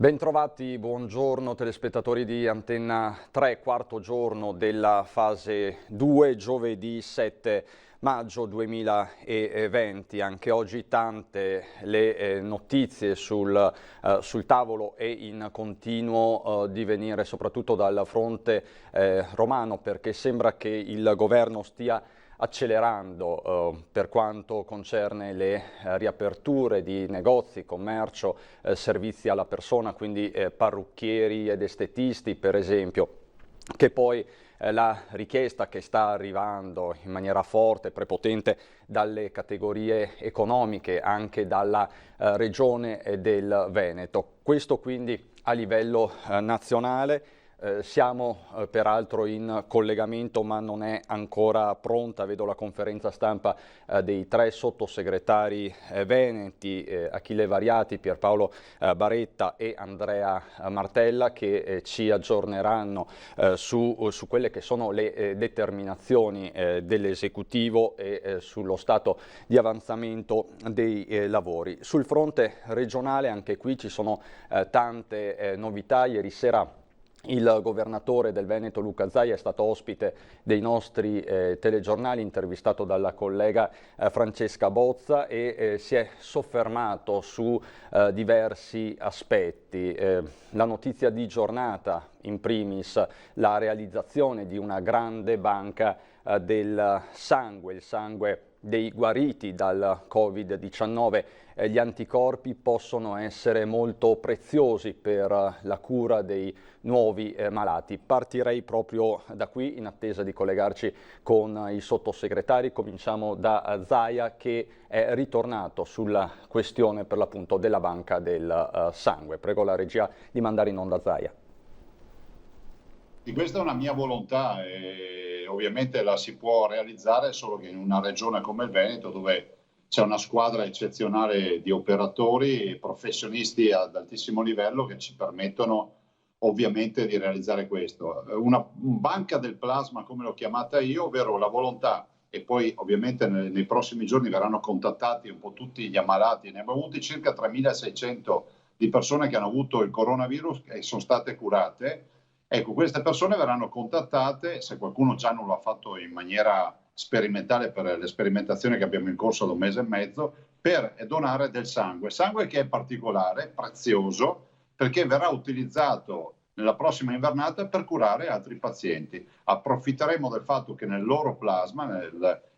Bentrovati, buongiorno telespettatori di Antenna 3, quarto giorno della fase 2, giovedì 7 maggio 2020. Anche oggi tante le notizie sul tavolo e in continuo divenire, soprattutto dal fronte romano, perché sembra che il governo stia accelerando per quanto concerne le riaperture di negozi, commercio, servizi alla persona, quindi parrucchieri ed estetisti per esempio, che poi la richiesta che sta arrivando in maniera forte, prepotente dalle categorie economiche, anche dalla regione del Veneto. Questo quindi a livello nazionale. Siamo peraltro in collegamento, ma non è ancora pronta. Vedo la conferenza stampa dei tre sottosegretari veneti, Achille Variati, Pierpaolo Baretta e Andrea Martella, che ci aggiorneranno su quelle che sono le determinazioni dell'esecutivo e sullo stato di avanzamento dei lavori. Sul fronte regionale anche qui ci sono tante novità. Ieri sera il governatore del Veneto Luca Zaia è stato ospite dei nostri telegiornali, intervistato dalla collega Francesca Bozza, e si è soffermato su diversi aspetti. La notizia di giornata, in primis la realizzazione di una grande banca del sangue, il sangue dei guariti dal Covid-19. Gli anticorpi possono essere molto preziosi per la cura dei nuovi malati. Partirei proprio da qui in attesa di collegarci con i sottosegretari. Cominciamo da Zaia, che è ritornato sulla questione per l'appunto della banca del sangue. Prego la regia di mandare in onda Zaia. E questa è una mia volontà e ovviamente la si può realizzare solo che in una regione come il Veneto, dove c'è una squadra eccezionale di operatori e professionisti ad altissimo livello che ci permettono ovviamente di realizzare questo. Una banca del plasma, come l'ho chiamata io, ovvero la volontà, e poi ovviamente nei prossimi giorni verranno contattati un po' tutti gli ammalati. Ne abbiamo avuti circa 3.600 di persone che hanno avuto il coronavirus e sono state curate. Ecco, queste persone verranno contattate, se qualcuno già non lo ha fatto in maniera sperimentale per le sperimentazioni che abbiamo in corso da un mese e mezzo, per donare del sangue che è particolare, prezioso, perché verrà utilizzato nella prossima invernata per curare altri pazienti. Approfitteremo del fatto che nel loro plasma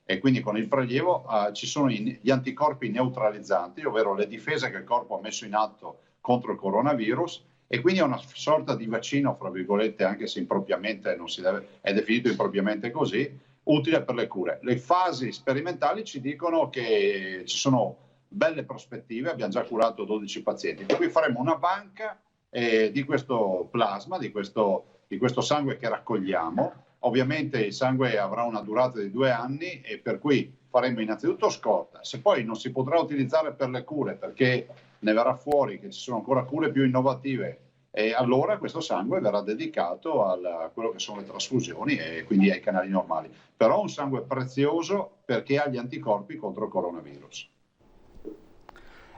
e quindi con il prelievo ci sono gli anticorpi neutralizzanti, ovvero le difese che il corpo ha messo in atto contro il coronavirus, e quindi è una sorta di vaccino, fra virgolette, anche se impropriamente non si deve, è definito impropriamente così, utile per le cure. Le fasi sperimentali ci dicono che ci sono belle prospettive, abbiamo già curato 12 pazienti, per cui faremo una banca di questo plasma, di questo sangue che raccogliamo. Ovviamente il sangue avrà una durata di 2 anni e per cui faremo innanzitutto scorta. Se poi non si potrà utilizzare per le cure perché ne verrà fuori che ci sono ancora cure più innovative, e allora questo sangue verrà dedicato a quello che sono le trasfusioni e quindi ai canali normali. Però un sangue prezioso perché ha gli anticorpi contro il coronavirus.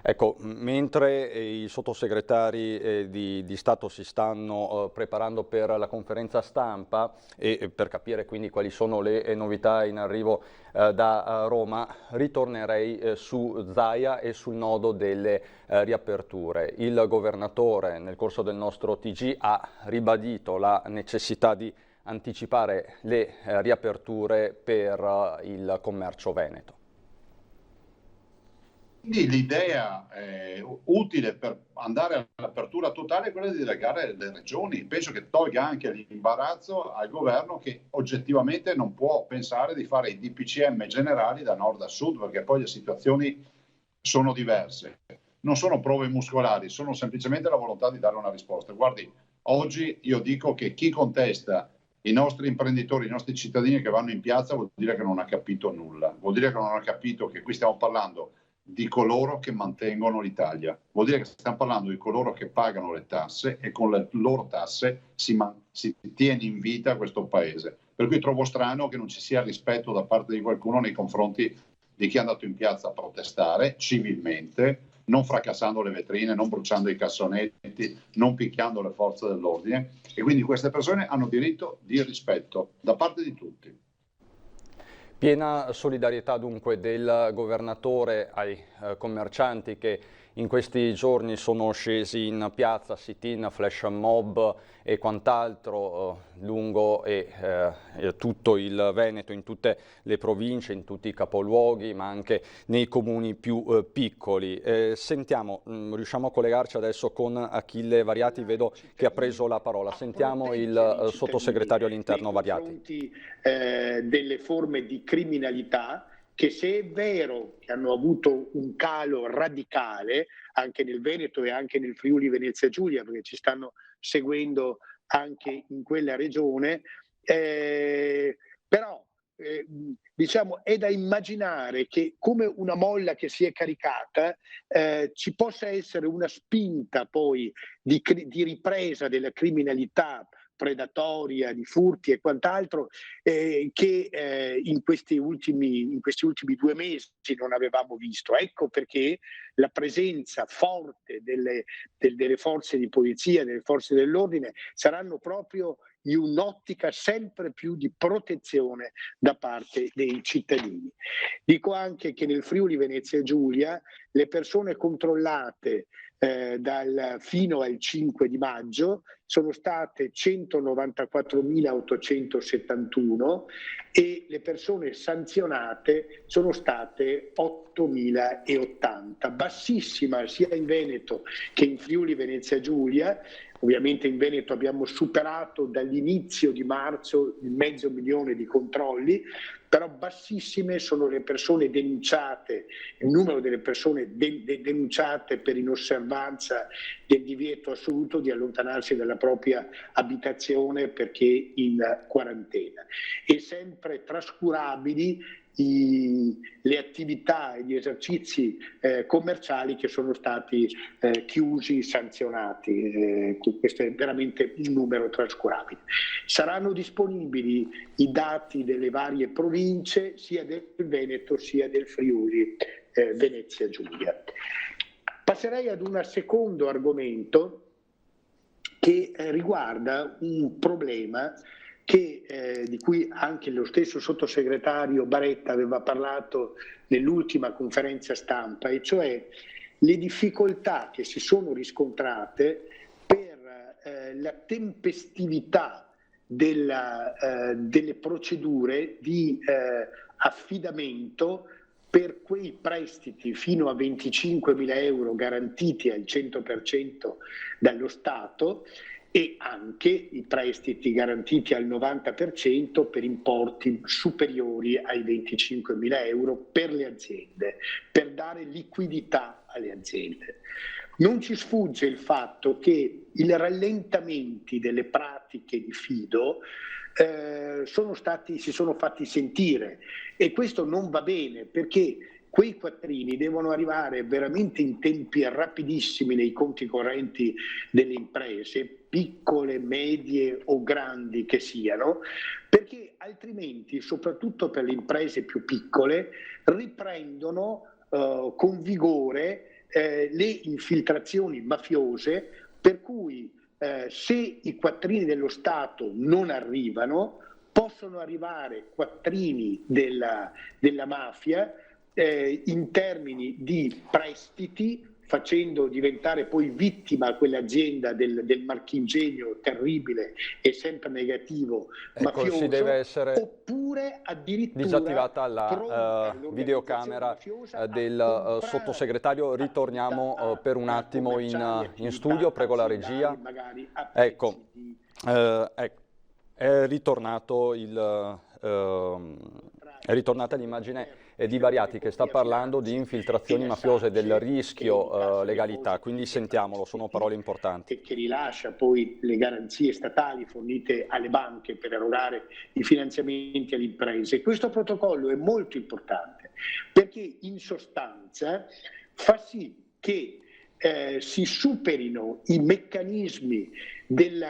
Ecco, mentre i sottosegretari di Stato si stanno preparando per la conferenza stampa e per capire quindi quali sono le novità in arrivo da Roma, ritornerei su Zaia e sul nodo delle riaperture. Il governatore nel corso del nostro TG ha ribadito la necessità di anticipare le riaperture per il commercio veneto. Quindi l'idea utile per andare all'apertura totale è quella di delegare le regioni. Penso che tolga anche l'imbarazzo al governo, che oggettivamente non può pensare di fare i DPCM generali da nord a sud, perché poi le situazioni sono diverse. Non sono prove muscolari, sono semplicemente la volontà di dare una risposta. Guardi, oggi io dico che chi contesta i nostri imprenditori, i nostri cittadini che vanno in piazza, vuol dire che non ha capito nulla. Vuol dire che non ha capito che qui stiamo parlando di coloro che mantengono l'Italia. Vuol dire che stiamo parlando di coloro che pagano le tasse e con le loro tasse si tiene in vita questo paese. Per cui trovo strano che non ci sia rispetto da parte di qualcuno nei confronti di chi è andato in piazza a protestare civilmente, non fracassando le vetrine, non bruciando i cassonetti, non picchiando le forze dell'ordine, e quindi queste persone hanno diritto di rispetto da parte di tutti. Piena solidarietà dunque del governatore ai commercianti che in questi giorni sono scesi in piazza, sit-in, flash mob e quant'altro lungo tutto il Veneto, in tutte le province, in tutti i capoluoghi, ma anche nei comuni più piccoli. Sentiamo, riusciamo a collegarci adesso con Achille Variati, vedo che ha preso la parola. Sentiamo il sottosegretario all'interno Variati. Delle forme di criminalità che, se è vero che hanno avuto un calo radicale anche nel Veneto e anche nel Friuli Venezia Giulia, perché ci stanno seguendo anche in quella regione, però diciamo è da immaginare che, come una molla che si è caricata, ci possa essere una spinta poi di ripresa della criminalità predatoria, di furti e quant'altro, che in questi ultimi 2 mesi non avevamo visto. Ecco perché la presenza forte delle forze di polizia, delle forze dell'ordine, saranno proprio in un'ottica sempre più di protezione da parte dei cittadini. Dico anche che nel Friuli Venezia Giulia le persone controllate fino al 5 di maggio sono state 194.871 e le persone sanzionate sono state 8.080, bassissima sia in Veneto che in Friuli Venezia Giulia. Ovviamente in Veneto abbiamo superato dall'inizio di marzo il 500.000 di controlli, però bassissime sono le persone denunciate, il numero delle persone denunciate per inosservanza del divieto assoluto di allontanarsi dalla propria abitazione perché in quarantena. E sempre trascurabili le attività e gli esercizi commerciali che sono stati chiusi, sanzionati. Questo è veramente un numero trascurabile. Saranno disponibili i dati delle varie province, sia del Veneto sia del Friuli Venezia Giulia. Passerei ad un secondo argomento che riguarda un problema di cui anche lo stesso sottosegretario Baretta aveva parlato nell'ultima conferenza stampa, e cioè le difficoltà che si sono riscontrate per la tempestività delle procedure di affidamento per quei prestiti fino a 25.000 euro garantiti al 100% dallo Stato, e anche i prestiti garantiti al 90% per importi superiori ai 25.000 euro per le aziende, per dare liquidità alle aziende. Non ci sfugge il fatto che i rallentamenti delle pratiche di fido si sono fatti sentire, e questo non va bene, perché quei quattrini devono arrivare veramente in tempi rapidissimi nei conti correnti delle imprese, piccole, medie o grandi che siano, perché altrimenti, soprattutto per le imprese più piccole, riprendono con vigore le infiltrazioni mafiose, per cui se i quattrini dello Stato non arrivano, possono arrivare quattrini della mafia, in termini di prestiti, facendo diventare poi vittima quell'azienda del marchingegno terribile e sempre negativo, mafioso, si deve essere oppure addirittura disattivata la videocamera del sottosegretario. Ritorniamo per un attimo in studio, prego la regia. Ecco, è ritornato è ritornata l'immagine di Variati che sta parlando di infiltrazioni mafiose, del rischio legalità, quindi sentiamolo, sono parole importanti. Che rilascia poi le garanzie statali fornite alle banche per erogare i finanziamenti alle imprese. Questo protocollo è molto importante perché in sostanza fa sì che si superino i meccanismi dei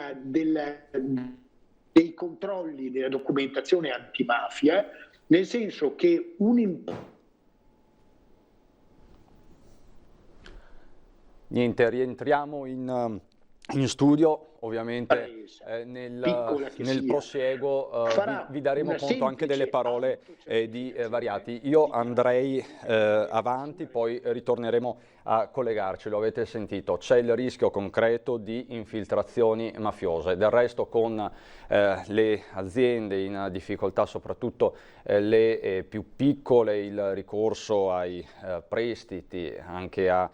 controlli della documentazione antimafia, nel senso che Niente, rientriamo in studio. Ovviamente nel prosieguo vi daremo conto anche delle parole di Variati. Io andrei avanti, poi ritorneremo a collegarci. Lo avete sentito, c'è il rischio concreto di infiltrazioni mafiose. Del resto, con le aziende in difficoltà, soprattutto le più piccole, il ricorso ai prestiti, anche a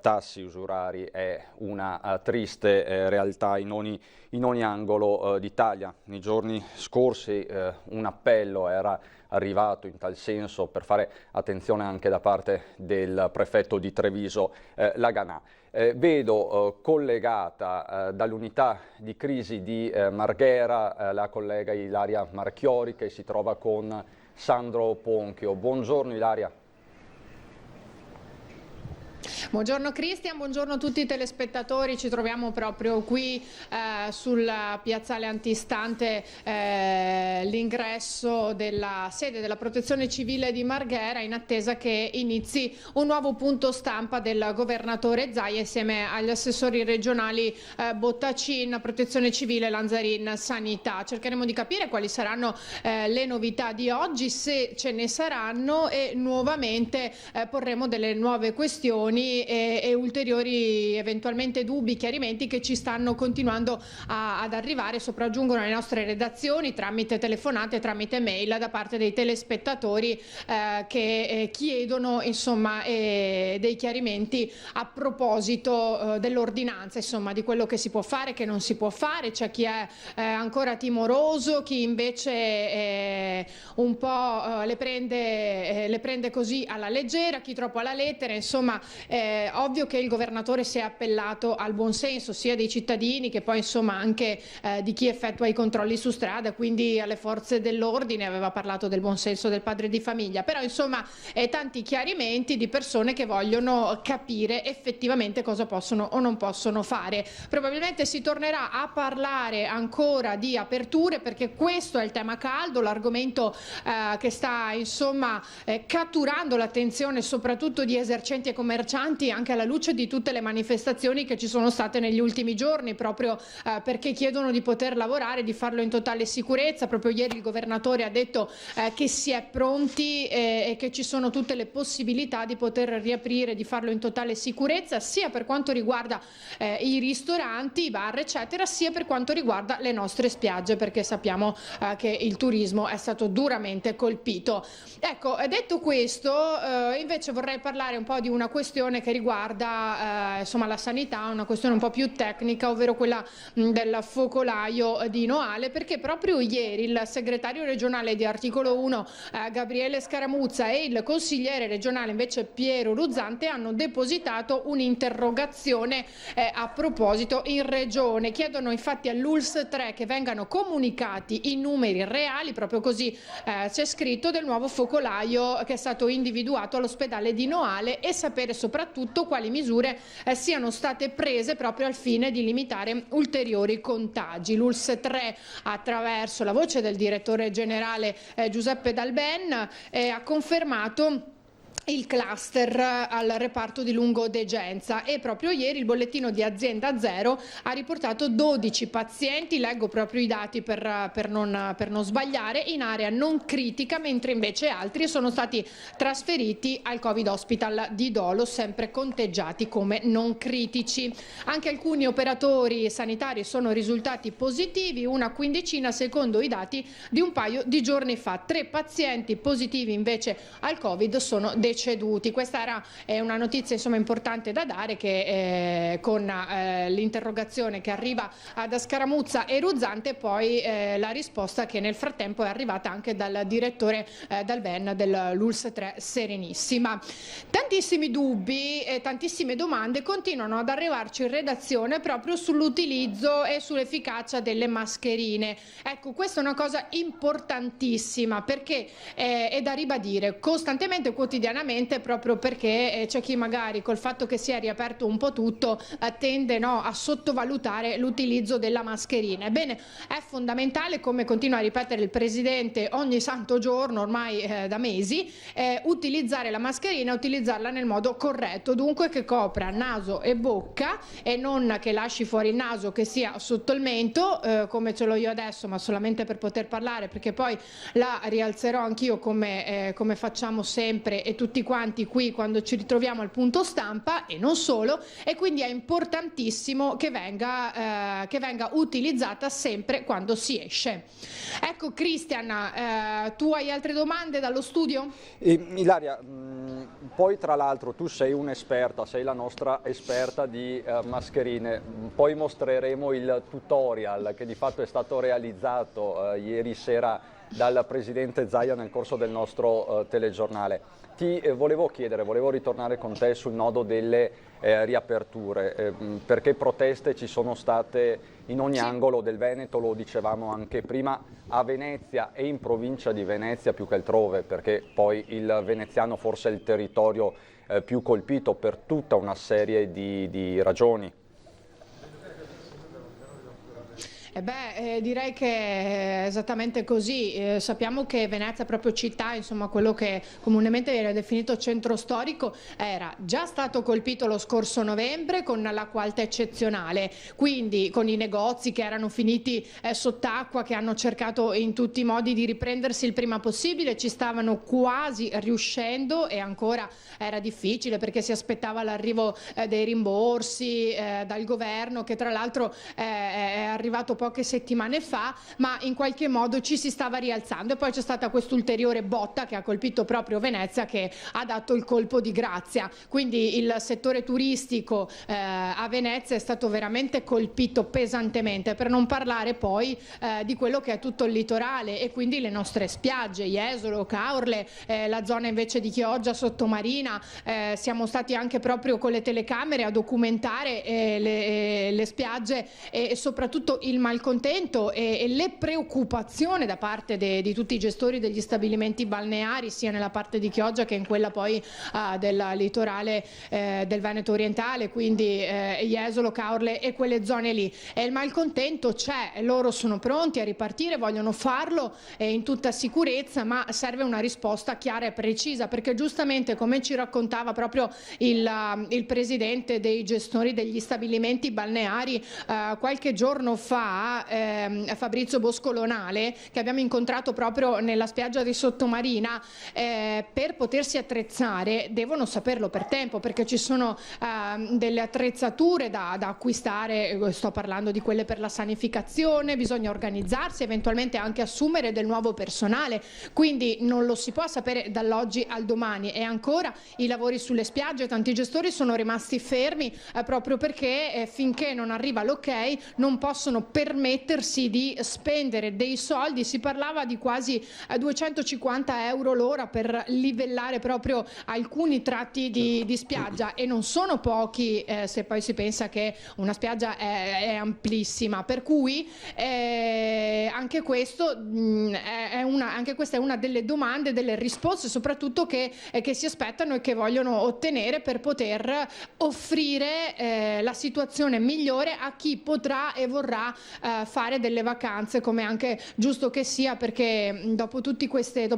tassi usurari, è una triste realtà in ogni angolo d'Italia. Nei giorni scorsi un appello era arrivato in tal senso per fare attenzione anche da parte del prefetto di Treviso, Laganà. Vedo collegata dall'unità di crisi di Marghera la collega Ilaria Marchiori, che si trova con Sandro Ponchio. Buongiorno Ilaria. Buongiorno Cristian, buongiorno a tutti i telespettatori. Ci troviamo proprio qui sul piazzale antistante l'ingresso della sede della Protezione Civile di Marghera, in attesa che inizi un nuovo punto stampa del governatore Zaia insieme agli assessori regionali Bottacin, Protezione Civile, Lanzarin, Sanità. Cercheremo di capire quali saranno le novità di oggi, se ce ne saranno, e nuovamente porremo delle nuove questioni e ulteriori eventualmente dubbi, chiarimenti che ci stanno continuando ad arrivare, sopraggiungono alle nostre redazioni tramite telefonate, tramite mail da parte dei telespettatori che chiedono insomma dei chiarimenti a proposito dell'ordinanza, insomma di quello che si può fare, che non si può fare. C'è chi è ancora timoroso, chi invece un po' le prende così alla leggera, chi troppo alla lettera. Insomma, ovvio che il governatore si è appellato al buonsenso sia dei cittadini che poi insomma anche di chi effettua i controlli su strada, quindi alle forze dell'ordine. Aveva parlato del buonsenso del padre di famiglia, però insomma tanti chiarimenti di persone che vogliono capire effettivamente cosa possono o non possono fare. Probabilmente si tornerà a parlare ancora di aperture, perché questo è il tema caldo, l'argomento che sta insomma catturando l'attenzione soprattutto di esercenti e commercianti, anche alla luce di tutte le manifestazioni che ci sono state negli ultimi giorni, proprio perché chiedono di poter lavorare, di farlo in totale sicurezza. Proprio ieri il governatore ha detto che si è pronti e che ci sono tutte le possibilità di poter riaprire, di farlo in totale sicurezza, sia per quanto riguarda i ristoranti, i bar eccetera, sia per quanto riguarda le nostre spiagge, perché sappiamo che il turismo è stato duramente colpito. Ecco, detto questo, invece vorrei parlare un po' di una questione che riguarda insomma la sanità, una questione un po' più tecnica, ovvero quella del focolaio di Noale, perché proprio ieri il segretario regionale di Articolo 1 Gabriele Scaramuzza e il consigliere regionale invece Piero Ruzzante hanno depositato un'interrogazione a proposito in regione. Chiedono infatti all'ULSS 3 che vengano comunicati i numeri reali, proprio così c'è scritto, del nuovo focolaio che è stato individuato all'ospedale di Noale, e sapere soprattutto quali misure siano state prese proprio al fine di limitare ulteriori contagi. L'ULSS 3, attraverso la voce del direttore generale Giuseppe Dalben, ha confermato il cluster al reparto di lungodegenza, e proprio ieri il bollettino di Azienda Zero ha riportato 12 pazienti, leggo proprio i dati per non sbagliare, in area non critica, mentre invece altri sono stati trasferiti al Covid Hospital di Dolo, sempre conteggiati come non critici. Anche alcuni operatori sanitari sono risultati positivi, una quindicina secondo i dati di un paio di giorni fa. 3 pazienti positivi invece al Covid sono deceduti. Questa è una notizia insomma importante da dare, che con l'interrogazione che arriva da Scaramuzza e Ruzzante, poi la risposta che nel frattempo è arrivata anche dal direttore Dalben dell'ULSS 3 Serenissima. Tantissimi dubbi e tantissime domande continuano ad arrivarci in redazione proprio sull'utilizzo e sull'efficacia delle mascherine. Ecco, questa è una cosa importantissima, perché è da ribadire costantemente e quotidianamente pianamente, proprio perché c'è chi magari col fatto che si è riaperto un po' tutto tende a sottovalutare l'utilizzo della mascherina. Ebbene, è fondamentale, come continua a ripetere il Presidente ogni santo giorno ormai da mesi, utilizzare la mascherina, utilizzarla nel modo corretto, dunque che copra naso e bocca e non che lasci fuori il naso, che sia sotto il mento come ce l'ho io adesso, ma solamente per poter parlare, perché poi la rialzerò anch'io come facciamo sempre e tutti quanti qui quando ci ritroviamo al punto stampa, e non solo, e quindi è importantissimo che venga utilizzata sempre quando si esce. Ecco, Cristian, tu hai altre domande dallo studio? Ilaria, poi tra l'altro tu sei un'esperta, sei la nostra esperta di mascherine, poi mostreremo il tutorial che di fatto è stato realizzato ieri sera dal Presidente Zaia nel corso del nostro telegiornale. Ti volevo chiedere, volevo ritornare con te sul nodo delle riaperture, perché proteste ci sono state in ogni angolo del Veneto, lo dicevamo anche prima, a Venezia e in provincia di Venezia più che altrove, perché poi il veneziano forse è il territorio più colpito per tutta una serie di ragioni. Direi che è esattamente così. Sappiamo che Venezia, proprio città, insomma quello che comunemente viene definito centro storico, era già stato colpito lo scorso novembre con l'acqua alta eccezionale, quindi con i negozi che erano finiti sott'acqua, che hanno cercato in tutti i modi di riprendersi il prima possibile, ci stavano quasi riuscendo e ancora era difficile perché si aspettava l'arrivo dei rimborsi dal governo, che tra l'altro è arrivato poche settimane fa, ma in qualche modo ci si stava rialzando, e poi c'è stata quest'ulteriore botta che ha colpito proprio Venezia, che ha dato il colpo di grazia. Quindi il settore turistico a Venezia è stato veramente colpito pesantemente, per non parlare poi di quello che è tutto il litorale e quindi le nostre spiagge, Jesolo, Caorle, la zona invece di Chioggia, Sottomarina. Siamo stati anche proprio con le telecamere a documentare le spiagge e soprattutto il malcontento e le preoccupazioni da parte di tutti i gestori degli stabilimenti balneari, sia nella parte di Chioggia che in quella poi del litorale del Veneto orientale, quindi Jesolo, Caorle e quelle zone lì. E il malcontento c'è, loro sono pronti a ripartire, vogliono farlo in tutta sicurezza, ma serve una risposta chiara e precisa, perché giustamente, come ci raccontava proprio il presidente dei gestori degli stabilimenti balneari qualche giorno fa, Fabrizio Boscolonale, che abbiamo incontrato proprio nella spiaggia di Sottomarina, per potersi attrezzare devono saperlo per tempo, perché ci sono delle attrezzature da acquistare, sto parlando di quelle per la sanificazione, bisogna organizzarsi, eventualmente anche assumere del nuovo personale, quindi non lo si può sapere dall'oggi al domani. E ancora i lavori sulle spiagge, tanti gestori sono rimasti fermi proprio perché finché non arriva l'ok non possono permettersi di spendere dei soldi. Si parlava di quasi 250 euro l'ora per livellare proprio alcuni tratti di spiaggia, e non sono pochi se poi si pensa che una spiaggia è amplissima, per cui anche questa è una delle domande, delle risposte soprattutto che si aspettano e che vogliono ottenere per poter offrire la situazione migliore a chi potrà e vorrà fare delle vacanze, come anche giusto che sia, perché dopo tutte queste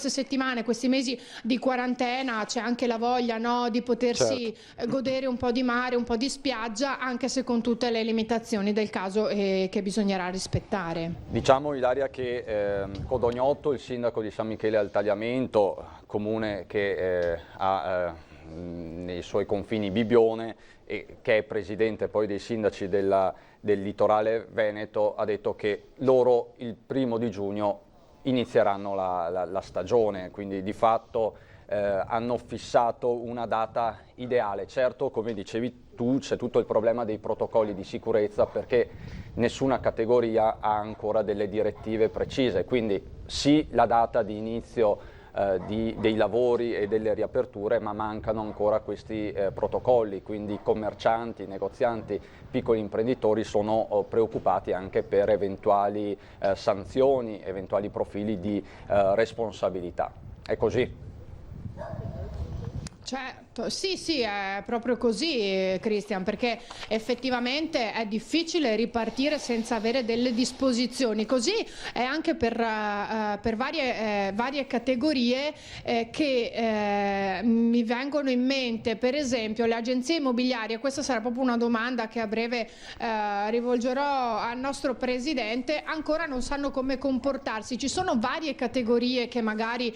settimane, questi mesi di quarantena, c'è anche la voglia, no, di potersi godere un po' di mare, un po' di spiaggia, anche se con tutte le limitazioni del caso che bisognerà rispettare. Diciamo, Ilaria, che Codognotto, il sindaco di San Michele al Tagliamento, comune che ha nei suoi confini Bibbione e che è presidente poi dei sindaci del litorale veneto, ha detto che loro il 1° giugno inizieranno la stagione, quindi di fatto hanno fissato una data ideale. Certo, come dicevi tu, c'è tutto il problema dei protocolli di sicurezza, perché nessuna categoria ha ancora delle direttive precise, quindi sì, la data di inizio dei lavori e delle riaperture, ma mancano ancora questi protocolli, quindi commercianti, negozianti, piccoli imprenditori sono preoccupati anche per eventuali sanzioni, eventuali profili di responsabilità. È così? Certo, sì, è proprio così, Christian, perché effettivamente è difficile ripartire senza avere delle disposizioni. Così è anche per varie categorie che mi vengono in mente, per esempio le agenzie immobiliari, e questa sarà proprio una domanda che a breve rivolgerò al nostro Presidente, ancora non sanno come comportarsi. Ci sono varie categorie che magari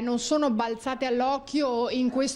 non sono balzate all'occhio in queste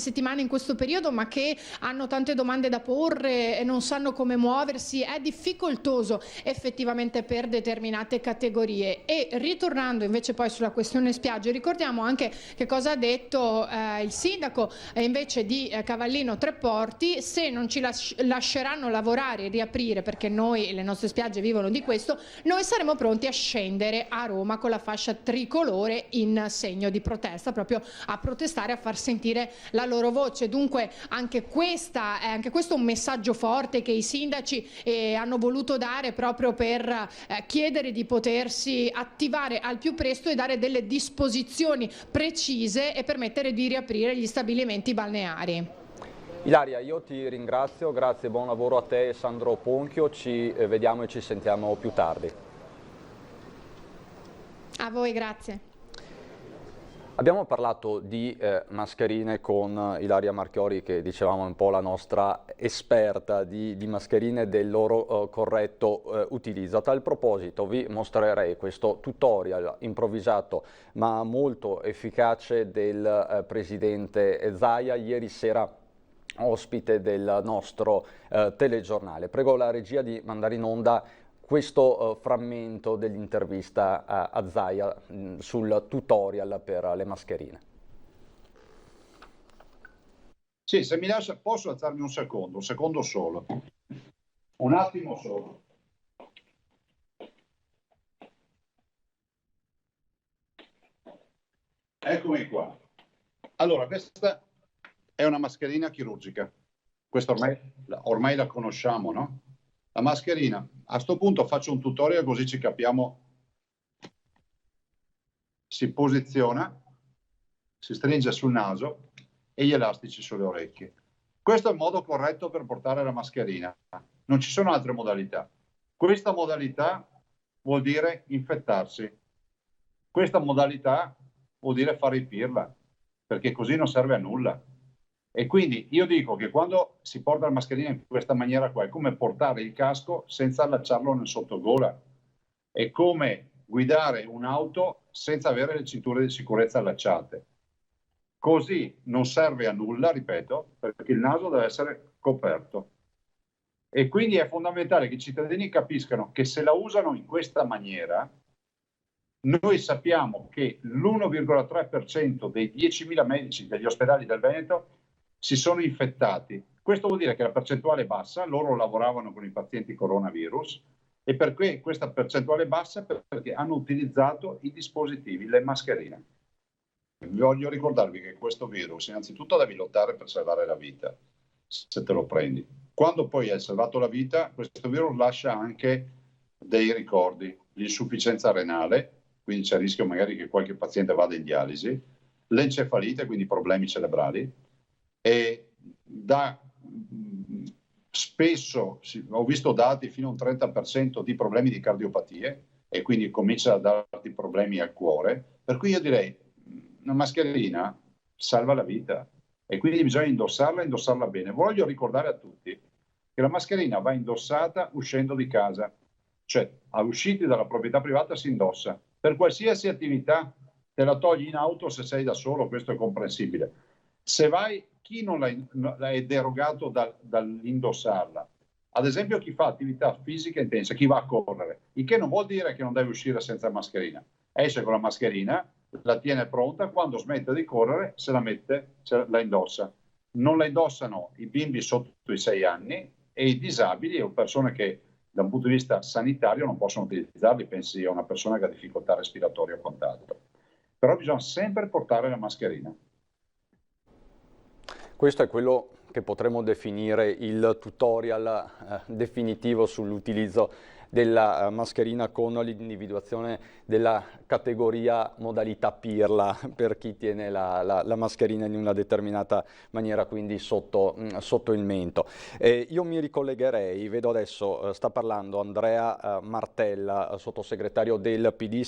settimane, in questo periodo, ma che hanno tante domande da porre e non sanno come muoversi. È difficoltoso effettivamente per determinate categorie. E ritornando invece poi sulla questione spiagge, ricordiamo anche che cosa ha detto il sindaco invece di Cavallino Treporti: se non ci lasceranno lavorare e riaprire, perché le nostre spiagge vivono di questo, noi saremo pronti a scendere a Roma con la fascia tricolore in segno di protesta, proprio a protestare, a far sentire la loro voce. Dunque anche questo è un messaggio forte che i sindaci hanno voluto dare, proprio per chiedere di potersi attivare al più presto e dare delle disposizioni precise e permettere di riaprire gli stabilimenti balneari. Ilaria, io ti ringrazio, grazie, buon lavoro a te e Sandro Ponchio, ci vediamo e ci sentiamo più tardi. A voi, grazie. Abbiamo parlato di mascherine con Ilaria Marchiori, che dicevamo è un po' la nostra esperta di mascherine e del loro corretto utilizzo. A tal proposito vi mostrerei questo tutorial improvvisato ma molto efficace del presidente Zaia, ieri sera ospite del nostro telegiornale. Prego la regia di mandare in onda questo frammento dell'intervista a Zaia sul tutorial per le mascherine. Sì, se mi lascia, posso alzarmi un secondo solo. Un attimo solo. Eccomi qua. Allora, questa è una mascherina chirurgica. Questa ormai la conosciamo, no? La mascherina. A sto punto faccio un tutorial così ci capiamo. Si posiziona, si stringe sul naso e gli elastici sulle orecchie. Questo è il modo corretto per portare la mascherina. Non ci sono altre modalità. Questa modalità vuol dire infettarsi. Questa modalità vuol dire fare i pirla, perché così non serve a nulla. E quindi io dico che quando si porta la mascherina in questa maniera qua è come portare il casco senza allacciarlo nel sottogola. È come guidare un'auto senza avere le cinture di sicurezza allacciate. Così non serve a nulla, ripeto, perché il naso deve essere coperto. E quindi è fondamentale che i cittadini capiscano che se la usano in questa maniera, noi sappiamo che l'1,3% dei 10.000 medici degli ospedali del Veneto si sono infettati. Questo vuol dire che la percentuale è bassa, loro lavoravano con i pazienti coronavirus, e perché questa percentuale è bassa? Perché hanno utilizzato i dispositivi, le mascherine. Voglio ricordarvi che questo virus innanzitutto devi lottare per salvare la vita, se te lo prendi. Quando poi hai salvato la vita, questo virus lascia anche dei ricordi, l'insufficienza renale, quindi c'è il rischio magari che qualche paziente vada in dialisi, l'encefalite, quindi problemi cerebrali, e spesso ho visto dati fino a un 30% di problemi di cardiopatie, e quindi comincia a darti problemi al cuore, per cui io direi una mascherina salva la vita e quindi bisogna indossarla bene. Voglio ricordare a tutti che la mascherina va indossata uscendo di casa, cioè a usciti dalla proprietà privata si indossa. Per qualsiasi attività te la togli in auto se sei da solo, questo è comprensibile. Se vai, chi non è derogato dall'indossarla? Ad esempio chi fa attività fisica intensa, chi va a correre, il che non vuol dire che non deve uscire senza mascherina. Esce con la mascherina, la tiene pronta, quando smette di correre se la mette, la indossa. Non la indossano i bimbi sotto i 6 anni e i disabili o persone che da un punto di vista sanitario non possono utilizzarli, pensi a una persona che ha difficoltà respiratorie o quant'altro. Però bisogna sempre portare la mascherina. Questo è quello che potremmo definire il tutorial definitivo sull'utilizzo della mascherina con l'individuazione della categoria modalità pirla per chi tiene la mascherina in una determinata maniera, quindi sotto il mento. Io mi ricollegherei, vedo adesso sta parlando Andrea Martella, sottosegretario del PD,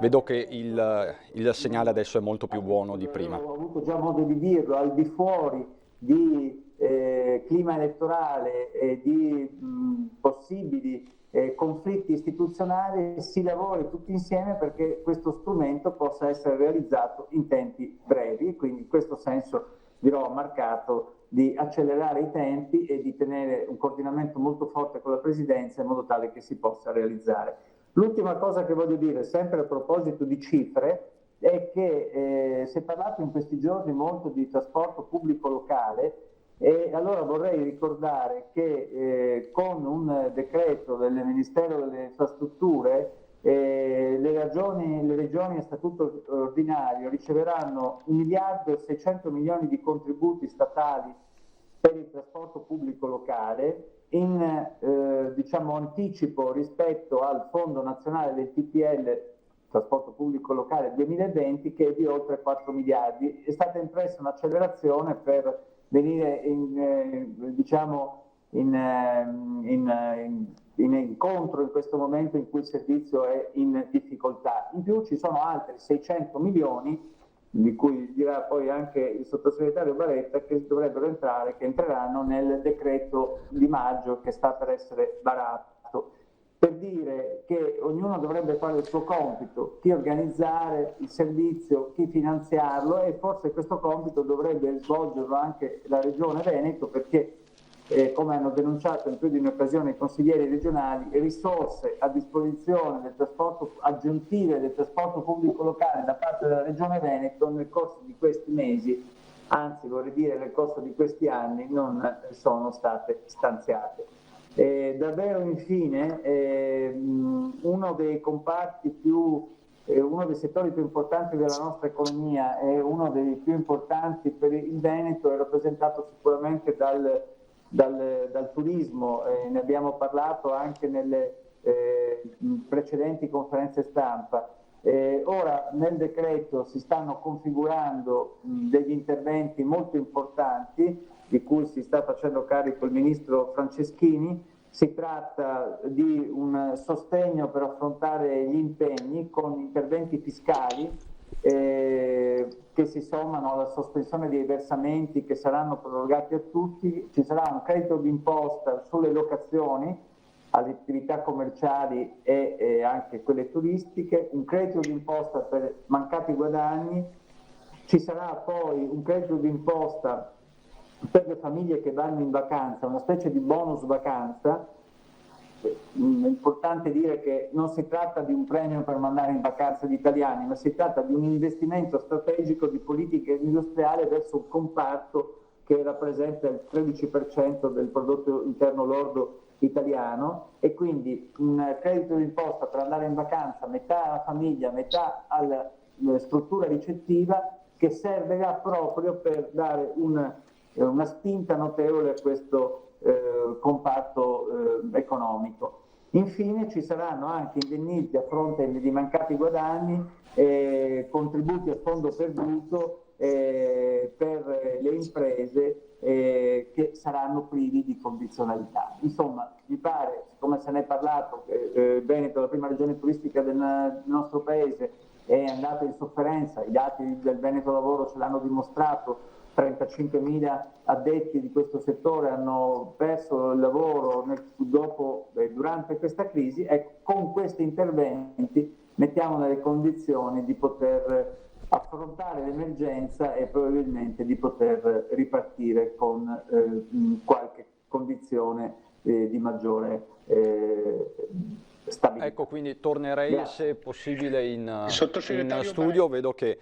vedo che il segnale adesso è molto più buono di prima. Ho avuto già modo di dirlo, al di fuori di clima elettorale e di possibili conflitti istituzionali, si lavori tutti insieme perché questo strumento possa essere realizzato in tempi brevi, quindi in questo senso dirò marcato di accelerare i tempi e di tenere un coordinamento molto forte con la Presidenza in modo tale che si possa realizzare. L'ultima cosa che voglio dire, sempre a proposito di cifre, è che si è parlato in questi giorni molto di trasporto pubblico locale, e allora vorrei ricordare che con un decreto del Ministero delle Infrastrutture le regioni a statuto ordinario riceveranno 1 miliardo e 600 milioni di contributi statali per il trasporto pubblico locale in diciamo anticipo rispetto al Fondo Nazionale del TPL Trasporto Pubblico Locale 2020, che è di oltre 4 miliardi. È stata impressa un'accelerazione per venire in incontro in questo momento in cui il servizio è in difficoltà. In più ci sono altri 600 milioni, di cui dirà poi anche il sottosegretario Baretta, che dovrebbero entrare, che entreranno nel decreto di maggio che sta per essere varato, per dire che ognuno dovrebbe fare il suo compito, chi organizzare il servizio, chi finanziarlo, e forse questo compito dovrebbe svolgerlo anche la Regione Veneto, perché come hanno denunciato in più di un'occasione i consiglieri regionali, risorse a disposizione del trasporto aggiuntive del trasporto pubblico locale da parte della Regione Veneto nel corso di questi mesi, anzi vorrei dire nel corso di questi anni, non sono state stanziate. Davvero infine uno dei comparti uno dei settori più importanti della nostra economia e uno dei più importanti per il Veneto è rappresentato sicuramente dal turismo, ne abbiamo parlato anche nelle precedenti conferenze stampa. Ora nel decreto si stanno configurando degli interventi molto importanti di cui si sta facendo carico il ministro Franceschini. Si tratta di un sostegno per affrontare gli impegni con interventi fiscali che si sommano alla sospensione dei versamenti che saranno prorogati a tutti. Ci sarà un credito d'imposta sulle locazioni alle attività commerciali e anche quelle turistiche, un credito d'imposta per mancati guadagni, ci sarà poi un credito d'imposta per le famiglie che vanno in vacanza, una specie di bonus vacanza. È importante dire che non si tratta di un premio per mandare in vacanza gli italiani, ma si tratta di un investimento strategico di politica industriale verso un comparto che rappresenta il 13% del prodotto interno lordo italiano, e quindi un credito d'imposta per andare in vacanza, metà alla famiglia, metà alla struttura ricettiva, che servirà proprio per dare una spinta notevole a questo comparto economico. Infine ci saranno anche indennizzi a fronte di mancati guadagni, contributi a fondo perduto per le imprese che saranno privi di condizionalità. Insomma, mi pare, come se ne è parlato, che Veneto, la prima regione turistica del nostro paese, è andata in sofferenza. I dati del Veneto Lavoro ce l'hanno dimostrato. 35.000 addetti di questo settore hanno perso il lavoro durante questa crisi. Con questi interventi mettiamo nelle condizioni di poter affrontare l'emergenza e probabilmente di poter ripartire con qualche condizione di maggiore stabilità. Ecco, quindi tornerei, grazie, se possibile in studio. Vedo che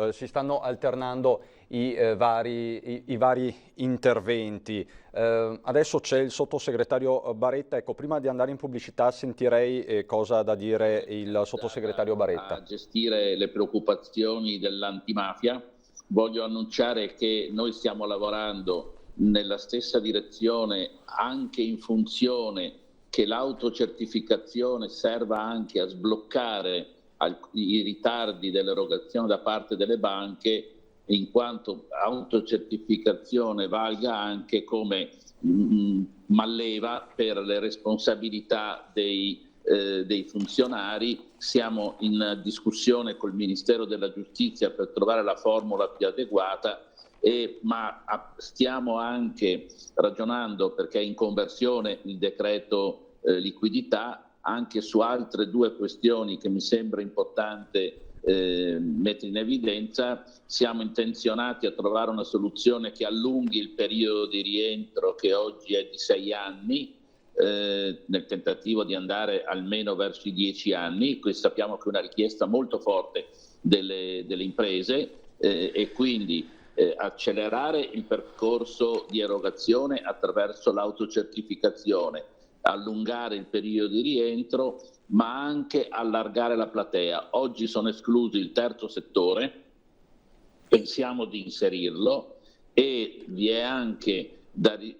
si stanno alternando i vari interventi. Adesso c'è il sottosegretario Baretta. Ecco, prima di andare in pubblicità sentirei cosa ha da dire il sottosegretario Baretta. A gestire le preoccupazioni dell'antimafia, voglio annunciare che noi stiamo lavorando nella stessa direzione anche in funzione che l'autocertificazione serva anche a sbloccare i ritardi dell'erogazione da parte delle banche, in quanto autocertificazione valga anche come malleva per le responsabilità dei funzionari. Siamo in discussione col Ministero della Giustizia per trovare la formula più adeguata, ma stiamo anche ragionando, perché è in conversione il decreto liquidità, anche su altre due questioni che mi sembra importante mettere in evidenza. Siamo intenzionati a trovare una soluzione che allunghi il periodo di rientro, che oggi è di 6 anni, nel tentativo di andare almeno verso i 10 anni. Sappiamo che è una richiesta molto forte delle imprese, e quindi accelerare il percorso di erogazione attraverso l'autocertificazione, allungare il periodo di rientro, ma anche allargare la platea. Oggi sono esclusi il terzo settore, pensiamo di inserirlo, e vi è anche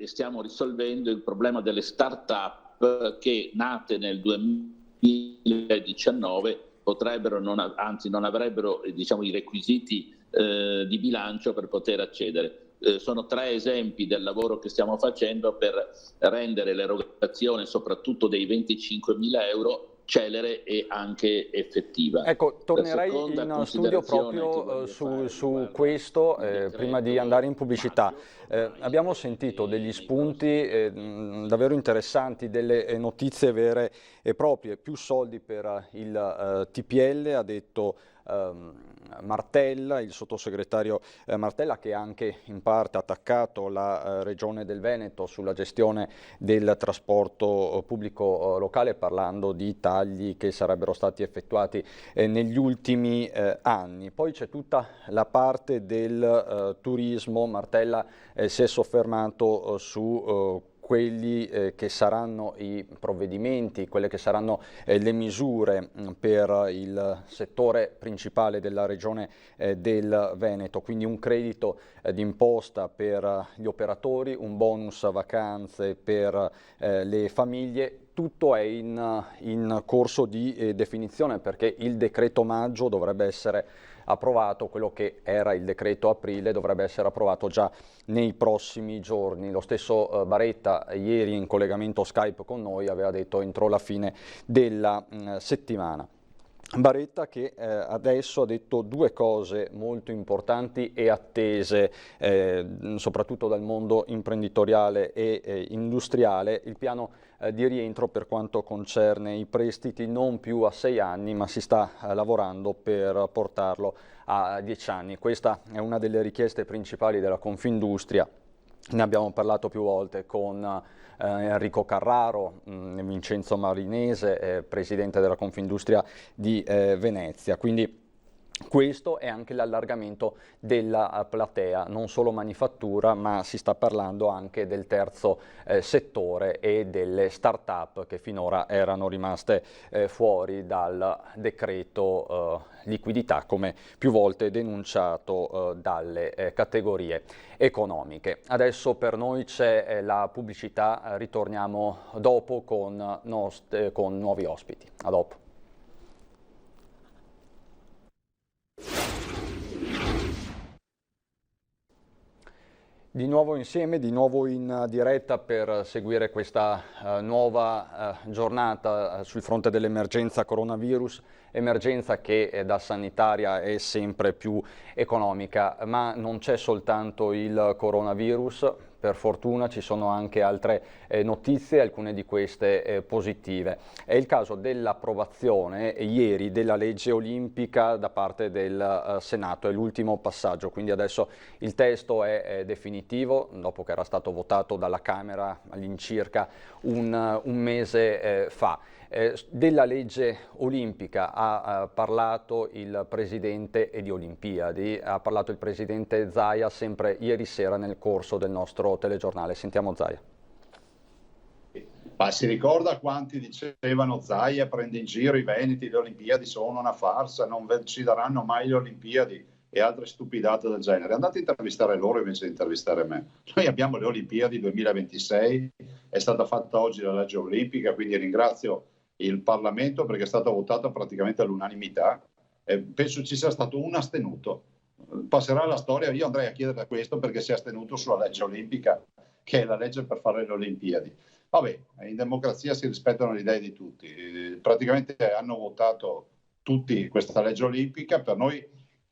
stiamo risolvendo il problema delle start-up che, nate nel 2019, potrebbero non avrebbero i requisiti di bilancio per poter accedere. Sono 3 esempi del lavoro che stiamo facendo per rendere l'erogazione, soprattutto dei 25.000 euro, celere e anche effettiva. Ecco, tornerei in studio proprio su questo, prima di andare in pubblicità. Abbiamo sentito degli spunti davvero interessanti, delle notizie vere e proprie. Più soldi per il TPL, ha detto Martella, il sottosegretario Martella, che ha anche in parte attaccato la Regione del Veneto sulla gestione del trasporto pubblico locale, parlando di tagli che sarebbero stati effettuati negli ultimi anni. Poi c'è tutta la parte del turismo. Martella si è soffermato su quelli che saranno i provvedimenti, quelle che saranno le misure per il settore principale della Regione del Veneto, quindi un credito d'imposta per gli operatori, un bonus vacanze per le famiglie. Tutto è in corso di definizione, perché il decreto maggio dovrebbe essere approvato, quello che era il decreto aprile dovrebbe essere approvato già nei prossimi giorni. Lo stesso Baretta ieri in collegamento Skype con noi aveva detto entro la fine della settimana. Baretta che adesso ha detto 2 cose molto importanti e attese, soprattutto dal mondo imprenditoriale e industriale: il piano di rientro per quanto concerne i prestiti, non più a 6 anni, ma si sta lavorando per portarlo a 10 anni. Questa è una delle richieste principali della Confindustria. Ne abbiamo parlato più volte con Enrico Carraro, Vincenzo Marinese, presidente della Confindustria di Venezia. Quindi questo è anche l'allargamento della platea, non solo manifattura, ma si sta parlando anche del terzo settore e delle start-up che finora erano rimaste fuori dal decreto liquidità, come più volte denunciato dalle categorie economiche. Adesso per noi c'è la pubblicità, ritorniamo dopo con nuovi ospiti. A dopo. Di nuovo insieme, di nuovo in diretta per seguire questa nuova giornata sul fronte dell'emergenza coronavirus, emergenza che da sanitaria è sempre più economica, ma non c'è soltanto il coronavirus. Per fortuna ci sono anche altre notizie, alcune di queste positive. È il caso dell'approvazione ieri della legge olimpica da parte del Senato, è l'ultimo passaggio, quindi adesso il testo è definitivo, dopo che era stato votato dalla Camera all'incirca un mese fa. Della legge olimpica ha parlato il presidente e di Olimpiadi, ha parlato il presidente Zaia sempre ieri sera nel corso del nostro telegiornale. Sentiamo Zaia. Ma si ricorda quanti dicevano Zaia prende in giro i veneti, le Olimpiadi sono una farsa, non ci daranno mai le Olimpiadi. e altre stupidate del genere. Andate a intervistare loro invece di intervistare me. Noi abbiamo le Olimpiadi 2026, è stata fatta oggi la legge olimpica, quindi ringrazio il Parlamento perché è stata votata praticamente all'unanimità. Penso ci sia stato un astenuto. Passerà alla storia, io andrei a chiedere questo perché si è astenuto sulla legge olimpica, che è la legge per fare le Olimpiadi. Vabbè, in democrazia si rispettano le idee di tutti. Praticamente hanno votato tutti questa legge olimpica. Per noi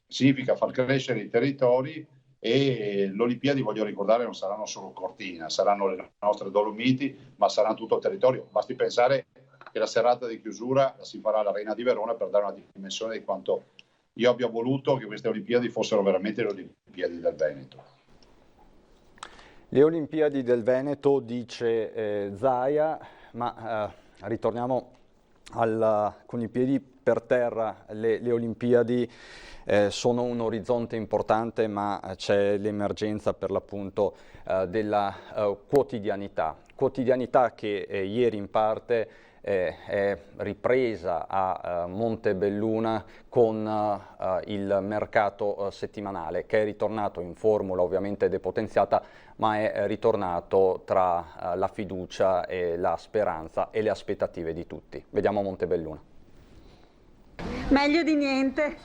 significa far crescere i territori e le Olimpiadi, voglio ricordare, non saranno solo Cortina, saranno le nostre Dolomiti, ma saranno tutto il territorio. Basti pensare che la serata di chiusura la si farà all'Arena di Verona per dare una dimensione di quanto io abbia voluto che queste Olimpiadi fossero veramente le Olimpiadi del Veneto. Le Olimpiadi del Veneto, dice Zaia, ma ritorniamo con i piedi per terra. Le Olimpiadi sono un orizzonte importante, ma c'è l'emergenza per l'appunto della quotidianità che ieri in parte è ripresa a Montebelluna con il mercato settimanale, che è ritornato in formula ovviamente depotenziata, ma è ritornato tra la fiducia e la speranza e le aspettative di tutti. Vediamo Montebelluna. Meglio di niente,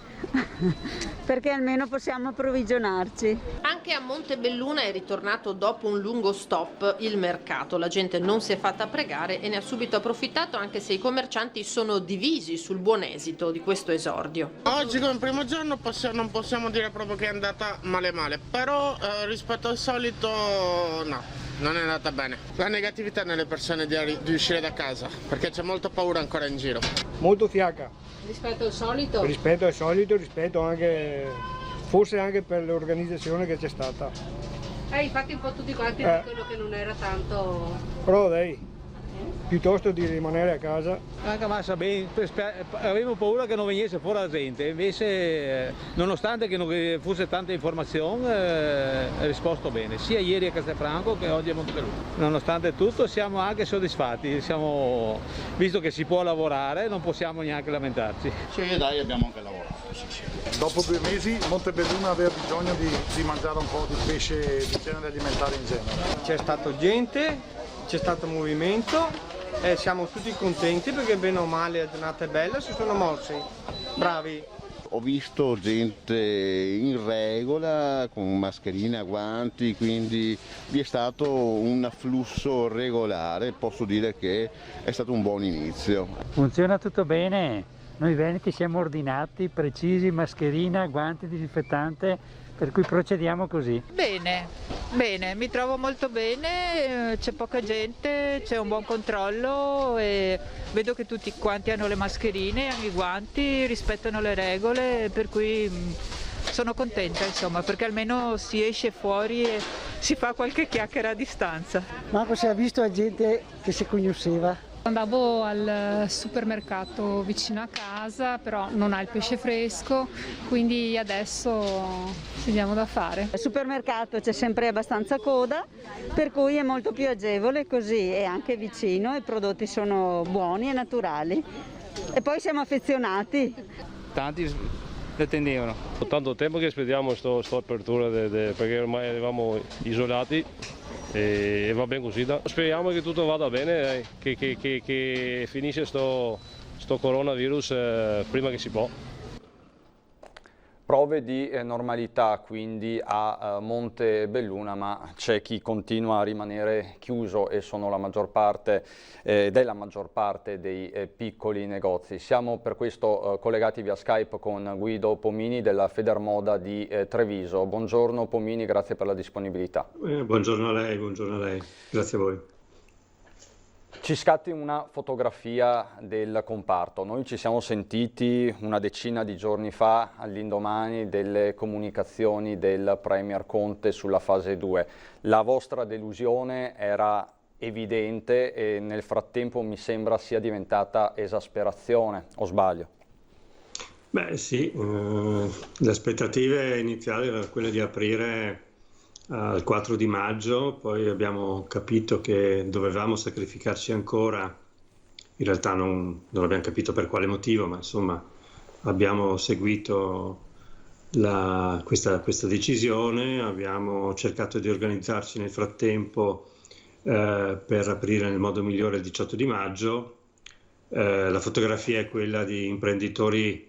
perché almeno possiamo approvvigionarci. Anche a Montebelluna è ritornato dopo un lungo stop il mercato. La gente non si è fatta pregare e ne ha subito approfittato, anche se i commercianti sono divisi sul buon esito di questo esordio. Oggi come primo giorno non possiamo dire proprio che è andata male, però rispetto al solito no, non è andata bene. La negatività nelle persone di uscire da casa, perché c'è molta paura ancora in giro. Molto fiacca. Rispetto al solito? Rispetto al solito, rispetto anche, forse anche per l'organizzazione che c'è stata. Infatti un po' tutti quanti dicono che non era tanto... Però dai, piuttosto di rimanere a casa. Anche massa bene, avevo paura che non venisse fuori la gente, invece nonostante che non fosse tanta informazione ha risposto bene, sia ieri a Castelfranco che oggi a Montebelluna. Nonostante tutto siamo anche soddisfatti, visto che si può lavorare non possiamo neanche lamentarci. Sì dai, abbiamo anche lavorato. Sì. Dopo 2 mesi Montebelluna aveva bisogno di mangiare un po' di pesce, di genere alimentare in genere. C'è stato gente, c'è stato movimento. Siamo tutti contenti perché bene o male la giornata è bella, si sono mossi, bravi. Ho visto gente in regola, con mascherina, guanti, quindi vi è stato un afflusso regolare, posso dire che è stato un buon inizio. Funziona tutto bene, noi veneti siamo ordinati, precisi, mascherina, guanti, disinfettante, per cui procediamo così. Bene, mi trovo molto bene, c'è poca gente, c'è un buon controllo e vedo che tutti quanti hanno le mascherine, hanno i guanti, rispettano le regole, per cui sono contenta insomma, perché almeno si esce fuori e si fa qualche chiacchiera a distanza. Marco, si è visto la gente che si conosceva? Andavo al supermercato vicino a casa, però non ha il pesce fresco, quindi adesso ci diamo da fare. Al supermercato c'è sempre abbastanza coda, per cui è molto più agevole, così è anche vicino, i prodotti sono buoni e naturali. E poi siamo affezionati. Tanti le attendevano. Tanto tempo che aspettiamo questa apertura perché ormai eravamo isolati. E va bene così, speriamo che tutto vada bene, che finisce sto coronavirus prima che si può. Prove di normalità quindi a Montebelluna, ma c'è chi continua a rimanere chiuso e sono la maggior parte dei piccoli negozi. Siamo per questo collegati via Skype con Guido Pomini della Federmoda di Treviso. Buongiorno Pomini, grazie per la disponibilità. Buongiorno a lei, grazie a voi. Ci scatti una fotografia del comparto. Noi ci siamo sentiti una decina di giorni fa all'indomani delle comunicazioni del Premier Conte sulla fase 2. La vostra delusione era evidente e nel frattempo mi sembra sia diventata esasperazione, o sbaglio? Beh sì, le aspettative iniziali erano quelle di aprire al 4 di maggio, poi abbiamo capito che dovevamo sacrificarci ancora, in realtà non abbiamo capito per quale motivo, ma insomma abbiamo seguito questa decisione. Abbiamo cercato di organizzarci nel frattempo per aprire nel modo migliore il 18 di maggio. La fotografia è quella di imprenditori,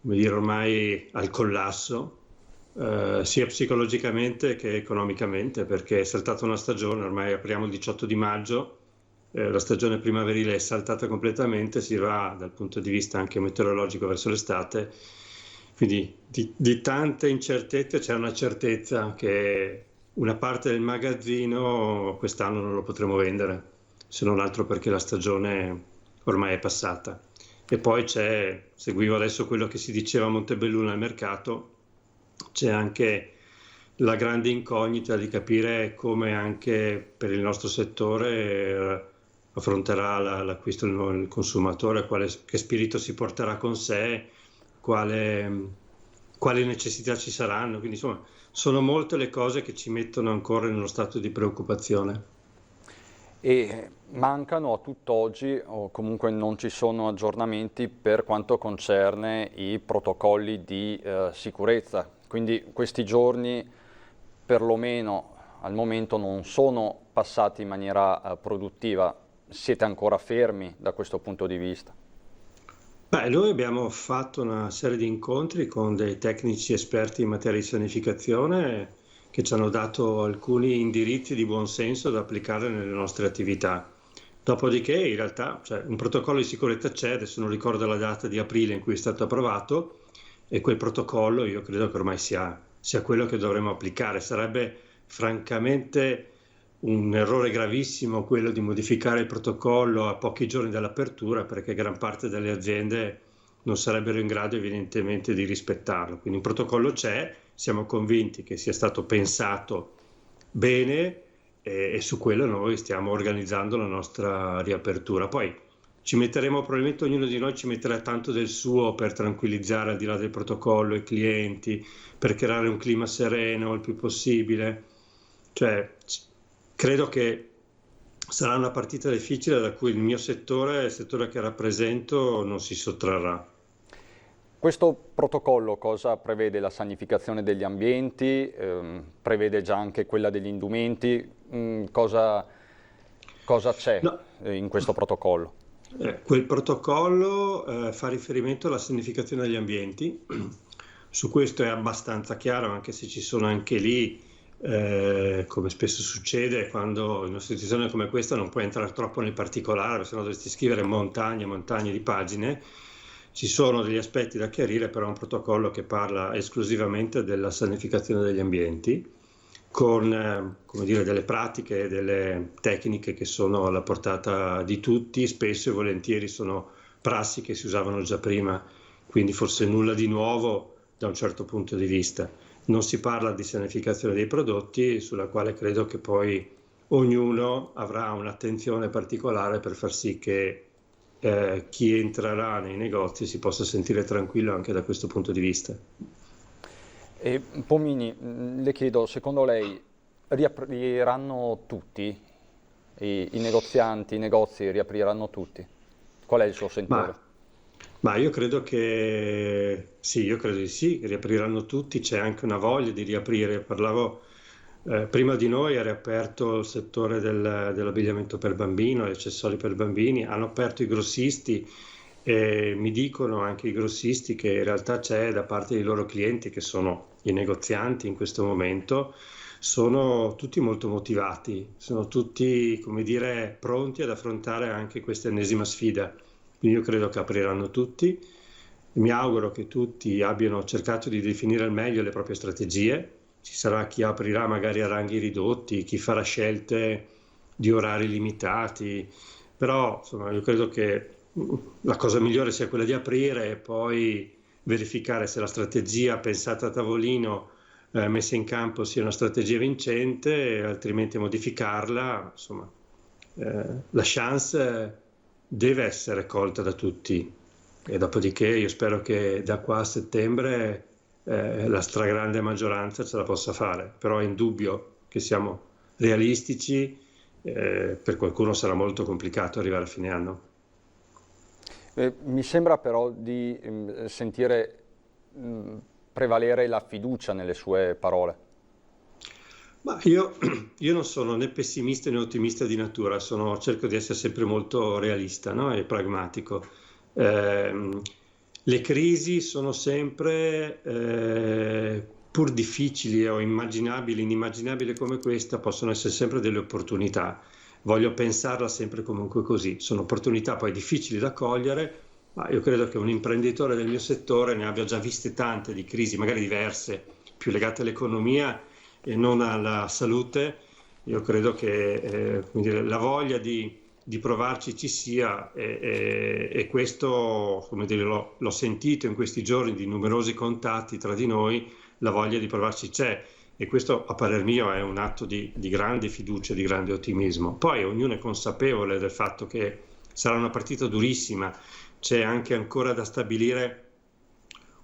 come dire, ormai al collasso, sia psicologicamente che economicamente, perché è saltata una stagione, ormai apriamo il 18 di maggio, la stagione primaverile è saltata completamente, si va dal punto di vista anche meteorologico verso l'estate, quindi di tante incertezze c'è una certezza che una parte del magazzino quest'anno non lo potremo vendere, se non altro perché la stagione ormai è passata. E poi seguivo adesso quello che si diceva a Montebelluna al mercato, c'è anche la grande incognita di capire come anche per il nostro settore affronterà l'acquisto il consumatore, che spirito si porterà con sé, quali necessità ci saranno. Quindi insomma sono molte le cose che ci mettono ancora in uno stato di preoccupazione. E mancano a tutt'oggi, o comunque non ci sono aggiornamenti per quanto concerne i protocolli di sicurezza. Quindi questi giorni, perlomeno al momento, non sono passati in maniera produttiva. Siete ancora fermi da questo punto di vista? Noi abbiamo fatto una serie di incontri con dei tecnici esperti in materia di sanificazione che ci hanno dato alcuni indirizzi di buon senso da applicare nelle nostre attività. Dopodiché in realtà un protocollo di sicurezza c'è, adesso non ricordo la data di aprile in cui è stato approvato, e quel protocollo io credo che ormai sia quello che dovremmo applicare. Sarebbe francamente un errore gravissimo quello di modificare il protocollo a pochi giorni dall'apertura, perché gran parte delle aziende non sarebbero in grado evidentemente di rispettarlo. Quindi un protocollo c'è, siamo convinti che sia stato pensato bene e su quello noi stiamo organizzando la nostra riapertura. Poi probabilmente ognuno di noi ci metterà tanto del suo per tranquillizzare al di là del protocollo i clienti, per creare un clima sereno il più possibile. Credo che sarà una partita difficile da cui il mio settore, il settore che rappresento, non si sottrarrà. Questo protocollo cosa prevede? La sanificazione degli ambienti, prevede già anche quella degli indumenti, cosa c'è in questo protocollo? Quel protocollo fa riferimento alla sanificazione degli ambienti, su questo è abbastanza chiaro, anche se ci sono anche lì, come spesso succede, quando in una situazione come questa non puoi entrare troppo nel particolare, se no dovresti scrivere montagne e montagne di pagine. Ci sono degli aspetti da chiarire, però è un protocollo che parla esclusivamente della sanificazione degli ambienti, con delle pratiche e delle tecniche che sono alla portata di tutti, spesso e volentieri sono prassi che si usavano già prima, quindi forse nulla di nuovo da un certo punto di vista. Non si parla di sanificazione dei prodotti, sulla quale credo che poi ognuno avrà un'attenzione particolare per far sì che chi entrerà nei negozi si possa sentire tranquillo anche da questo punto di vista. E Pomini, le chiedo, secondo lei riapriranno tutti? I negozianti, i negozi riapriranno tutti? Qual è il suo sentore? Ma io credo che sì, io credo di sì, riapriranno tutti, c'è anche una voglia di riaprire. Parlavo prima di noi, ha riaperto il settore dell'abbigliamento per bambino, gli accessori per bambini, hanno aperto i grossisti e mi dicono anche i grossisti che in realtà c'è da parte dei loro clienti, che sono i negozianti in questo momento, sono tutti molto motivati, sono tutti, come dire, pronti ad affrontare anche questa ennesima sfida. Quindi io credo che apriranno tutti, mi auguro che tutti abbiano cercato di definire al meglio le proprie strategie. Ci sarà chi aprirà magari a ranghi ridotti, chi farà scelte di orari limitati, però insomma io credo che la cosa migliore sia quella di aprire e poi verificare se la strategia pensata a tavolino, messa in campo, sia una strategia vincente, altrimenti modificarla. Insomma, la chance deve essere colta da tutti e dopodiché io spero che da qua a settembre la stragrande maggioranza ce la possa fare, però è indubbio che siamo realistici, per qualcuno sarà molto complicato arrivare a fine anno. Mi sembra però di sentire prevalere la fiducia nelle sue parole. Ma io non sono né pessimista né ottimista di natura, cerco di essere sempre molto realista, no? E pragmatico. Le crisi sono sempre, pur difficili o inimmaginabili come questa, possono essere sempre delle opportunità. Voglio pensarla sempre comunque così. Sono opportunità poi difficili da cogliere, ma io credo che un imprenditore del mio settore ne abbia già viste tante di crisi, magari diverse, più legate all'economia e non alla salute. Io credo che la voglia di provarci ci sia e questo, l'ho sentito in questi giorni di numerosi contatti tra di noi, la voglia di provarci c'è e questo a parer mio è un atto di grande fiducia, di grande ottimismo. Poi ognuno è consapevole del fatto che sarà una partita durissima, c'è anche ancora da stabilire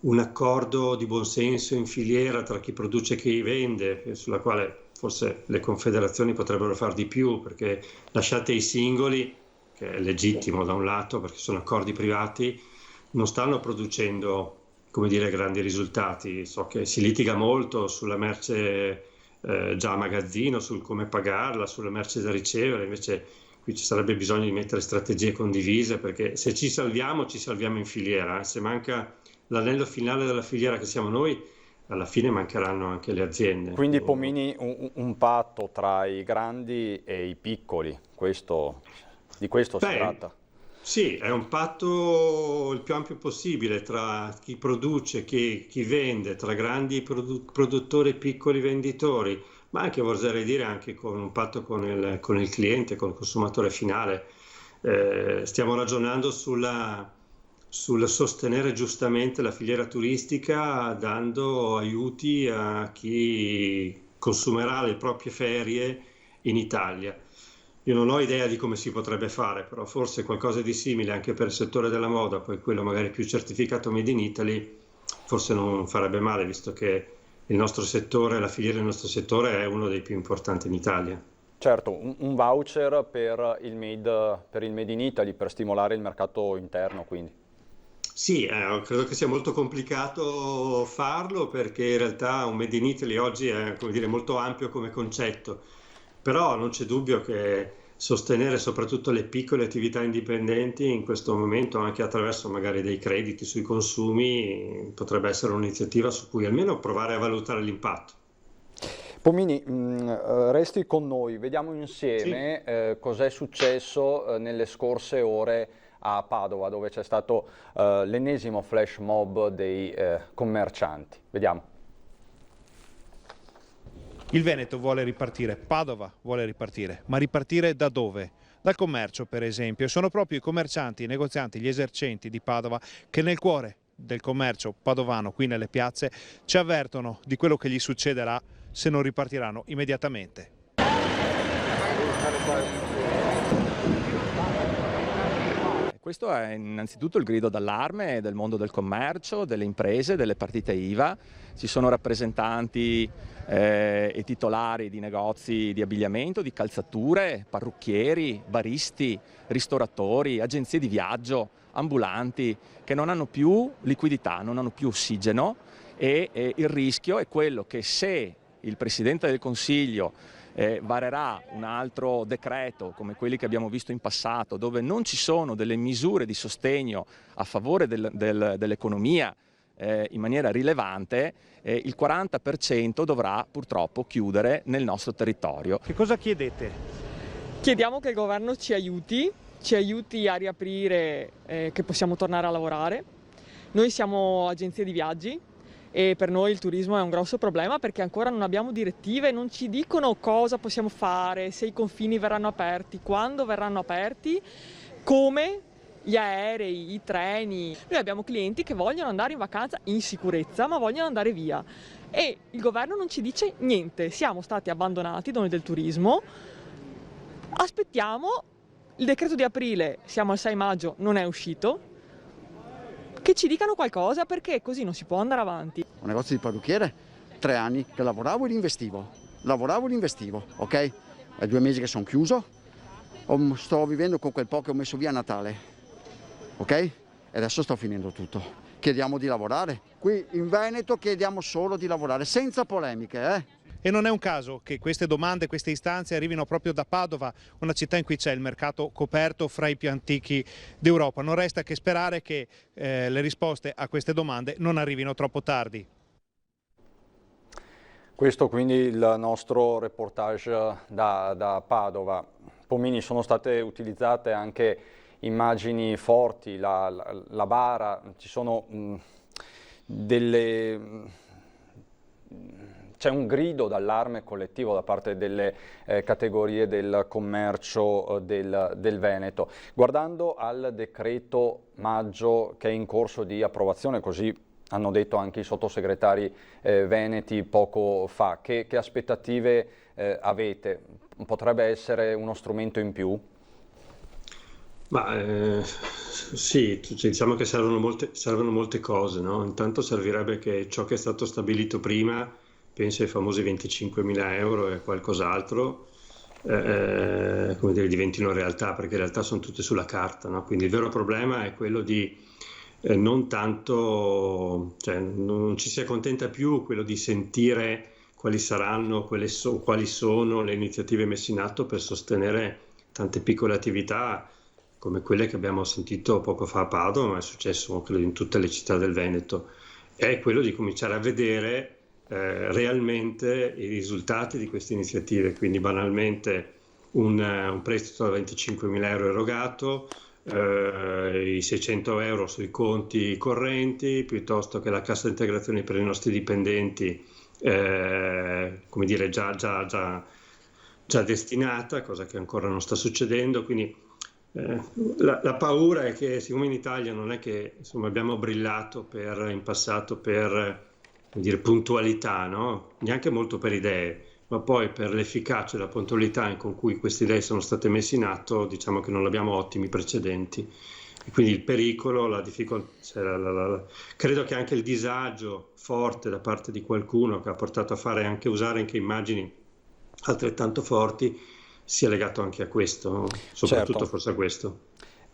un accordo di buonsenso in filiera tra chi produce e chi vende, sulla quale forse le confederazioni potrebbero far di più, perché lasciate i singoli, che è legittimo da un lato perché sono accordi privati, non stanno producendo, come dire, grandi risultati. So che si litiga molto sulla merce già a magazzino, sul come pagarla, sulla merce da ricevere, invece qui ci sarebbe bisogno di mettere strategie condivise, perché se ci salviamo in filiera, se manca l'anello finale della filiera che siamo noi, alla fine mancheranno anche le aziende. Quindi Pomini, un patto tra i grandi e i piccoli, di questo si tratta? Sì, è un patto il più ampio possibile tra chi produce, chi vende, tra grandi produttori e piccoli venditori, ma anche, vorrei dire, anche con un patto con il cliente, con il consumatore finale. Stiamo ragionando sul sostenere giustamente la filiera turistica, dando aiuti a chi consumerà le proprie ferie in Italia. Io non ho idea di come si potrebbe fare, però forse qualcosa di simile anche per il settore della moda, poi quello magari più certificato Made in Italy, forse non farebbe male, visto che il nostro settore, la filiera del nostro settore è uno dei più importanti in Italia. Certo, un voucher per il Made in Italy, per stimolare il mercato interno, quindi. Sì, credo che sia molto complicato farlo, perché in realtà un Made in Italy oggi è, come dire, molto ampio come concetto, però non c'è dubbio che sostenere soprattutto le piccole attività indipendenti in questo momento, anche attraverso magari dei crediti sui consumi, potrebbe essere un'iniziativa su cui almeno provare a valutare l'impatto. Pomini, resti con noi, vediamo insieme cos'è successo nelle scorse ore a Padova, dove c'è stato l'ennesimo flash mob dei commercianti. Vediamo. Il Veneto vuole ripartire, Padova vuole ripartire, ma ripartire da dove? Dal commercio, per esempio. Sono proprio i commercianti, i negozianti, gli esercenti di Padova che nel cuore del commercio padovano, qui nelle piazze, ci avvertono di quello che gli succederà se non ripartiranno immediatamente. Questo è innanzitutto il grido d'allarme del mondo del commercio, delle imprese, delle partite IVA. Ci sono rappresentanti e titolari di negozi di abbigliamento, di calzature, parrucchieri, baristi, ristoratori, agenzie di viaggio, ambulanti, che non hanno più liquidità, non hanno più ossigeno e il rischio è quello che se il Presidente del Consiglio varerà un altro decreto come quelli che abbiamo visto in passato, dove non ci sono delle misure di sostegno a favore dell'economia in maniera rilevante, il 40% dovrà purtroppo chiudere nel nostro territorio. Che cosa chiedete? Chiediamo che il governo ci aiuti a riaprire, che possiamo tornare a lavorare. Noi siamo agenzie di viaggi e per noi il turismo è un grosso problema, perché ancora non abbiamo direttive, non ci dicono cosa possiamo fare, se i confini verranno aperti, quando verranno aperti, come, gli aerei, i treni. Noi abbiamo clienti che vogliono andare in vacanza in sicurezza, ma vogliono andare via e il governo non ci dice niente. Siamo stati abbandonati, noi del turismo, aspettiamo il decreto di aprile, siamo al 6 maggio, non è uscito. Che ci dicano qualcosa, perché così non si può andare avanti. Un negozio di parrucchiere, 3 anni che lavoravo e investivo, ok? È 2 mesi che sono chiuso, sto vivendo con quel po' che ho messo via a Natale, ok? E adesso sto finendo tutto. chiediamo di lavorare. Qui in Veneto chiediamo solo di lavorare, senza polemiche. E non è un caso che queste domande, queste istanze arrivino proprio da Padova, una città in cui c'è il mercato coperto fra i più antichi d'Europa. Non resta che sperare che le risposte a queste domande non arrivino troppo tardi. Questo quindi il nostro reportage da Padova. Pomini, sono state utilizzate anche immagini forti, la bara, ci sono c'è un grido d'allarme collettivo da parte delle categorie del commercio del Veneto. Guardando al decreto maggio che è in corso di approvazione, così hanno detto anche i sottosegretari veneti poco fa, che aspettative avete? Potrebbe essere uno strumento in più? Sì, diciamo che servono molte cose, no? Intanto servirebbe che ciò che è stato stabilito prima, penso ai famosi 25.000 euro e qualcos'altro, come dire, diventino realtà, perché in realtà sono tutte sulla carta, no? Quindi il vero problema è quello di non tanto, cioè non ci si accontenta più quello di sentire quali saranno, quali sono le iniziative messe in atto per sostenere tante piccole attività come quelle che abbiamo sentito poco fa a Padova, ma è successo credo in tutte le città del Veneto. È quello di cominciare a vedere realmente i risultati di queste iniziative, quindi banalmente un prestito da 25.000 euro erogato, i 600 euro sui conti correnti, piuttosto che la cassa integrazione per i nostri dipendenti, come dire, già destinata, cosa che ancora non sta succedendo. Quindi la paura è che, siccome in Italia non è che insomma, abbiamo brillato in passato per dire, puntualità, no? Neanche molto per idee, ma poi per l'efficacia e la puntualità con cui queste idee sono state messe in atto, diciamo che non abbiamo ottimi precedenti. E quindi il pericolo, la difficoltà, credo che anche il disagio forte da parte di qualcuno che ha portato a usare anche immagini altrettanto forti sia legato anche a questo, soprattutto certo. Forse a questo.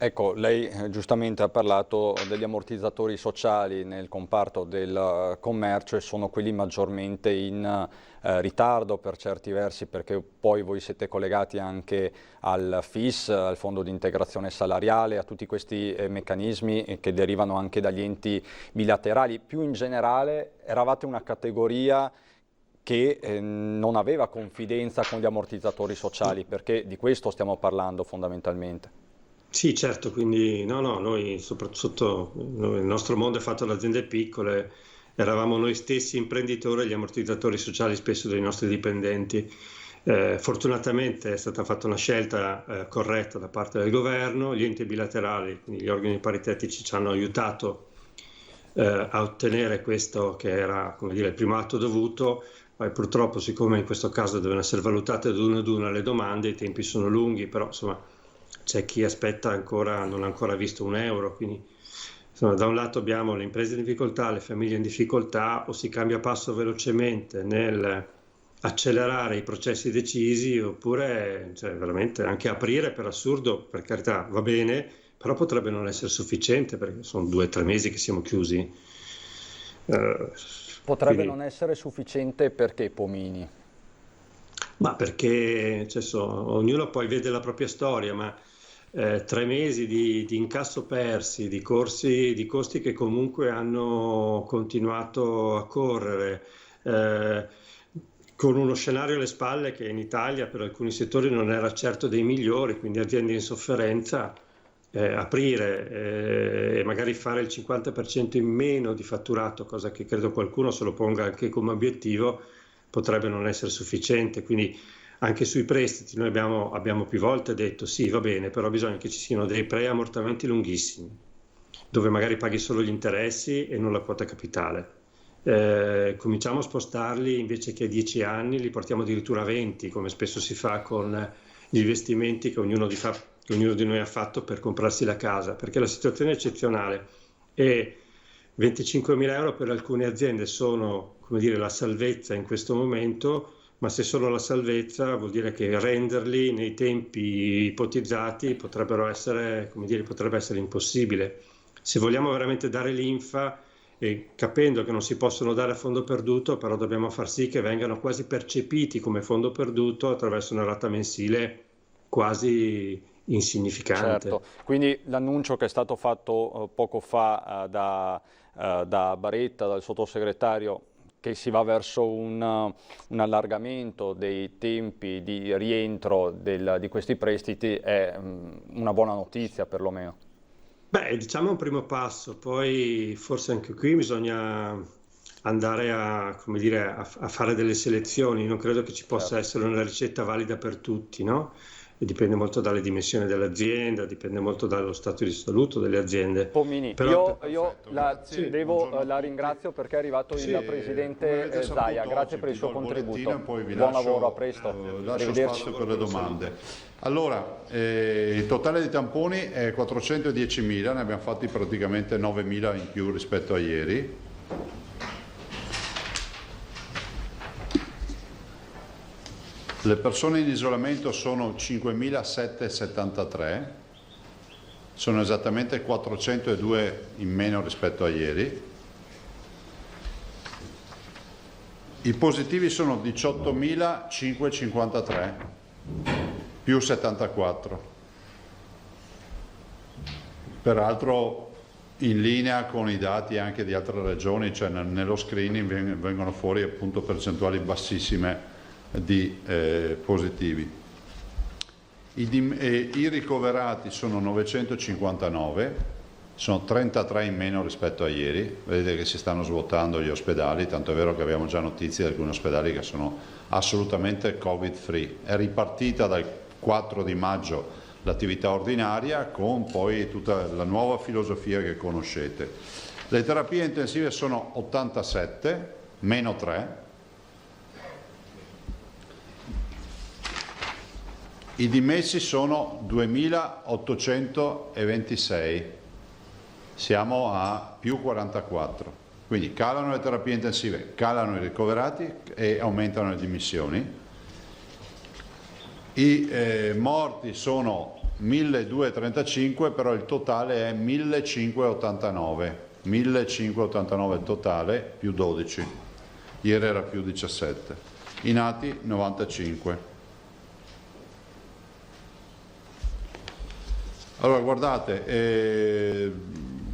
Ecco, lei giustamente ha parlato degli ammortizzatori sociali nel comparto del commercio e sono quelli maggiormente in ritardo per certi versi, perché poi voi siete collegati anche al FIS, al Fondo di Integrazione Salariale, a tutti questi meccanismi che derivano anche dagli enti bilaterali. Più in generale eravate una categoria che non aveva confidenza con gli ammortizzatori sociali, perché di questo stiamo parlando fondamentalmente. Sì, certo, quindi noi soprattutto il nostro mondo è fatto da aziende piccole, eravamo noi stessi imprenditori e gli ammortizzatori sociali spesso dei nostri dipendenti. Fortunatamente è stata fatta una scelta corretta da parte del governo, gli enti bilaterali, quindi gli organi paritetici ci hanno aiutato a ottenere questo che era, come dire, il primo atto dovuto. Poi purtroppo, siccome in questo caso devono essere valutate ad una le domande, i tempi sono lunghi, però insomma c'è chi aspetta ancora, non ha ancora visto un euro, quindi insomma, da un lato abbiamo le imprese in difficoltà, le famiglie in difficoltà, o si cambia passo velocemente nel accelerare i processi decisi, oppure veramente anche aprire, per assurdo, per carità va bene, però potrebbe non essere sufficiente perché sono 2 o 3 mesi che siamo chiusi. Potrebbe quindi non essere sufficiente perché, Pomini? Ma perché ognuno poi vede la propria storia, ma 3 mesi di incasso persi, di costi che comunque hanno continuato a correre, con uno scenario alle spalle che in Italia per alcuni settori non era certo dei migliori, quindi aziende in sofferenza, aprire e magari fare il 50% in meno di fatturato, cosa che credo qualcuno se lo ponga anche come obiettivo, potrebbe non essere sufficiente. Quindi anche sui prestiti noi abbiamo più volte detto sì, va bene, però bisogna che ci siano dei preammortamenti lunghissimi, dove magari paghi solo gli interessi e non la quota capitale. Cominciamo a spostarli, invece che 10 anni, li portiamo addirittura a 20, come spesso si fa con gli investimenti che ognuno di noi ha fatto per comprarsi la casa, perché la situazione è eccezionale e 25.000 euro per alcune aziende sono, come dire, la salvezza in questo momento, ma se solo la salvezza vuol dire che renderli nei tempi ipotizzati potrebbe essere impossibile. Se vogliamo veramente dare linfa, e capendo che non si possono dare a fondo perduto, però dobbiamo far sì che vengano quasi percepiti come fondo perduto attraverso una rata mensile quasi insignificante. Certo, quindi l'annuncio che è stato fatto poco fa da Baretta, dal sottosegretario, che si va verso un allargamento dei tempi di rientro di questi prestiti è una buona notizia perlomeno. Beh, diciamo un primo passo, poi forse anche qui bisogna andare a, come dire, a fare delle selezioni. Non credo che ci possa essere una ricetta valida per tutti, no? E dipende molto dalle dimensioni dell'azienda, dipende molto dallo stato di salute delle aziende. Pomini, Però io la ringrazio perché è arrivato il presidente Zaia, grazie per il suo contributo. Buon lavoro, a presto. Lascio spazio per le domande. Allora, il totale di tamponi è 410.000, ne abbiamo fatti praticamente 9.000 in più rispetto a ieri. Le persone in isolamento sono 5.773, sono esattamente 402 in meno rispetto a ieri. I positivi sono 18.553, più 74. Peraltro in linea con i dati anche di altre regioni, cioè nello screening vengono fuori appunto percentuali bassissime di positivi. I ricoverati sono 959, sono 33 in meno rispetto a ieri. Vedete che si stanno svuotando gli ospedali, tanto è vero che abbiamo già notizie di alcuni ospedali che sono assolutamente covid free. È ripartita dal 4 di maggio l'attività ordinaria con poi tutta la nuova filosofia che conoscete. Le terapie intensive sono 87, meno 3. I dimessi sono 2.826, siamo a più 44, quindi calano le terapie intensive, calano i ricoverati e aumentano le dimissioni. I morti sono 1.235, però il totale è 1.589 il totale, più 12, ieri era più 17, i nati 95. Allora guardate,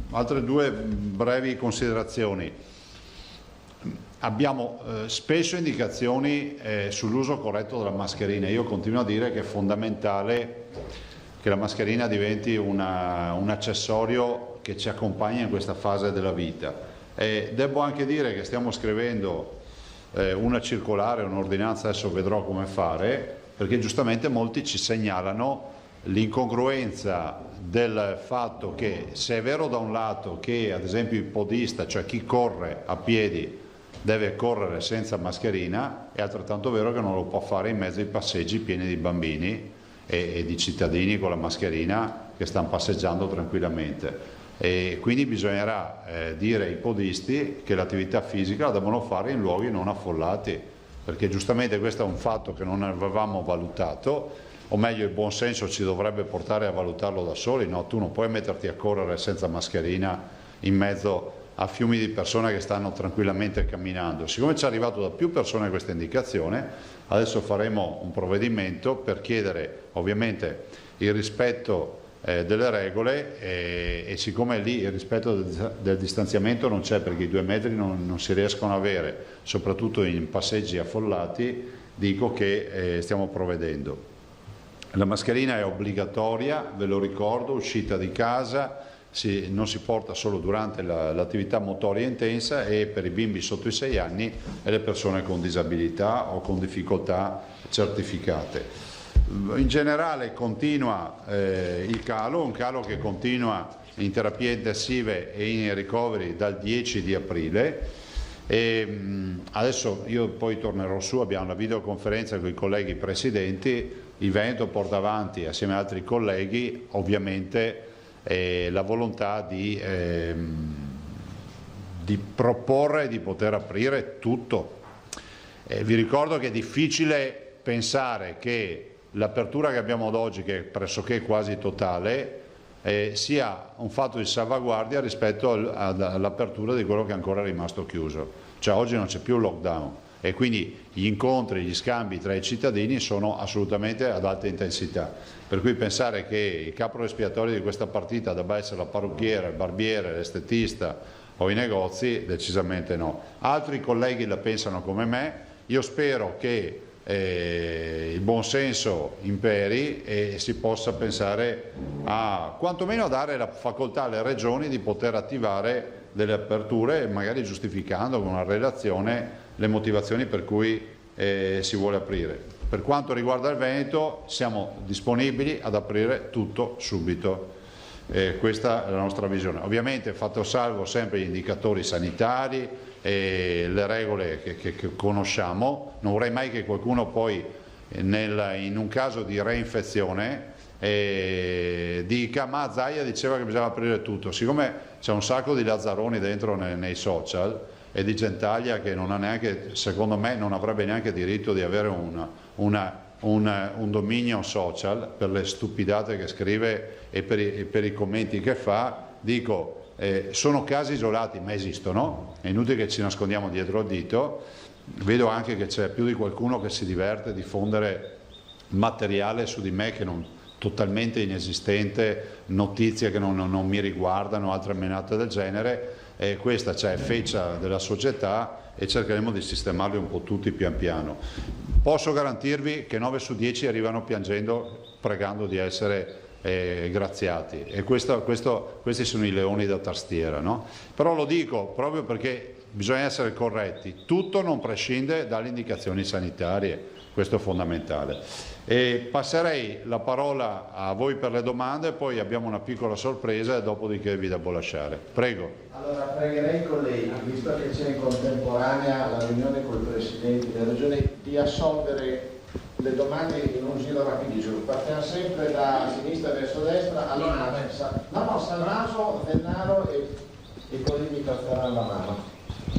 altre due brevi considerazioni. Abbiamo spesso indicazioni sull'uso corretto della mascherina. Io continuo a dire che è fondamentale che la mascherina diventi un accessorio che ci accompagna in questa fase della vita. Devo anche dire che stiamo scrivendo una circolare, un'ordinanza, adesso vedrò come fare, perché giustamente molti ci segnalano l'incongruenza del fatto che, se è vero da un lato che ad esempio il podista, cioè chi corre a piedi, deve correre senza mascherina, è altrettanto vero che non lo può fare in mezzo ai passeggi pieni di bambini e di cittadini con la mascherina che stanno passeggiando tranquillamente. E quindi bisognerà dire ai podisti che l'attività fisica la devono fare in luoghi non affollati, perché giustamente questo è un fatto che non avevamo valutato, o meglio il buon senso ci dovrebbe portare a valutarlo da soli. No, tu non puoi metterti a correre senza mascherina in mezzo a fiumi di persone che stanno tranquillamente camminando. Siccome ci è arrivato da più persone questa indicazione, adesso faremo un provvedimento per chiedere ovviamente il rispetto delle regole e siccome lì il rispetto del distanziamento non c'è, perché i 2 metri non si riescono a avere, soprattutto in passeggi affollati, dico che stiamo provvedendo. La mascherina è obbligatoria, ve lo ricordo, uscita di casa, non si porta solo durante l'attività motoria intensa e per i bimbi sotto i 6 anni e le persone con disabilità o con difficoltà certificate. In generale continua il calo, un calo che continua in terapie intensive e in ricoveri dal 10 di aprile. E adesso io poi tornerò su, abbiamo la videoconferenza con i colleghi presidenti. Il Veneto porta avanti assieme ad altri colleghi ovviamente la volontà di proporre di poter aprire tutto. Vi ricordo che è difficile pensare che l'apertura che abbiamo ad oggi, che è pressoché quasi totale, sia un fatto di salvaguardia rispetto all'apertura di quello che è ancora rimasto chiuso. Cioè oggi non c'è più lockdown e quindi gli incontri, gli scambi tra i cittadini sono assolutamente ad alta intensità. Per cui pensare che il capro espiatorio di questa partita debba essere la parrucchiera, il barbiere, l'estetista o i negozi, decisamente no. Altri colleghi la pensano come me, io spero che il buonsenso imperi e si possa pensare a quantomeno a dare la facoltà alle regioni di poter attivare delle aperture, magari giustificando con una relazione le motivazioni per cui si vuole aprire. Per quanto riguarda il Veneto siamo disponibili ad aprire tutto subito. Questa è la nostra visione. Ovviamente fatto salvo sempre gli indicatori sanitari e le regole che conosciamo. Non vorrei mai che qualcuno poi in un caso di reinfezione dica ma Zaia diceva che bisogna aprire tutto. Siccome c'è un sacco di lazzaroni dentro nei social e di gentaglia che non ha neanche, secondo me non avrebbe neanche diritto di avere un dominio social per le stupidate che scrive e per i commenti che fa, dico sono casi isolati ma esistono, è inutile che ci nascondiamo dietro al dito. Vedo anche che c'è più di qualcuno che si diverte a diffondere materiale su di me che non totalmente inesistente, notizie che non mi riguardano, altre menate del genere, e questa c'è feccia della società e cercheremo di sistemarli un po' tutti pian piano. Posso garantirvi che 9 su 10 arrivano piangendo, pregando di essere graziati, e questi sono i leoni da tastiera, no? Però lo dico proprio perché bisogna essere corretti, tutto non prescinde dalle indicazioni sanitarie, questo è fondamentale. E passerei la parola a voi per le domande, poi abbiamo una piccola sorpresa e dopodiché vi devo lasciare. Prego. Allora pregherei i colleghi, visto che c'è in contemporanea la riunione con i presidenti delle regioni, di assolvere le domande in un giro rapidissimo. Partiamo sempre da sinistra verso destra. Allora, Salnaso, Vennaro e poi mi toccherà la mano.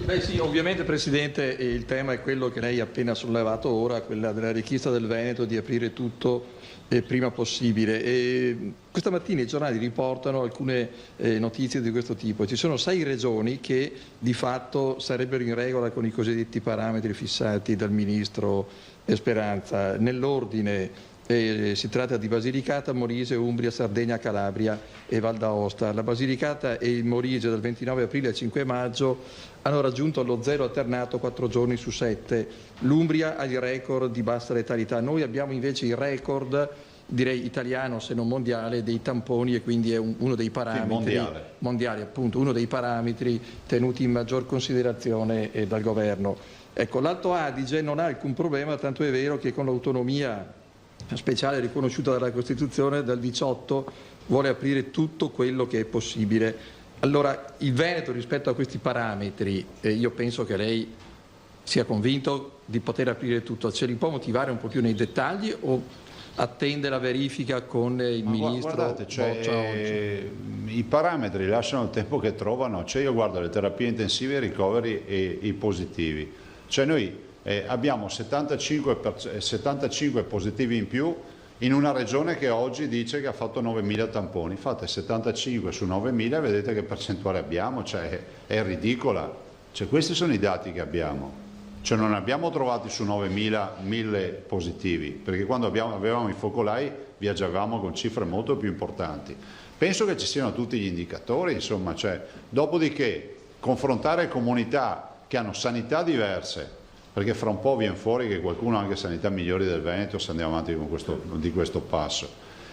Beh sì, ovviamente Presidente, il tema è quello che lei ha appena sollevato ora, quella della richiesta del Veneto di aprire tutto prima possibile. E questa mattina i giornali riportano alcune notizie di questo tipo. Ci sono 6 regioni che di fatto sarebbero in regola con i cosiddetti parametri fissati dal Ministro Speranza. Nell'ordine si tratta di Basilicata, Molise, Umbria, Sardegna, Calabria e Val d'Aosta. La Basilicata e il Molise dal 29 aprile al 5 maggio hanno raggiunto lo zero alternato 4 giorni su 7. L'Umbria ha il record di bassa letalità. Noi abbiamo invece il record, direi italiano se non mondiale, dei tamponi, e quindi è uno dei parametri mondiale, appunto, uno dei parametri tenuti in maggior considerazione dal governo. Ecco, l'Alto Adige non ha alcun problema, tanto è vero che con l'autonomia speciale riconosciuta dalla Costituzione dal 18 vuole aprire tutto quello che è possibile. Allora il Veneto rispetto a questi parametri, io penso che lei sia convinto di poter aprire tutto. Ce li può motivare un po' più nei dettagli o attende la verifica con il Ministro? Guardate, i parametri lasciano il tempo che trovano. Io guardo le terapie intensive, i ricoveri e i positivi. Noi abbiamo 75 positivi in più in una regione che oggi dice che ha fatto 9.000 tamponi. Fate 75 su 9.000 e vedete che percentuale abbiamo, è ridicola. Questi sono i dati che abbiamo. Non abbiamo trovati su 9.000 1.000 positivi, perché quando avevamo i focolai viaggiavamo con cifre molto più importanti. Penso che ci siano tutti gli indicatori, insomma, dopodiché confrontare comunità che hanno sanità diverse, perché fra un po' viene fuori che qualcuno ha anche sanità migliori del Veneto se andiamo avanti con questo passo,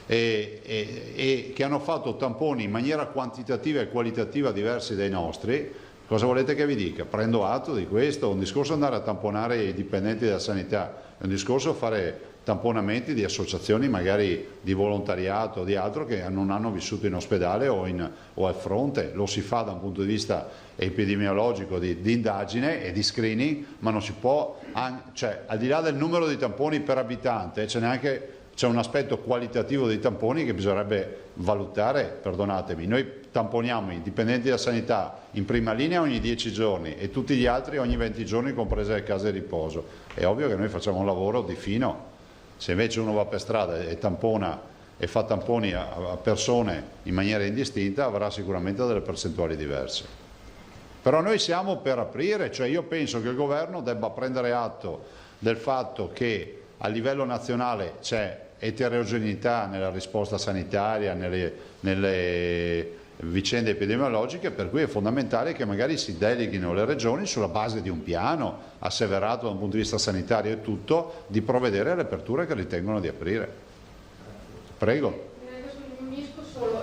e che hanno fatto tamponi in maniera quantitativa e qualitativa diversi dai nostri. Cosa volete che vi dica? Prendo atto di questo. Un discorso è andare a tamponare i dipendenti della sanità, è un discorso fare tamponamenti di associazioni magari di volontariato o di altro che non hanno vissuto in ospedale o al fronte. Lo si fa da un punto di vista epidemiologico di indagine e di screening, ma non si può, al di là del numero di tamponi per abitante c'è un aspetto qualitativo dei tamponi che bisognerebbe valutare. Perdonatemi, noi tamponiamo i dipendenti della sanità in prima linea ogni 10 giorni e tutti gli altri ogni 20 giorni, comprese le case di riposo. È ovvio che noi facciamo un lavoro di fino. Se invece uno va per strada e tampona e fa tamponi a persone in maniera indistinta, avrà sicuramente delle percentuali diverse. Però noi siamo per aprire, cioè io penso che il governo debba prendere atto del fatto che a livello nazionale c'è eterogeneità nella risposta sanitaria, nelle vicende epidemiologiche, per cui è fondamentale che magari si deleghino le regioni sulla base di un piano asseverato da un punto di vista sanitario e tutto, di provvedere alle aperture che ritengono di aprire. Prego.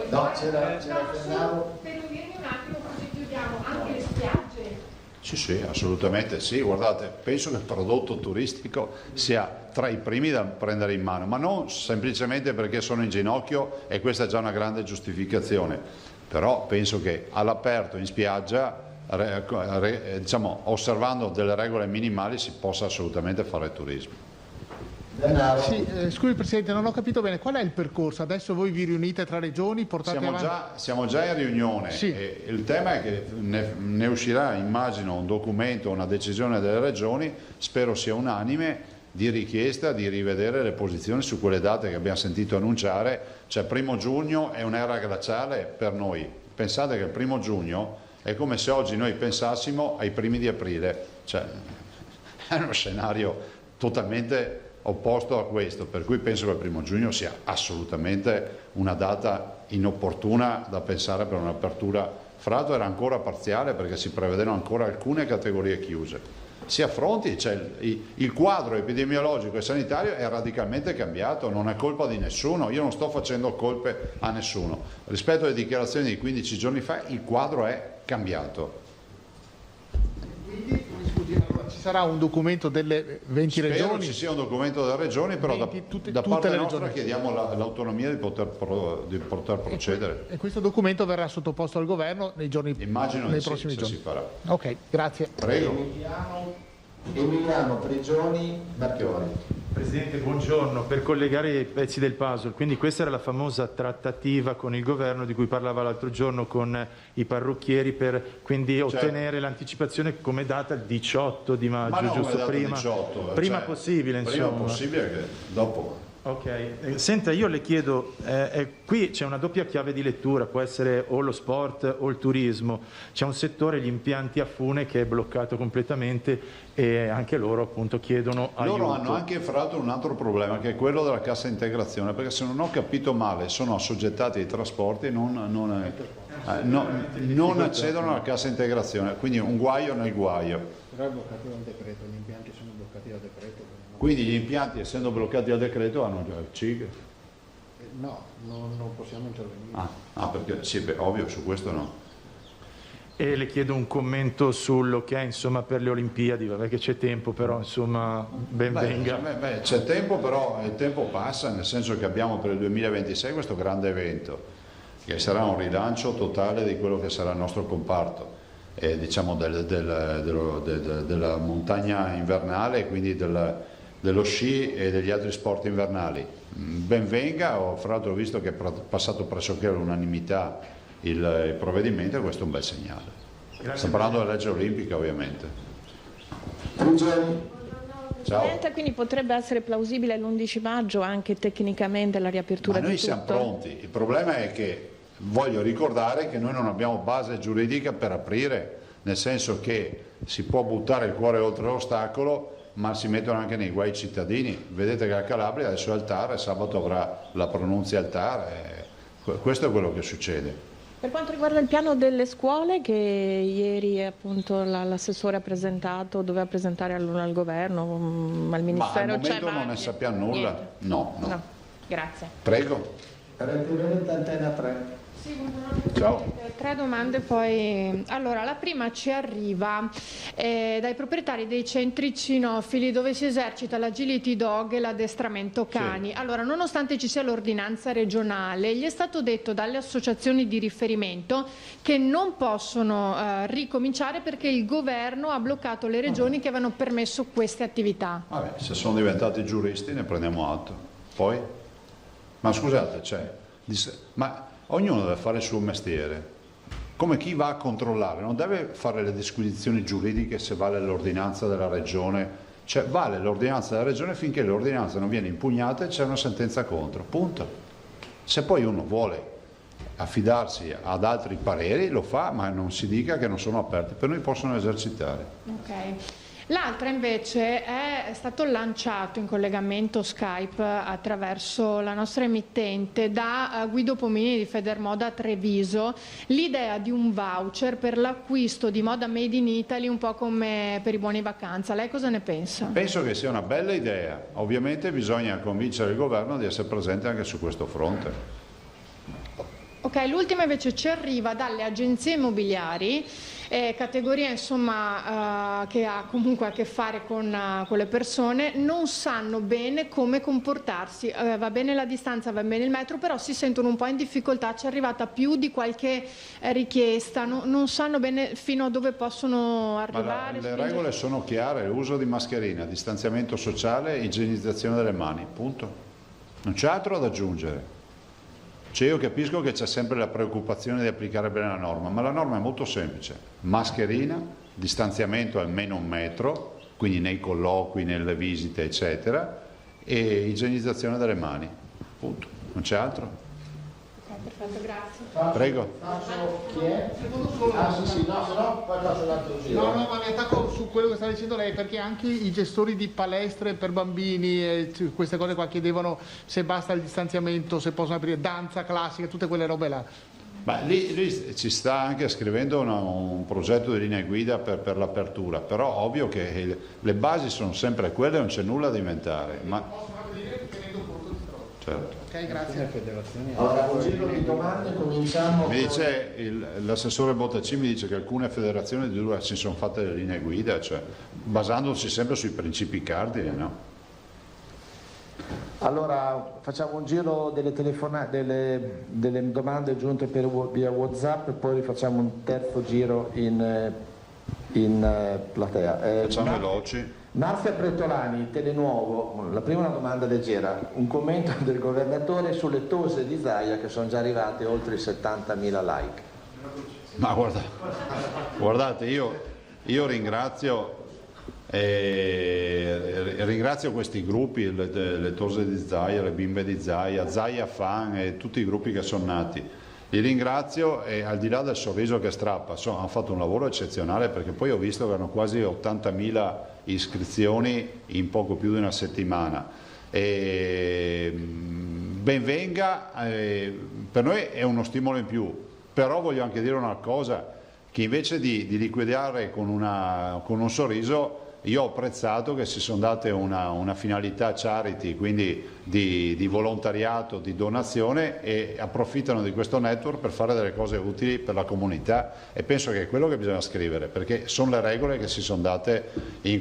No, c'era Fernando. Per unirmi un attimo così chiudiamo, anche le spiagge. Sì, assolutamente sì. Guardate, penso che il prodotto turistico sia tra i primi da prendere in mano, ma non semplicemente perché sono in ginocchio e questa è già una grande giustificazione. Però penso che all'aperto in spiaggia, diciamo, osservando delle regole minimali, si possa assolutamente fare turismo. Sì, scusi Presidente, non ho capito bene, qual è il percorso? Adesso voi vi riunite tra regioni, portate avanti... Siamo già in riunione, sì. E il tema è che ne uscirà, immagino, un documento, una decisione delle regioni, spero sia unanime, di richiesta di rivedere le posizioni su quelle date che abbiamo sentito annunciare. Cioè 1° giugno è un'era glaciale per noi. Pensate che il 1° giugno è come se oggi noi pensassimo ai primi di aprile, cioè è uno scenario totalmente opposto a questo, per cui penso che il 1° giugno sia assolutamente una data inopportuna da pensare per un'apertura. Fra l'altro era ancora parziale perché si prevedevano ancora alcune categorie chiuse. Si affronti, cioè il quadro epidemiologico e sanitario è radicalmente cambiato, non è colpa di nessuno, io non sto facendo colpe a nessuno. Rispetto alle dichiarazioni di 15 giorni fa il quadro è cambiato. Quindi, ci sarà un documento delle 20 regioni? Spero ci sia un documento delle regioni, però da parte nostra chiediamo l'autonomia di poter procedere. E questo documento verrà sottoposto al governo nei prossimi giorni? Si farà. Ok, grazie. Prego. Emiliano Prigioni, Marchiori. Presidente, buongiorno. Per collegare i pezzi del puzzle, quindi questa era la famosa trattativa con il governo di cui parlava l'altro giorno con i parrucchieri per quindi ottenere l'anticipazione come data il 18 di maggio, giusto? Prima possibile, insomma. Prima possibile che dopo. Ok, senta, io le chiedo, qui c'è una doppia chiave di lettura, può essere o lo sport o il turismo, c'è un settore, gli impianti a fune, che è bloccato completamente e anche loro appunto chiedono aiuto. Loro hanno anche fra l'altro un altro problema che è quello della cassa integrazione, perché se non ho capito male sono assoggettati ai trasporti e non accedono alla cassa integrazione, quindi un guaio nel guaio. Però è bloccato dal decreto, gli impianti sono bloccati dal decreto. Quindi gli impianti, essendo bloccati dal decreto, hanno già il CIG? No, non possiamo intervenire. Perché sì, ovvio, su questo no. E le chiedo un commento sullo che è insomma per le Olimpiadi, vabbè che c'è tempo, però insomma ben venga. C'è tempo, però il tempo passa, nel senso che abbiamo per il 2026 questo grande evento, che sarà un rilancio totale di quello che sarà il nostro comparto. Diciamo della montagna invernale, quindi dello sci e degli altri sport invernali. Ben venga, fra l'altro ho visto che è passato pressoché all'unanimità il provvedimento e questo è un bel segnale. Stiamo parlando della legge olimpica ovviamente. Ciao. Quindi potrebbe essere plausibile l'11 maggio anche tecnicamente la riapertura di tutto? Noi siamo pronti, il problema è che voglio ricordare che noi non abbiamo base giuridica per aprire, nel senso che si può buttare il cuore oltre l'ostacolo, ma si mettono anche nei guai i cittadini. Vedete che a Calabria adesso è al TAR e sabato avrà la pronunzia al TAR, questo è quello che succede. Per quanto riguarda il piano delle scuole, che ieri appunto l'assessore ha presentato, doveva presentare al governo, al Ministero, ma al momento non ne sappiamo nulla? No. Grazie. Prego. Antena 3. Sì, ciao. 3 domande poi. Allora, la prima ci arriva dai proprietari dei centri cinofili dove si esercita l'agility dog e l'addestramento cani. Sì. Allora, nonostante ci sia l'ordinanza regionale, gli è stato detto dalle associazioni di riferimento che non possono ricominciare perché il governo ha bloccato le regioni che avevano permesso queste attività. Vabbè, se sono diventati giuristi ne prendiamo atto. Poi? Ma scusate, ma ognuno deve fare il suo mestiere, come chi va a controllare, non deve fare le disquisizioni giuridiche se vale l'ordinanza della regione, cioè vale l'ordinanza della regione finché l'ordinanza non viene impugnata e c'è una sentenza contro, punto. Se poi uno vuole affidarsi ad altri pareri lo fa, ma non si dica che non sono aperti, per noi possono esercitare. Okay. L'altra invece è stato lanciato in collegamento Skype attraverso la nostra emittente da Guido Pomini di Federmoda Treviso, l'idea di un voucher per l'acquisto di moda made in Italy, un po' come per i buoni vacanza. Lei cosa ne pensa? Penso che sia una bella idea, ovviamente bisogna convincere il governo di essere presente anche su questo fronte. Ok, l'ultima invece ci arriva dalle agenzie immobiliari, categoria insomma che ha comunque a che fare con le persone, non sanno bene come comportarsi, va bene la distanza, va bene il metro, però si sentono un po' in difficoltà, ci è arrivata più di qualche richiesta, non sanno bene fino a dove possono arrivare. Le regole sono chiare, uso di mascherina, distanziamento sociale, igienizzazione delle mani, punto. Non c'è altro da aggiungere. Cioè io capisco che c'è sempre la preoccupazione di applicare bene la norma, ma la norma è molto semplice: mascherina, distanziamento almeno 1 metro, quindi nei colloqui, nelle visite eccetera, e igienizzazione delle mani, punto, non c'è altro. Perfetto, grazie. Prego. Chi è? Ah sì, no, se no poi faccio l'altro giro. No, ma mi attacco su quello che sta dicendo lei, perché anche i gestori di palestre per bambini, queste cose qua chiedevano se basta il distanziamento, se possono aprire danza classica, tutte quelle robe là. Ma lì ci sta anche scrivendo un progetto di linea guida per l'apertura, però ovvio che le basi sono sempre quelle, non c'è nulla da inventare. Certo. Ok, grazie. Allora, un giro di domande, cominciamo. Mi dice l'assessore Bottacci mi dice che alcune federazioni addirittura si sono fatte le linee guida, cioè basandosi sempre sui principi cardine, no? Allora, facciamo un giro delle delle domande giunte via WhatsApp e poi rifacciamo un terzo giro in platea. Facciamo veloci. Marzia Pretolani, Telenuovo, la prima è una domanda leggera, un commento del governatore sulle tose di Zaia che sono già arrivate oltre i 70.000 like. Ma guardate, io ringrazio questi gruppi, le tose di Zaia, le bimbe di Zaia, Zaia Fan e tutti i gruppi che sono nati. Li ringrazio e al di là del sorriso che strappa, hanno fatto un lavoro eccezionale, perché poi ho visto che erano quasi 80.000 iscrizioni in poco più di una settimana. Ben venga, per noi è uno stimolo in più, però voglio anche dire una cosa, che invece di liquidare con un sorriso, io ho apprezzato che si sono date una finalità charity, quindi di volontariato, di donazione, e approfittano di questo network per fare delle cose utili per la comunità, e penso che è quello che bisogna scrivere, perché sono le regole che si sono date su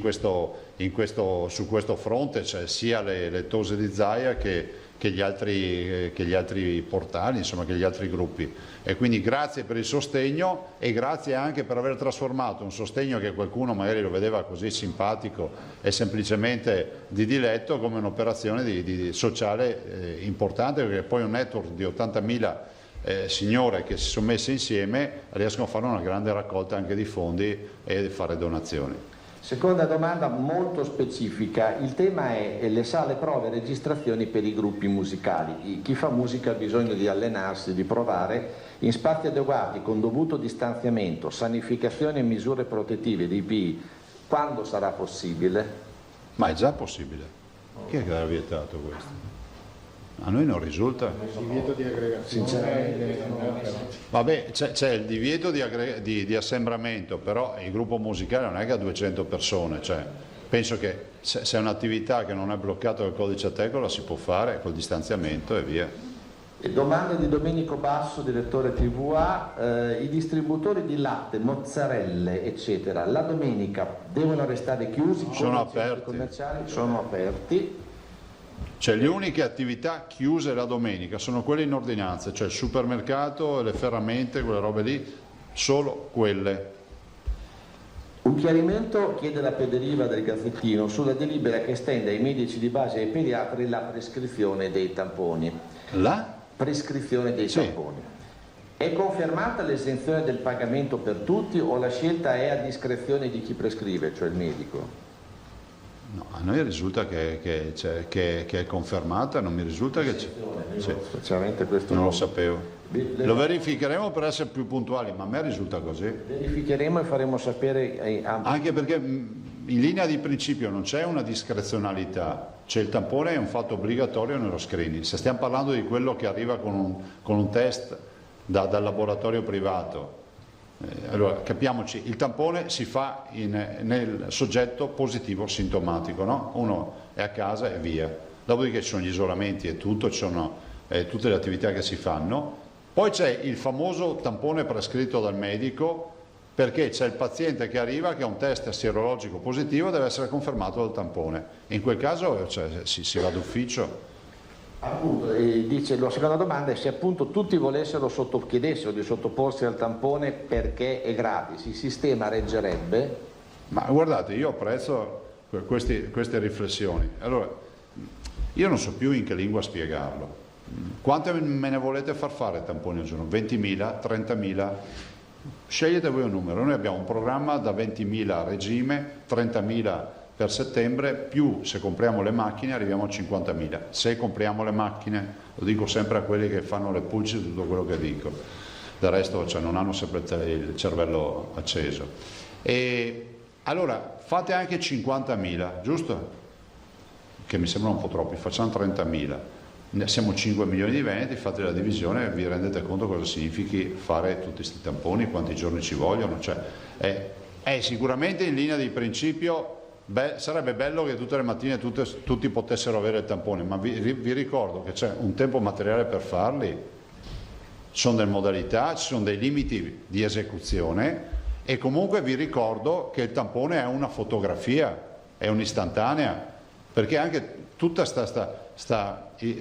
questo fronte, cioè sia le tose di Zaia che gli altri portali, insomma, che gli altri gruppi. E quindi grazie per il sostegno e grazie anche per aver trasformato un sostegno che qualcuno magari lo vedeva così simpatico e semplicemente di diletto come un'operazione di sociale importante, perché poi un network di 80.000 signore che si sono messe insieme riescono a fare una grande raccolta anche di fondi e fare donazioni. Seconda domanda molto specifica, il tema è le sale prove e registrazioni per i gruppi musicali. Chi fa musica ha bisogno di allenarsi, di provare in spazi adeguati, con dovuto distanziamento, sanificazione e misure protettive di IPI. Quando sarà possibile? Ma è già possibile. Chi è che l'ha vietato questo? A noi non risulta. Il divieto di aggregazione. Vabbè, c'è il divieto di assembramento, però il gruppo musicale non è che ha 200 persone, cioè, penso che se è un'attività che non è bloccata dal codice Ateco la si può fare col distanziamento e via. E domanda di Domenico Basso, direttore TVA, i distributori di latte, mozzarelle eccetera, la domenica devono restare chiusi? Sono aperti. Commerciali sono aperti. Cioè le uniche attività chiuse la domenica sono quelle in ordinanza, cioè il supermercato, le ferramente, quelle robe lì, solo quelle. Un chiarimento chiede la Pederiva del Gazzettino sulla delibera che estende ai medici di base e ai pediatri la prescrizione dei tamponi. La? Prescrizione dei tamponi. È confermata l'esenzione del pagamento per tutti o la scelta è a discrezione di chi prescrive, cioè il medico? No, a noi risulta che è confermata, non mi risulta che c'è. Sì. Sinceramente questo non lo sapevo. Lo verificheremo per essere più puntuali, ma a me risulta così. Verificheremo e faremo sapere anche perché in linea di principio non c'è una discrezionalità, cioè il tampone è un fatto obbligatorio nello screening. Se stiamo parlando di quello che arriva con un test dal laboratorio privato, allora capiamoci, il tampone si fa nel soggetto positivo sintomatico, no? Uno è a casa e via, dopodiché ci sono gli isolamenti e tutto, ci sono tutte le attività che si fanno. Poi c'è il famoso tampone prescritto dal medico, perché c'è il paziente che arriva che ha un test sierologico positivo, deve essere confermato dal tampone. In quel caso si va d'ufficio. Appunto, dice, la seconda domanda è se appunto tutti chiedessero di sottoporsi al tampone perché è gratis, il sistema reggerebbe? Ma guardate, io apprezzo queste riflessioni. Allora, io non so più in che lingua spiegarlo. Quante me ne volete far fare tamponi al giorno? 20.000? 30.000? Scegliete voi un numero. Noi abbiamo un programma da 20.000 a regime, 30.000 per settembre, più se compriamo le macchine arriviamo a 50.000. Se compriamo le macchine, lo dico sempre a quelli che fanno le pulci tutto quello che dico, del resto non hanno sempre il cervello acceso. E allora fate anche 50.000, giusto? Che mi sembrano un po' troppi, facciamo 30.000. Siamo 5 milioni di veneti, fate la divisione e vi rendete conto cosa significhi fare tutti questi tamponi, quanti giorni ci vogliono. Cioè, è sicuramente in linea di principio, sarebbe bello che tutte le mattine tutti potessero avere il tampone, ma vi ricordo che c'è un tempo materiale per farli, ci sono delle modalità, ci sono dei limiti di esecuzione e comunque vi ricordo che il tampone è una fotografia, è un'istantanea, perché anche tutta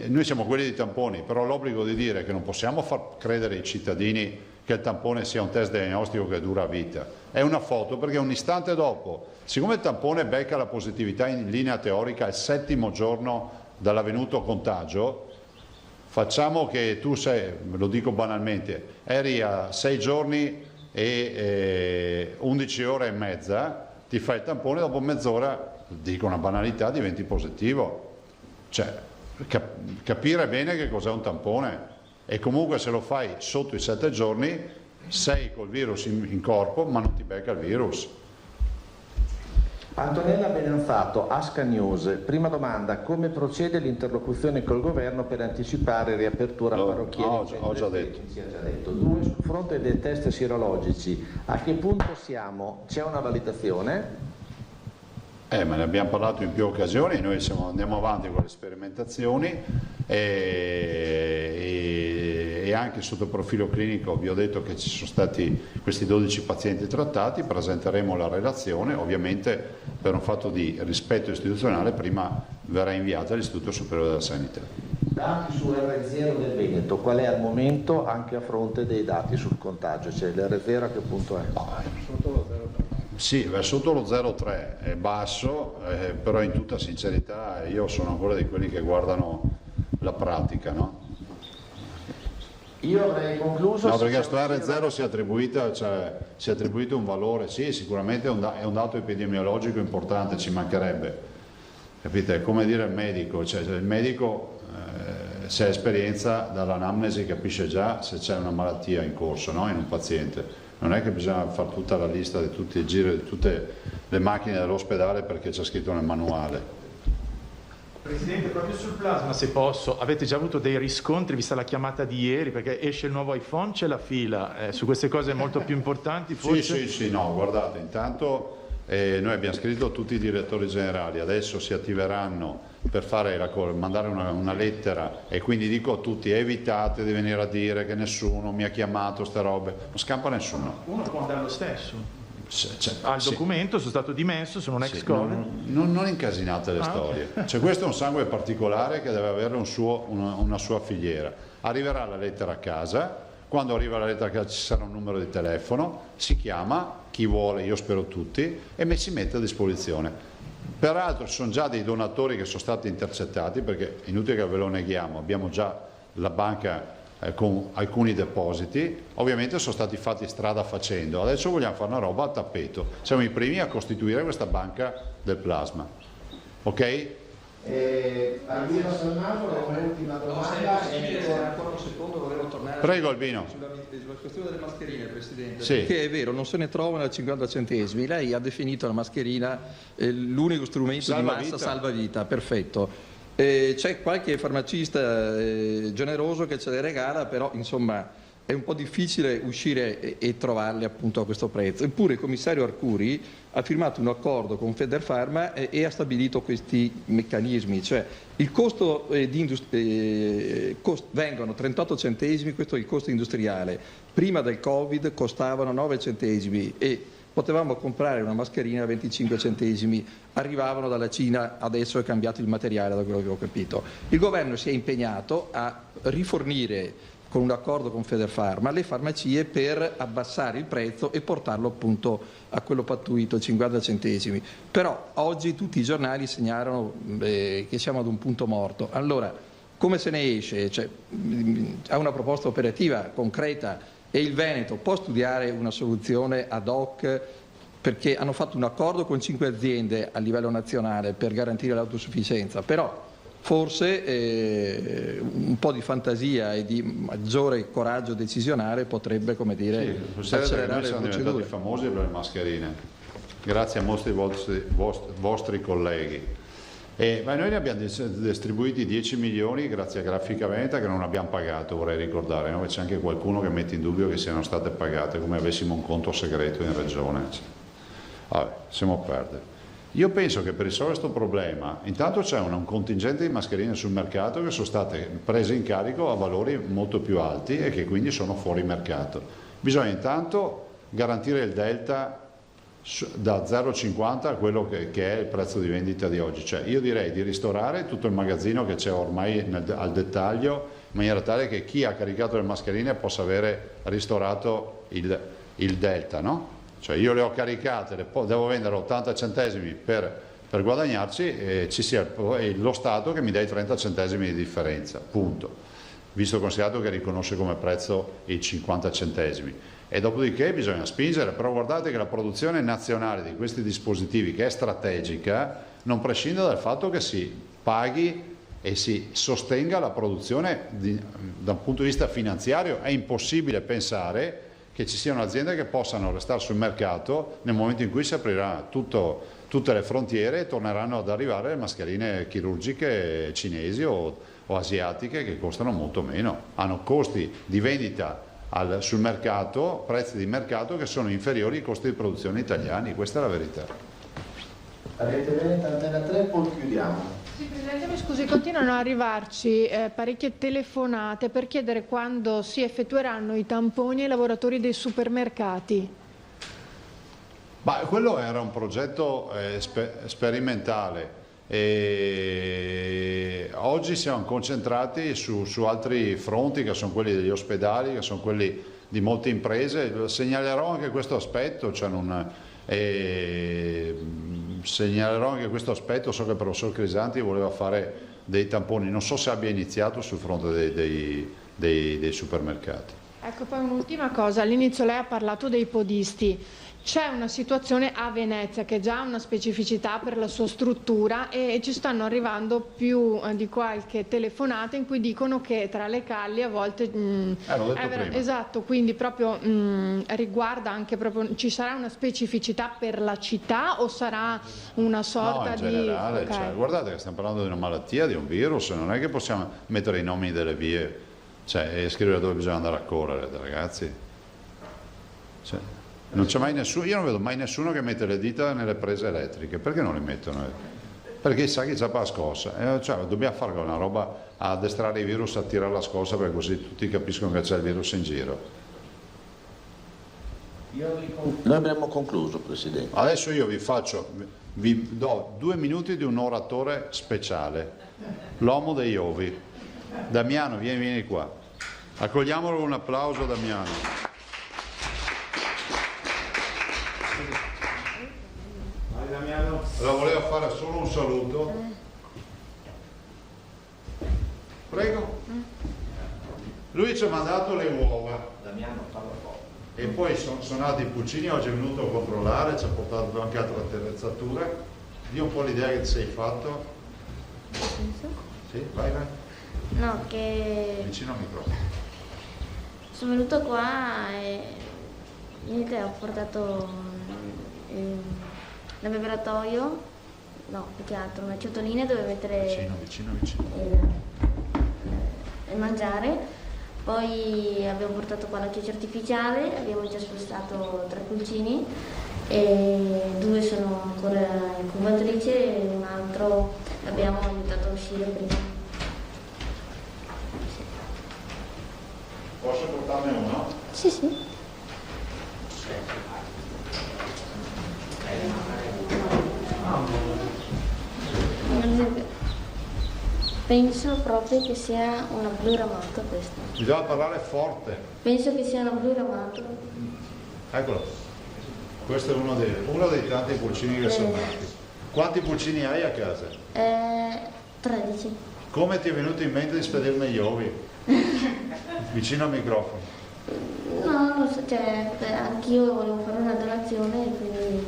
noi siamo quelli di tamponi, però l'obbligo di dire che non possiamo far credere ai cittadini che il tampone sia un test diagnostico che dura a vita. È una foto perché un istante dopo, siccome il tampone becca la positività in linea teorica il 7° giorno dall'avvenuto contagio, facciamo che tu lo dico banalmente, eri a 6 giorni e 11 ore e mezza, ti fai il tampone, dopo mezz'ora, dico una banalità, diventi positivo. Cioè, capire bene che cos'è un tampone e comunque se lo fai sotto i 7 giorni sei col virus in corpo ma non ti becca il virus. Antonella Benenfatto, Asca News, prima domanda, come procede l'interlocuzione col governo per anticipare riapertura parrocchiere? Ho già detto. Due, sul fronte dei test sierologici, a che punto siamo? C'è una validazione? Ma ne abbiamo parlato in più occasioni, noi andiamo avanti con le sperimentazioni e anche sotto il profilo clinico vi ho detto che ci sono stati questi 12 pazienti trattati, presenteremo la relazione, ovviamente per un fatto di rispetto istituzionale prima verrà inviata all'Istituto Superiore della Sanità. Dati su R0 del Veneto, qual è al momento anche a fronte dei dati sul contagio? Cioè l'R0 a che punto è? Sì, sotto lo 0,3 è basso, però in tutta sincerità io sono ancora di quelli che guardano la pratica, no? Io avrei concluso... No, perché sto R0 si è attribuito un valore, sì, sicuramente è un dato epidemiologico importante, ci mancherebbe, capite? È come dire al medico, cioè il medico se ha esperienza dall'anamnesi capisce già se c'è una malattia in corso, no? In un paziente. Non è che bisogna fare tutta la lista di tutti i giri di tutte le macchine dell'ospedale perché c'è scritto nel manuale. Presidente, proprio sul plasma, se posso, avete già avuto dei riscontri vista la chiamata di ieri, perché esce il nuovo iPhone, c'è la fila, su queste cose molto più importanti forse? Sì, no, guardate, intanto noi abbiamo scritto a tutti i direttori generali, adesso si attiveranno per mandare una lettera e quindi dico a tutti evitate di venire a dire che nessuno mi ha chiamato, ste robe, non scampa nessuno. Uno può andare lo stesso. Al documento, sono stato dimesso, sono un ex Covid. Non incasinate le storie. Okay. Cioè, questo è un sangue particolare che deve avere una sua filiera. Arriverà la lettera a casa, quando arriva la lettera a casa ci sarà un numero di telefono, si chiama, chi vuole, io spero tutti, e si mette a disposizione. Peraltro ci sono già dei donatori che sono stati intercettati, perché è inutile che ve lo neghiamo, abbiamo già la banca con alcuni depositi, ovviamente sono stati fatti strada facendo, adesso vogliamo fare una roba a tappeto, siamo i primi a costituire questa banca del plasma. Ok? Albino Salmavolo, un'ultima domanda. Ancora un secondo, volevo tornare. Prego Albino. Sulla questione delle mascherine, Presidente. Sì. Perché è vero, non se ne trovano a 50 centesimi. Lei ha definito la mascherina l'unico strumento di massa salvavita, perfetto. C'è qualche farmacista generoso che ce le regala, però insomma è un po' difficile uscire e trovarle appunto a questo prezzo. Eppure il commissario Arcuri ha firmato un accordo con Federpharma e ha stabilito questi meccanismi, cioè il costo vengono 38 centesimi, questo è il costo industriale. Prima del Covid costavano 9 centesimi e potevamo comprare una mascherina a 25 centesimi, arrivavano dalla Cina, adesso è cambiato il materiale da quello che ho capito. Il governo si è impegnato a rifornire con un accordo con Federpharma le farmacie per abbassare il prezzo e portarlo appunto a quello pattuito, 50 centesimi. Però oggi tutti i giornali segnalano che siamo ad un punto morto. Allora, come se ne esce? Cioè, ha una proposta operativa concreta e il Veneto può studiare una soluzione ad hoc, perché hanno fatto un accordo con 5 aziende a livello nazionale per garantire l'autosufficienza, però forse un po' di fantasia e di maggiore coraggio decisionale potrebbe, come dire, accelerare le siamo procedure. diventati famosi per le mascherine, grazie a molti vostri colleghi. Ma noi ne abbiamo distribuiti 10 milioni grazie a Grafica Veneta che non abbiamo pagato, vorrei ricordare, no? C'è anche qualcuno che mette in dubbio che siano state pagate, come avessimo un conto segreto in regione. Vabbè, siamo a perdere. Io penso che per risolvere questo problema, intanto c'è un contingente di mascherine sul mercato che sono state prese in carico a valori molto più alti e che quindi sono fuori mercato. Bisogna intanto garantire il delta da 0,50 a quello che è il prezzo di vendita di oggi. Cioè io direi di ristorare tutto il magazzino che c'è ormai al dettaglio, in maniera tale che chi ha caricato le mascherine possa avere ristorato il delta, no? Cioè io le ho caricate, devo vendere 80 centesimi per guadagnarci e ci sia lo Stato che mi dà i 30 centesimi di differenza, punto. Visto considerato che riconosce come prezzo i 50 centesimi. E dopodiché bisogna spingere, però guardate che la produzione nazionale di questi dispositivi, che è strategica, non prescinde dal fatto che si paghi e si sostenga la produzione da un punto di vista finanziario. È impossibile pensare che ci siano aziende che possano restare sul mercato nel momento in cui si aprirà tutte le frontiere e torneranno ad arrivare le mascherine chirurgiche cinesi o asiatiche che costano molto meno, hanno costi di vendita sul mercato, prezzi di mercato che sono inferiori ai costi di produzione italiani, questa è la verità. Rete Veneta, Antena 3, poi chiudiamo. Sì, Presidente, mi scusi, continuano ad arrivarci parecchie telefonate per chiedere quando si effettueranno i tamponi ai lavoratori dei supermercati. Ma quello era un progetto sperimentale e oggi siamo concentrati su altri fronti che sono quelli degli ospedali, che sono quelli di molte imprese. Segnalerò anche questo aspetto, segnalerò anche questo aspetto. So che il professor Crisanti voleva fare dei tamponi, non so se abbia iniziato sul fronte dei supermercati. Ecco, poi un'ultima cosa, all'inizio lei ha parlato dei podisti. C'è una situazione a Venezia che già ha una specificità per la sua struttura e ci stanno arrivando più di qualche telefonata in cui dicono che tra le calli a volte esatto, quindi proprio riguarda anche proprio, ci sarà una specificità per la città o sarà una sorta in generale, di cioè, guardate che stiamo parlando di una malattia, di un virus, non è che possiamo mettere i nomi delle vie, cioè, e scrivere dove bisogna andare a correre, ragazzi. Cioè, non c'è mai nessuno, io non vedo mai nessuno che mette le dita nelle prese elettriche. Perché non le mettono? Perché sa che c'è la scossa. Cioè, dobbiamo fare una roba a addestrare i virus a tirare la scossa, perché così tutti capiscono che c'è il virus in giro. Noi abbiamo concluso, Presidente. Adesso io vi do 2 minuti di un oratore speciale, l'uomo degli ovi. Damiano, vieni qua. Accogliamolo con un applauso, Damiano. Allora volevo fare solo un saluto. Prego. Lui ci ha mandato le uova. Damiano, parla poco. E poi sono nati i pulcini, oggi è venuto a controllare, ci ha portato anche altre attrezzature. Di un po' l'idea che ti sei fatto. Sì, vai. No, che Vicino al microfono. sono venuto qua e niente, ho portato l'abbeveratoio, no, più che altro una ciotolina dove mettere Vicino. e mangiare. Poi abbiamo portato qua la chioccia artificiale, abbiamo già spostato 3 pulcini e 2 sono ancora in incubatrice e un altro l'abbiamo aiutato a uscire prima. Posso portarne uno? Sì. Penso proprio che sia una blu ramato questa. Bisogna parlare forte. Penso che sia una blu ramato. Eccolo. Questo è uno dei tanti pulcini che sono nati. Quanti pulcini hai a casa? 13. Come ti è venuto in mente di spedirne gli ovi? Vicino al microfono. No, non so, cioè, anch'io volevo fare una donazione e quindi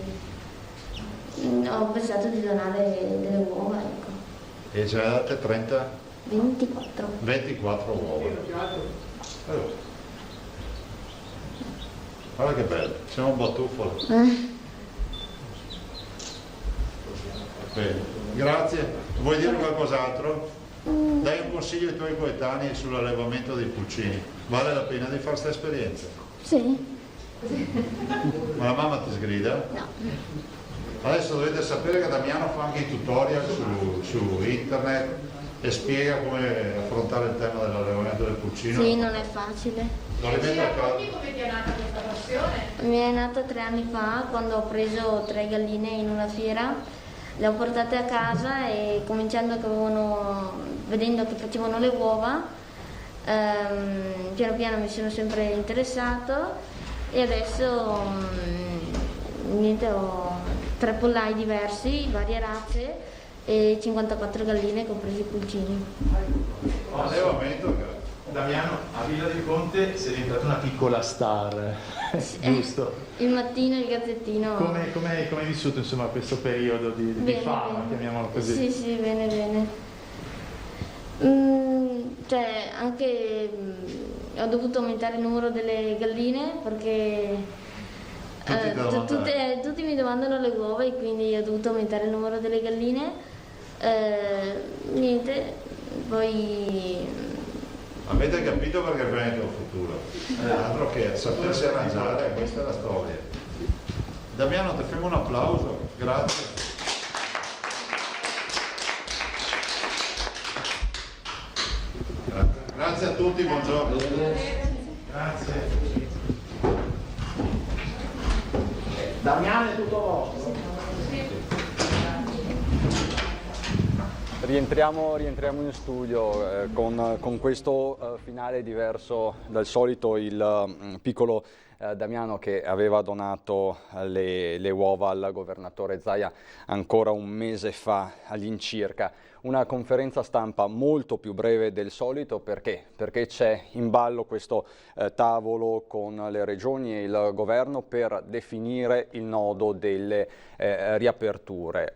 ho pensato di donare delle uova, ecco. E ce ne ha date 30? 24. 24 uova. Allora. Guarda che bello, siamo un batuffolo. Bene, grazie. Vuoi dire qualcos'altro? Dai un consiglio ai tuoi coetanei sull'allevamento dei pulcini. Vale la pena di fare questa esperienza? Sì. Ma la mamma ti sgrida? No. Adesso dovete sapere che Damiano fa anche i tutorial su internet e spiega come affrontare il tema dell'allevamento del pulcino. Sì, non è facile. Lo rimetto a casa. Come ti è nata questa passione? Mi è nata 3 anni fa quando ho preso 3 galline in una fiera, le ho portate a casa e vedendo che facevano le uova, piano piano mi sono sempre interessato e adesso niente, ho 3 pollai diversi, varie razze e 54 galline compresi i pulcini. Allevamento. Damiano, a Villa di Conte sei diventata una piccola star, giusto? Il mattino il gazzettino. Come hai vissuto insomma questo periodo di fama, chiamiamolo così? Sì, bene. Cioè, anche ho dovuto aumentare il numero delle galline perché tutti mi domandano le uova e quindi ho dovuto aumentare il numero delle galline. Niente, poi... Avete capito perché il Veneto è il futuro? Altro che sapersi arrangiare, questa è la storia. Damiano, ti facciamo un applauso, grazie. Grazie a tutti, buongiorno. Grazie. Damiano è tutto vostro. Rientriamo in studio con questo finale diverso dal solito. Il piccolo Damiano che aveva donato le uova al governatore Zaia ancora un mese fa all'incirca. Una conferenza stampa molto più breve del solito perché c'è in ballo questo tavolo con le regioni e il governo per definire il nodo delle riaperture.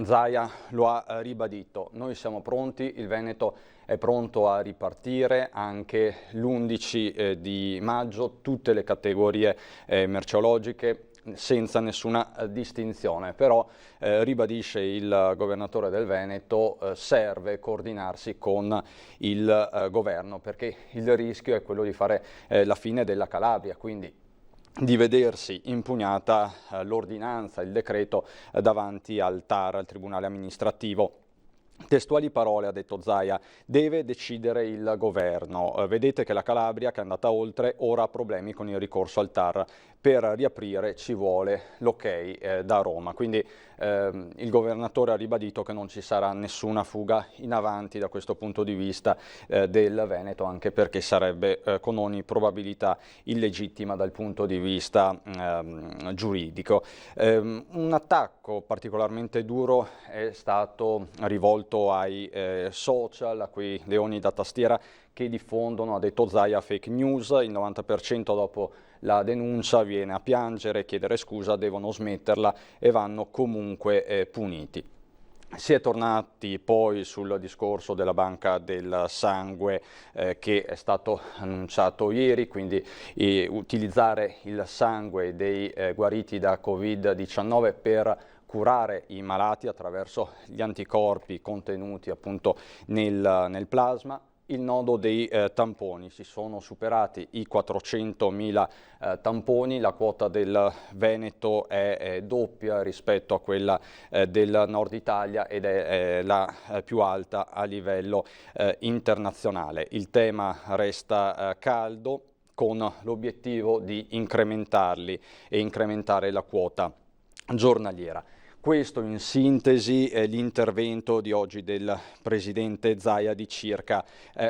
Zaia lo ha ribadito, noi siamo pronti, il Veneto è pronto a ripartire anche l'11 di maggio, tutte le categorie merceologiche senza nessuna distinzione, però ribadisce il governatore del Veneto, serve coordinarsi con il governo perché il rischio è quello di fare la fine della Calabria, quindi di vedersi impugnata l'ordinanza, il decreto davanti al TAR, al Tribunale Amministrativo. Testuali parole, ha detto Zaia, deve decidere il governo. Vedete che la Calabria, che è andata oltre, ora ha problemi con il ricorso al TAR. Per riaprire ci vuole l'ok da Roma. Quindi il governatore ha ribadito che non ci sarà nessuna fuga in avanti da questo punto di vista del Veneto, anche perché sarebbe con ogni probabilità illegittima dal punto di vista giuridico. Un attacco particolarmente duro è stato rivolto ai social, a quei leoni da tastiera che diffondono, ha detto Zaia, fake news. Il 90% dopo la denuncia, viene a piangere, chiedere scusa, devono smetterla e vanno comunque puniti. Si è tornati poi sul discorso della banca del sangue che è stato annunciato ieri, quindi utilizzare il sangue dei guariti da Covid-19 per curare i malati attraverso gli anticorpi contenuti appunto nel plasma. Il nodo dei tamponi, si sono superati i 400.000 tamponi, la quota del Veneto è doppia rispetto a quella del Nord Italia ed è la più alta a livello internazionale. Il tema resta caldo, con l'obiettivo di incrementarli e incrementare la quota giornaliera. Questo in sintesi è l'intervento di oggi del Presidente Zaia di circa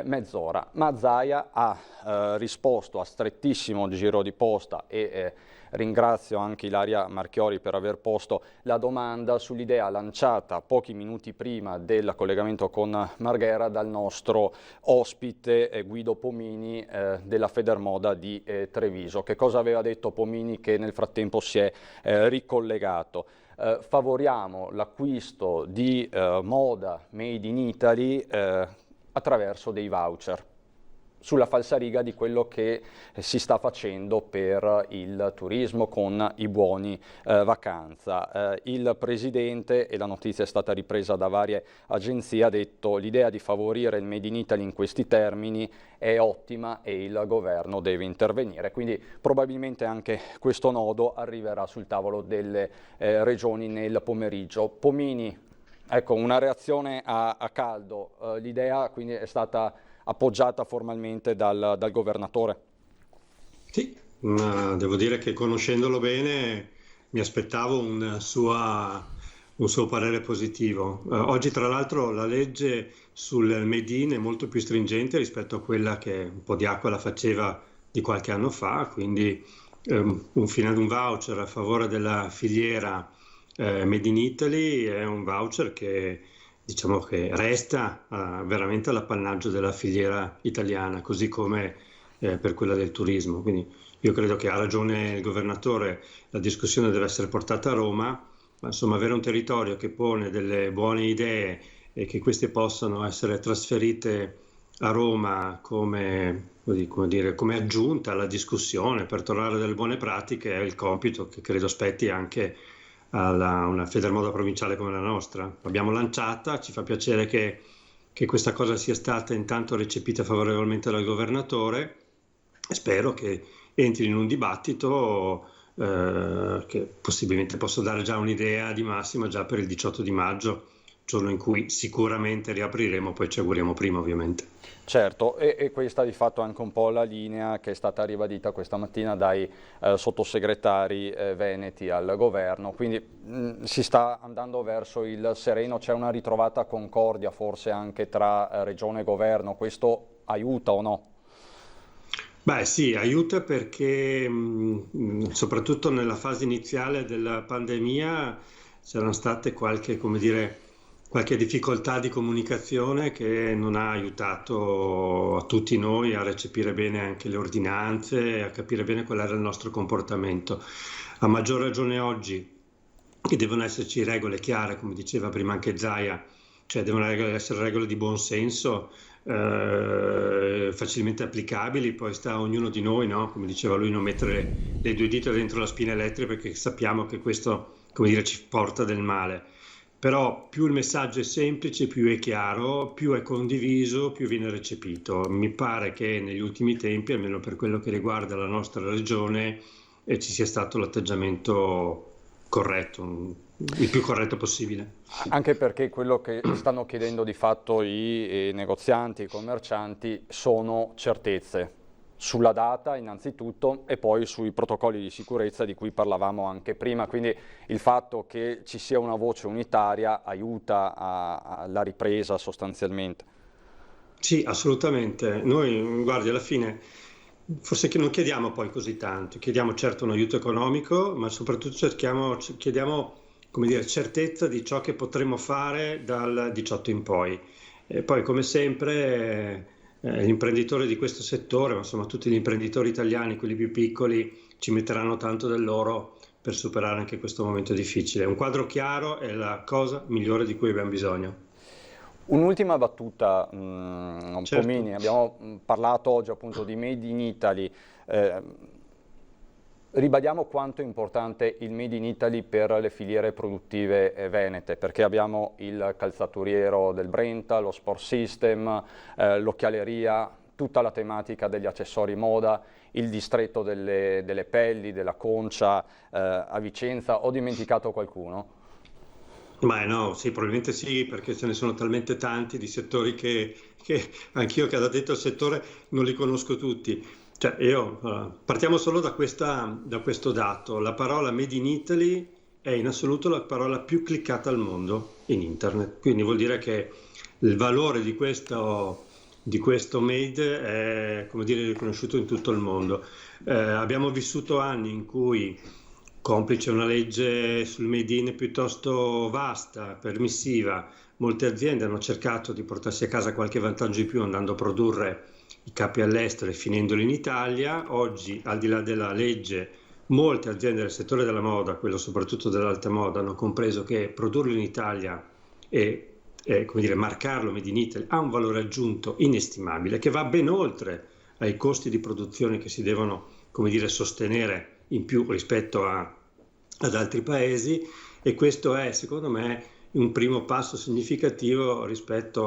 mezz'ora, ma Zaia ha risposto a strettissimo giro di posta e ringrazio anche Ilaria Marchiori per aver posto la domanda sull'idea lanciata pochi minuti prima del collegamento con Marghera dal nostro ospite Guido Pomini della Federmoda di Treviso. Che cosa aveva detto Pomini, che nel frattempo si è ricollegato? Favoriamo l'acquisto di moda made in Italy attraverso dei voucher, sulla falsariga di quello che si sta facendo per il turismo con i buoni vacanza. Il Presidente, e la notizia è stata ripresa da varie agenzie, ha detto: l'idea di favorire il Made in Italy in questi termini è ottima e il Governo deve intervenire. Quindi probabilmente anche questo nodo arriverà sul tavolo delle regioni nel pomeriggio. Pomini, ecco, una reazione a caldo. L'idea quindi è stata appoggiata formalmente dal governatore? Sì, ma devo dire che conoscendolo bene mi aspettavo un suo parere positivo. Oggi tra l'altro la legge sul Made in è molto più stringente rispetto a quella che un po' di acqua la faceva di qualche anno fa, quindi un voucher a favore della filiera Made in Italy è un voucher che diciamo che resta veramente all'appannaggio della filiera italiana, così come per quella del turismo. Quindi io credo che ha ragione il governatore, la discussione deve essere portata a Roma, ma insomma avere un territorio che pone delle buone idee e che queste possano essere trasferite a Roma come aggiunta alla discussione per trovare delle buone pratiche è il compito che credo spetti anche una Federmoda provinciale come la nostra. L'abbiamo lanciata, ci fa piacere che questa cosa sia stata intanto recepita favorevolmente dal governatore e spero che entri in un dibattito che possibilmente possa dare già un'idea di massima già per il 18 di maggio, giorno in cui sicuramente riapriremo, poi ci auguriamo prima ovviamente. Certo, e questa di fatto è anche un po' la linea che è stata ribadita questa mattina dai sottosegretari veneti al governo, quindi si sta andando verso il sereno, c'è una ritrovata concordia forse anche tra regione e governo, questo aiuta o no? Beh sì, aiuta perché soprattutto nella fase iniziale della pandemia c'erano state qualche difficoltà di comunicazione che non ha aiutato a tutti noi a recepire bene anche le ordinanze, a capire bene qual era il nostro comportamento. A maggior ragione oggi che devono esserci regole chiare, come diceva prima anche Zaia, cioè devono essere regole di buon senso, facilmente applicabili, poi sta a ognuno di noi, no? Come diceva lui, non mettere le due dita dentro la spina elettrica perché sappiamo che questo, ci porta del male. Però più il messaggio è semplice, più è chiaro, più è condiviso, più viene recepito. Mi pare che negli ultimi tempi, almeno per quello che riguarda la nostra regione, ci sia stato l'atteggiamento corretto, il più corretto possibile. Anche perché quello che stanno chiedendo di fatto i negozianti, i commercianti, sono certezze. Sulla data innanzitutto e poi sui protocolli di sicurezza di cui parlavamo anche prima, quindi il fatto che ci sia una voce unitaria aiuta alla ripresa sostanzialmente. Sì, assolutamente. Noi, guardi, alla fine forse che non chiediamo poi così tanto, chiediamo certo un aiuto economico, ma soprattutto chiediamo certezza di ciò che potremo fare dal 18 in poi. E poi come sempre gli imprenditori di questo settore, ma insomma tutti gli imprenditori italiani, quelli più piccoli, ci metteranno tanto del loro per superare anche questo momento difficile. Un quadro chiaro è la cosa migliore di cui abbiamo bisogno. Un'ultima battuta, Certo. Pomini, abbiamo parlato oggi appunto di Made in Italy. Ribadiamo quanto è importante il Made in Italy per le filiere produttive venete, perché abbiamo il calzaturiero del Brenta, lo Sport System, l'occhialeria, tutta la tematica degli accessori moda, il distretto delle pelli, della Concia a Vicenza. Ho dimenticato qualcuno? Ma no, sì, probabilmente sì, perché ce ne sono talmente tanti di settori che anch'io che addetto al settore non li conosco tutti. Cioè, partiamo solo da questo dato. La parola Made in Italy è in assoluto la parola più cliccata al mondo in internet, quindi vuol dire che il valore di questo made è, come dire, riconosciuto in tutto il mondo. Abbiamo vissuto anni in cui, complice una legge sul made in piuttosto vasta, permissiva, molte aziende hanno cercato di portarsi a casa qualche vantaggio in più andando a produrre i capi all'estero e finendoli in Italia. Oggi, al di là della legge, molte aziende del settore della moda, quello soprattutto dell'alta moda, hanno compreso che produrlo in Italia e come dire, marcarlo Made in Italy ha un valore aggiunto inestimabile, che va ben oltre ai costi di produzione che si devono, come dire, sostenere in più rispetto ad altri paesi, e questo è, secondo me, un primo passo significativo rispetto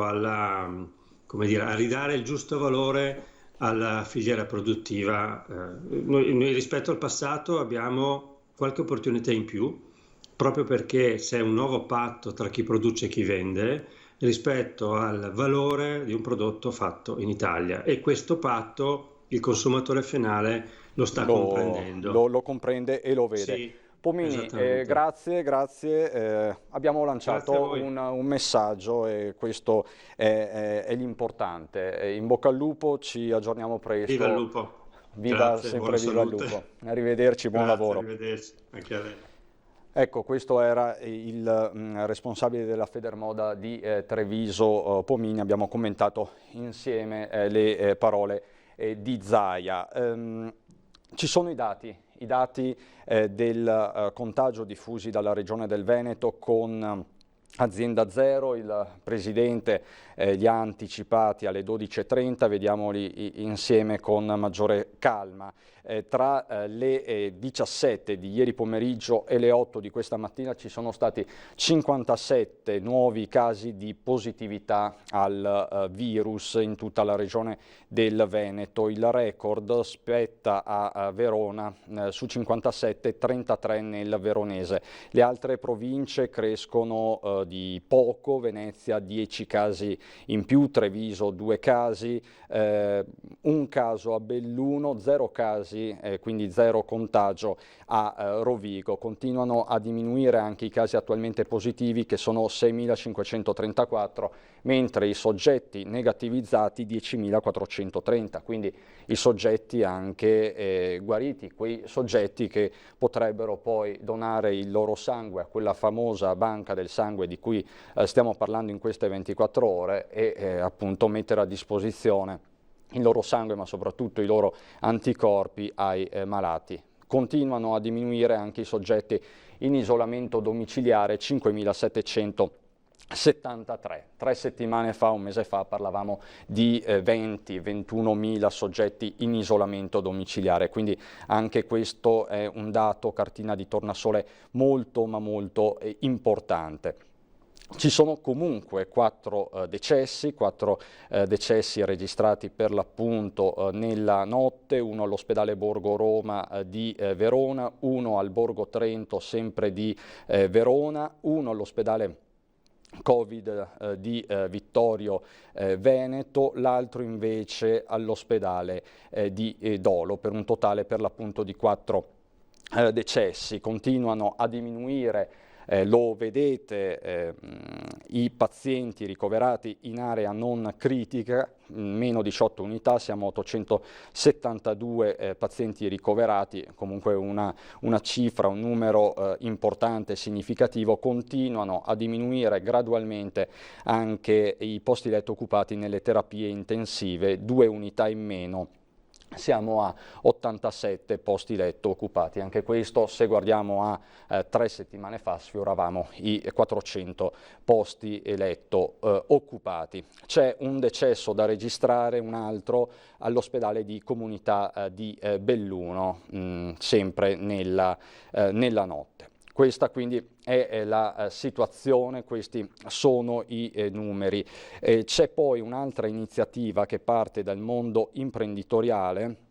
come dire, a ridare il giusto valore alla filiera produttiva. Noi rispetto al passato abbiamo qualche opportunità in più, proprio perché c'è un nuovo patto tra chi produce e chi vende rispetto al valore di un prodotto fatto in Italia, e questo patto il consumatore finale lo sta comprendendo. Lo comprende e lo vede. Sì, Pomini, grazie. Abbiamo lanciato un messaggio e questo è l'importante. In bocca al lupo, ci aggiorniamo presto. Viva il lupo. Viva Grazie, sempre, buona viva il salute. lupo. Arrivederci, buon lavoro. Arrivederci, anche a lei. Ecco, questo era il responsabile della Federmoda di Treviso, Pomini. Abbiamo commentato insieme le parole di Zaia. Ci sono i dati del contagio diffusi dalla Regione del Veneto con Azienda Zero. Il Presidente li ha anticipati alle 12:30, vediamoli insieme con maggiore calma. Tra le 17 di ieri pomeriggio e le 8 di questa mattina ci sono stati 57 nuovi casi di positività al virus in tutta la regione del Veneto. Il record spetta a Verona, su 57, 33 nel veronese. Le altre province crescono di poco: Venezia 10 casi in più, Treviso 2 casi, un caso a Belluno, 0 casi, quindi 0 contagio a Rovigo. Continuano a diminuire anche i casi attualmente positivi, che sono 6.534, mentre i soggetti negativizzati 10.430, quindi i soggetti anche guariti, quei soggetti che potrebbero poi donare il loro sangue a quella famosa banca del sangue di cui stiamo parlando in queste 24 ore e appunto mettere a disposizione il loro sangue, ma soprattutto i loro anticorpi ai malati. Continuano a diminuire anche i soggetti in isolamento domiciliare, 5.773. 3 settimane fa, un mese fa, parlavamo di 21.000 soggetti in isolamento domiciliare, quindi anche questo è un dato, cartina di tornasole, molto ma molto importante. Ci sono comunque 4 decessi registrati per l'appunto nella notte, uno all'ospedale Borgo Roma di Verona, uno al Borgo Trento sempre di Verona, uno all'ospedale Covid di Vittorio Veneto, l'altro invece all'ospedale di Dolo, per un totale per l'appunto di 4 decessi. Continuano a diminuire lo vedete, i pazienti ricoverati in area non critica, meno 18 unità, siamo a 872 pazienti ricoverati, comunque una cifra, un numero importante e significativo. Continuano a diminuire gradualmente anche i posti letto occupati nelle terapie intensive, 2 unità in meno. Siamo a 87 posti letto occupati, anche questo se guardiamo a 3 settimane fa sfioravamo i 400 posti letto occupati. C'è un decesso da registrare, un altro all'ospedale di comunità di Belluno, sempre nella notte. Questa quindi è la situazione, questi sono i numeri. C'è poi un'altra iniziativa che parte dal mondo imprenditoriale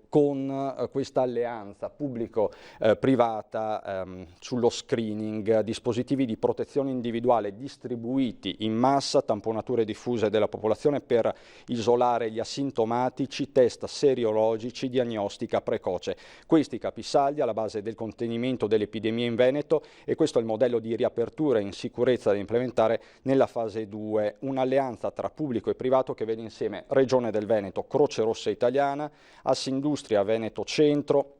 con questa alleanza pubblico-privata sullo screening, dispositivi di protezione individuale distribuiti in massa, tamponature diffuse della popolazione per isolare gli asintomatici, test seriologici, diagnostica precoce. Questi capisaldi alla base del contenimento dell'epidemia in Veneto, e questo è il modello di riapertura in sicurezza da implementare nella fase 2, un'alleanza tra pubblico e privato che vede insieme Regione del Veneto, Croce Rossa Italiana, Assindustria Veneto Centro,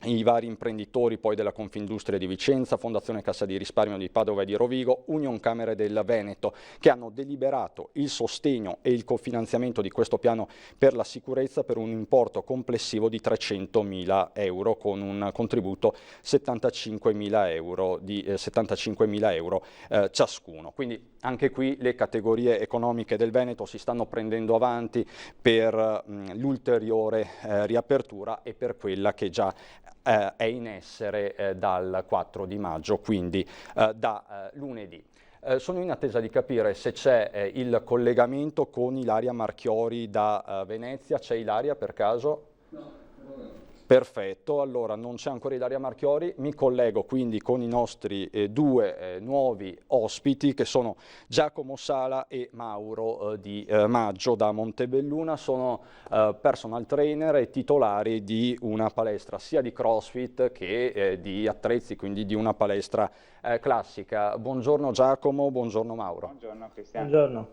i vari imprenditori poi della Confindustria di Vicenza, Fondazione Cassa di Risparmio di Padova e di Rovigo, Union Camere del Veneto, che hanno deliberato il sostegno e il cofinanziamento di questo piano per la sicurezza per un importo complessivo di 300.000 euro, con un contributo 75.000 euro ciascuno. Quindi anche qui le categorie economiche del Veneto si stanno prendendo avanti per l'ulteriore riapertura e per quella che già è in essere dal 4 di maggio, quindi da lunedì. Sono in attesa di capire se c'è il collegamento con Ilaria Marchiori da Venezia. C'è Ilaria per caso? No. Perfetto, allora non c'è ancora Ilaria Marchiori, mi collego quindi con i nostri due nuovi ospiti, che sono Giacomo Sala e Mauro Di Maggio da Montebelluna. Sono personal trainer e titolari di una palestra sia di CrossFit che di attrezzi, quindi di una palestra classica. Buongiorno Giacomo, buongiorno Mauro. Buongiorno Cristiano. Buongiorno.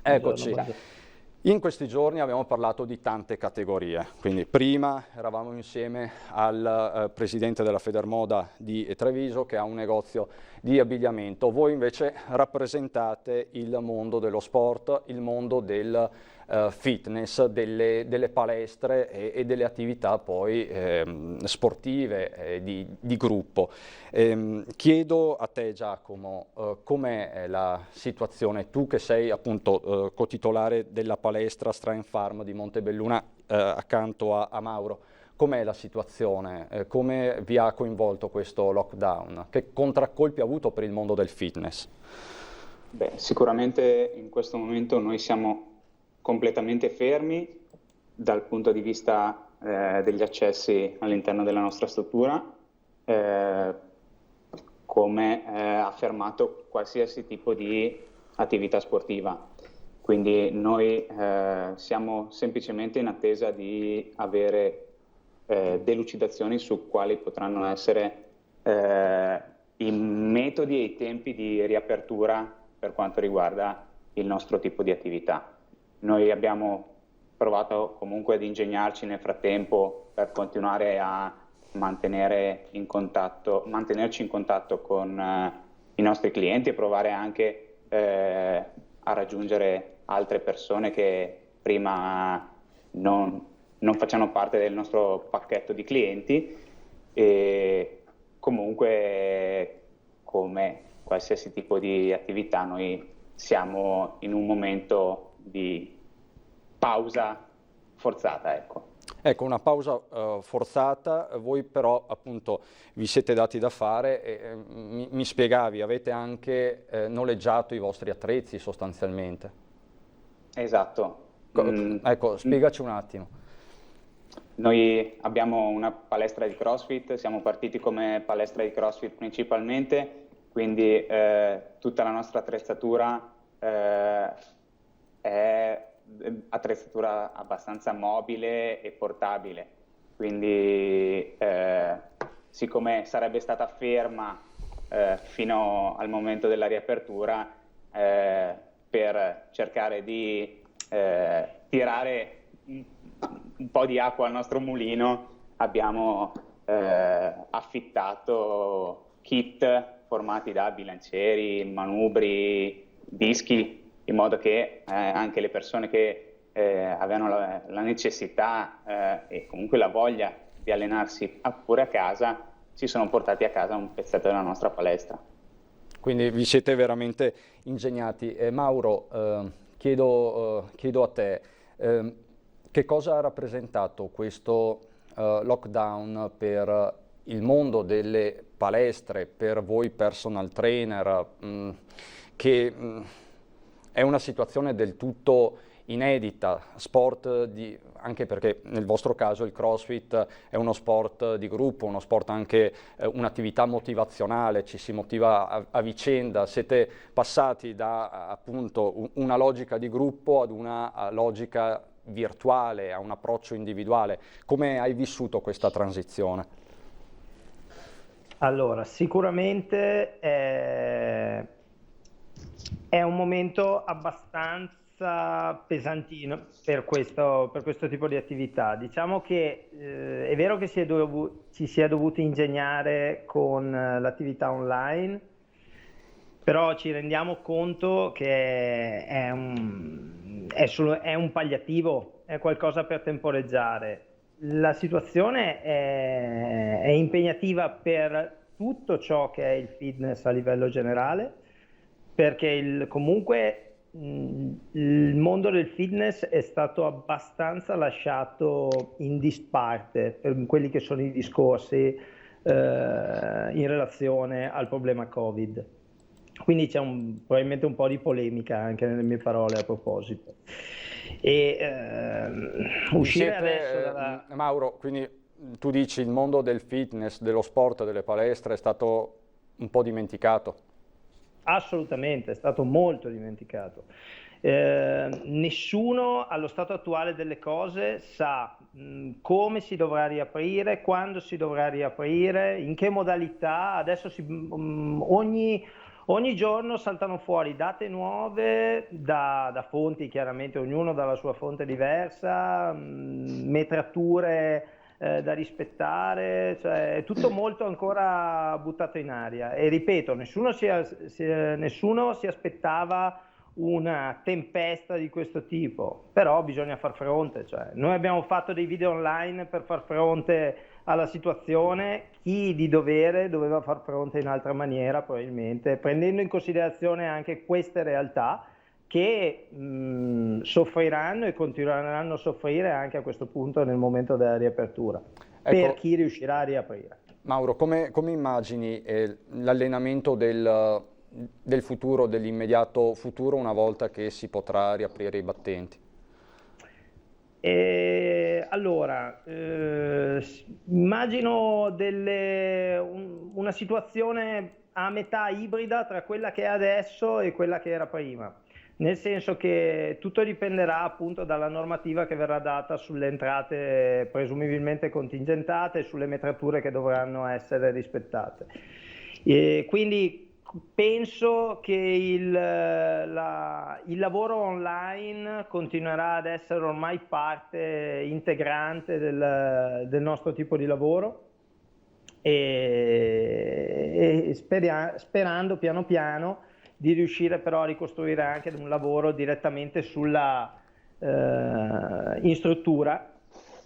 Eccoci. Buongiorno. In questi giorni abbiamo parlato di tante categorie, quindi prima eravamo insieme al presidente della Federmoda di Treviso, che ha un negozio di abbigliamento. Voi invece rappresentate il mondo dello sport, il mondo del fitness, delle palestre e delle attività poi sportive di gruppo. Chiedo a te Giacomo, com'è la situazione, tu che sei appunto cotitolare della palestra Strength Farm di Montebelluna accanto a Mauro, com'è la situazione, come vi ha coinvolto questo lockdown, che contraccolpi ha avuto per il mondo del fitness? Beh, sicuramente in questo momento noi siamo completamente fermi dal punto di vista degli accessi all'interno della nostra struttura, come ha fermato qualsiasi tipo di attività sportiva. Quindi noi siamo semplicemente in attesa di avere delucidazioni su quali potranno essere i metodi e i tempi di riapertura per quanto riguarda il nostro tipo di attività. Noi abbiamo provato comunque ad ingegnarci nel frattempo per continuare a mantenerci in contatto con i nostri clienti e provare anche a raggiungere altre persone che prima non facciano parte del nostro pacchetto di clienti. E comunque, come qualsiasi tipo di attività, noi siamo in un momento di pausa forzata, ecco. Ecco, una pausa forzata. Voi però appunto vi siete dati da fare e mi spiegavi, avete anche noleggiato i vostri attrezzi sostanzialmente. Esatto. Ecco, spiegaci un attimo. Noi abbiamo una palestra di CrossFit, siamo partiti come palestra di CrossFit principalmente, quindi tutta la nostra attrezzatura è attrezzatura abbastanza mobile e portabile, quindi siccome sarebbe stata ferma fino al momento della riapertura per cercare di tirare un po' di acqua al nostro mulino. Abbiamo affittato kit formati da bilancieri, manubri, dischi, in modo che anche le persone che avevano la necessità e comunque la voglia di allenarsi pure a casa, si sono portati a casa un pezzetto della nostra palestra. Quindi vi siete veramente ingegnati. Mauro, chiedo a te, che cosa ha rappresentato questo lockdown per il mondo delle palestre, per voi personal trainer, che è una situazione del tutto inedita, anche perché nel vostro caso il CrossFit è uno sport di gruppo, uno sport anche un'attività motivazionale, ci si motiva a vicenda, siete passati da appunto una logica di gruppo ad una logica virtuale, a un approccio individuale. Come hai vissuto questa transizione? Allora, sicuramente è un momento abbastanza pesantino per questo tipo di attività. Diciamo che è vero che ci si è dovuti ingegnare con l'attività online, però ci rendiamo conto che è un palliativo, è qualcosa per temporeggiare. La situazione è impegnativa per tutto ciò che è il fitness a livello generale, perché comunque il mondo del fitness è stato abbastanza lasciato in disparte per quelli che sono i discorsi in relazione al problema Covid. Quindi c'è probabilmente un po' di polemica anche nelle mie parole a proposito. Uscire adesso Mauro, quindi tu dici il mondo del fitness, dello sport, delle palestre è stato un po' dimenticato? Assolutamente, è stato molto dimenticato. Nessuno allo stato attuale delle cose sa come si dovrà riaprire, quando si dovrà riaprire, in che modalità. Adesso ogni giorno saltano fuori date nuove da fonti, chiaramente ognuno dalla sua fonte diversa, metrature da rispettare, cioè è tutto molto ancora buttato in aria. E ripeto, nessuno si aspettava una tempesta di questo tipo, però bisogna far fronte. Cioè, noi abbiamo fatto dei video online per far fronte alla situazione, chi di dovere doveva far fronte in altra maniera, probabilmente prendendo in considerazione anche queste realtà che soffriranno e continueranno a soffrire anche a questo punto nel momento della riapertura, per chi riuscirà a riaprire. Mauro, come immagini l'allenamento del futuro, dell'immediato futuro, una volta che si potrà riaprire i battenti? Allora, immagino una situazione a metà ibrida tra quella che è adesso e quella che era prima, nel senso che tutto dipenderà appunto dalla normativa che verrà data sulle entrate presumibilmente contingentate e sulle metrature che dovranno essere rispettate. Quindi penso che il lavoro online continuerà ad essere ormai parte integrante del nostro tipo di lavoro e sperando piano piano di riuscire però a ricostruire anche un lavoro direttamente in struttura.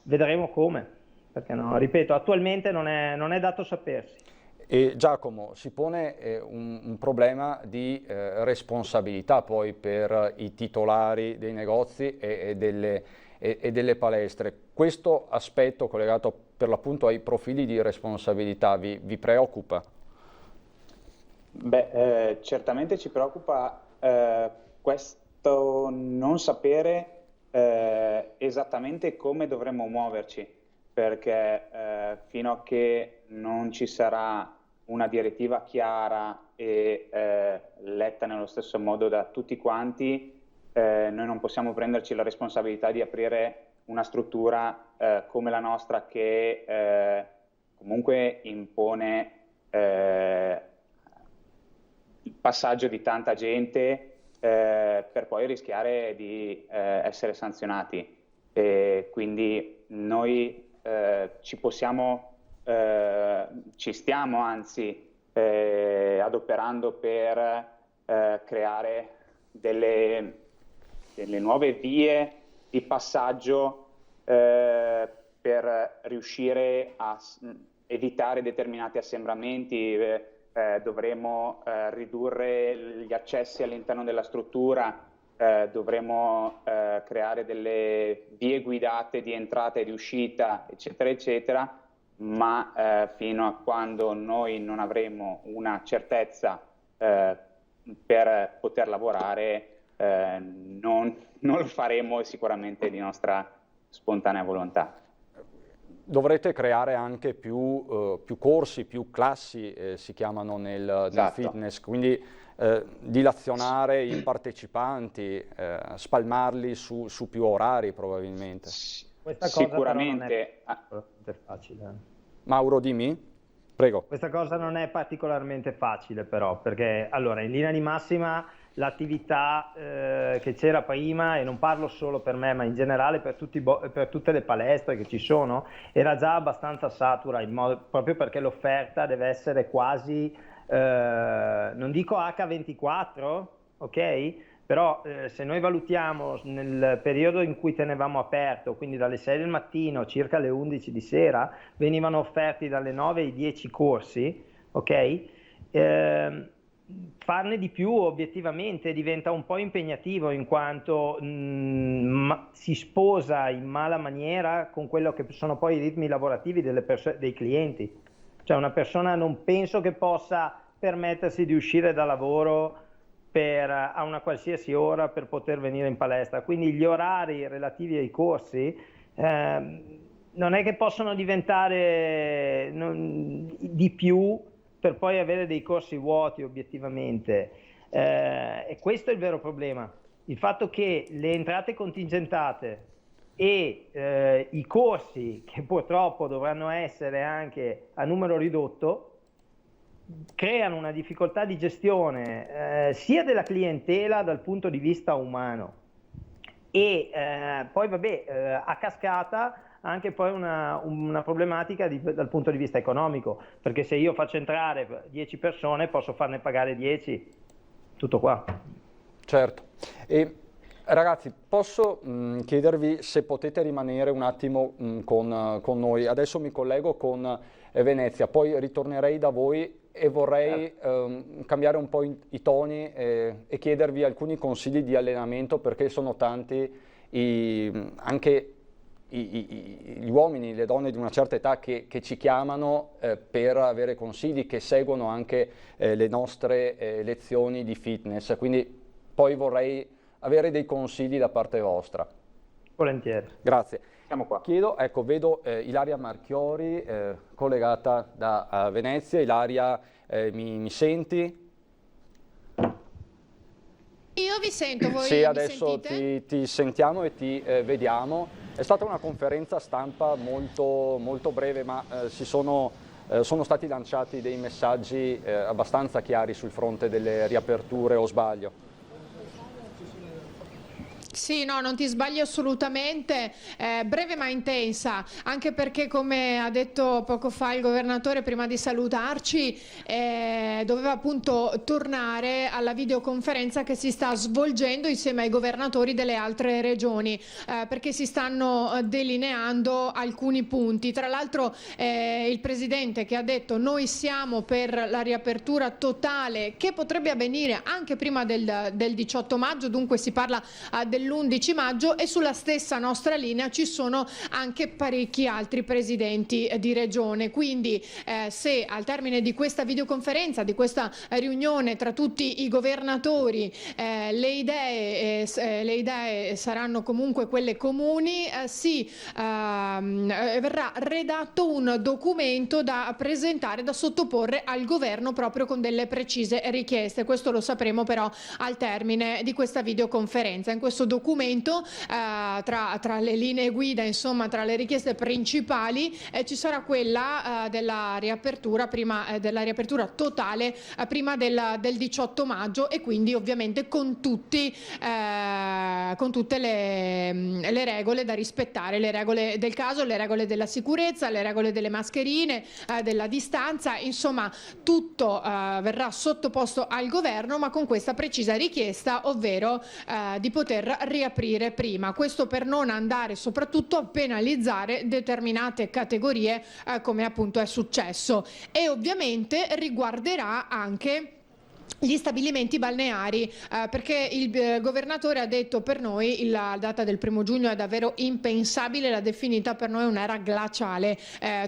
Vedremo come, perché no? Ripeto, attualmente non è dato sapersi. E Giacomo, si pone un problema di responsabilità poi per i titolari dei negozi e delle palestre. Questo aspetto collegato per l'appunto ai profili di responsabilità vi preoccupa? Beh, certamente ci preoccupa questo non sapere esattamente come dovremmo muoverci, perché fino a che non ci sarà una direttiva chiara e letta nello stesso modo da tutti quanti, noi non possiamo prenderci la responsabilità di aprire una struttura come la nostra che comunque impone passaggio di tanta gente per poi rischiare di essere sanzionati. Quindi noi ci stiamo anzi adoperando per creare delle nuove vie di passaggio per riuscire a evitare determinati assembramenti. Dovremo ridurre gli accessi all'interno della struttura, dovremo creare delle vie guidate di entrata e di uscita, eccetera, eccetera, ma fino a quando noi non avremo una certezza per poter lavorare, non lo faremo sicuramente di nostra spontanea volontà. Dovrete creare anche più corsi, più classi, si chiamano nel fitness, quindi dilazionare i partecipanti, spalmarli su più orari probabilmente. Questa cosa sicuramente non è facile. Mauro, dimmi. Prego. Questa cosa non è particolarmente facile però, perché allora in linea di massima l'attività che c'era prima, e non parlo solo per me ma in generale per tutte le palestre che ci sono, era già abbastanza satura, proprio perché l'offerta deve essere quasi, non dico H24, ok? Però se noi valutiamo nel periodo in cui tenevamo aperto, quindi dalle 6 del mattino circa alle 11 di sera, venivano offerti dalle 9 ai 10 corsi, ok? Farne di più obiettivamente diventa un po' impegnativo, in quanto si sposa in mala maniera con quello che sono poi i ritmi lavorativi dei clienti. Cioè una persona non penso che possa permettersi di uscire da lavoro a una qualsiasi ora per poter venire in palestra, quindi gli orari relativi ai corsi non è che possono diventare di più per poi avere dei corsi vuoti obiettivamente, e questo è il vero problema, il fatto che le entrate contingentate e i corsi, che purtroppo dovranno essere anche a numero ridotto, creano una difficoltà di gestione sia della clientela dal punto di vista umano e poi vabbè a cascata anche poi una problematica dal punto di vista economico, perché se io faccio entrare 10 persone posso farne pagare 10, tutto qua. Certo. E ragazzi, posso chiedervi se potete rimanere un attimo con noi? Adesso mi collego con Venezia, poi ritornerei da voi e vorrei cambiare un po' i toni e chiedervi alcuni consigli di allenamento, perché sono tanti anche gli uomini, le donne di una certa età che ci chiamano per avere consigli, che seguono anche le nostre lezioni di fitness, quindi poi vorrei avere dei consigli da parte vostra. Volentieri. Grazie. Siamo qua. Chiedo, ecco, vedo Ilaria Marchiori collegata da Venezia. Ilaria, mi senti? Io vi sento, voi sì, adesso mi ti sentiamo e ti vediamo. È stata una conferenza stampa molto breve, ma sono stati lanciati dei messaggi abbastanza chiari sul fronte delle riaperture, o sbaglio? Sì, no, non ti sbagli assolutamente, breve ma intensa, anche perché come ha detto poco fa il governatore prima di salutarci, doveva appunto tornare alla videoconferenza che si sta svolgendo insieme ai governatori delle altre regioni, perché si stanno delineando alcuni punti. Tra l'altro il Presidente che ha detto noi siamo per la riapertura totale, che potrebbe avvenire anche prima del 18 maggio, dunque si parla dell'11 maggio, e sulla stessa nostra linea ci sono anche parecchi altri presidenti di regione. Quindi se al termine di questa videoconferenza, di questa riunione tra tutti i governatori, le idee saranno comunque quelle comuni, verrà redatto un documento da presentare, da sottoporre al governo proprio con delle precise richieste. Questo lo sapremo però al termine di questa videoconferenza. In questo documento documento, tra le linee guida, insomma, tra le richieste principali ci sarà quella della riapertura totale prima del 18 maggio, e quindi ovviamente con tutte le regole da rispettare, le regole del caso, le regole della sicurezza, le regole delle mascherine, della distanza, insomma tutto verrà sottoposto al governo, ma con questa precisa richiesta, ovvero di poter riaprire prima. Questo per non andare soprattutto a penalizzare determinate categorie, come appunto è successo, e ovviamente riguarderà anche gli stabilimenti balneari, perché il governatore ha detto: per noi la data del 1° giugno è davvero impensabile, l'ha definita per noi un'era glaciale,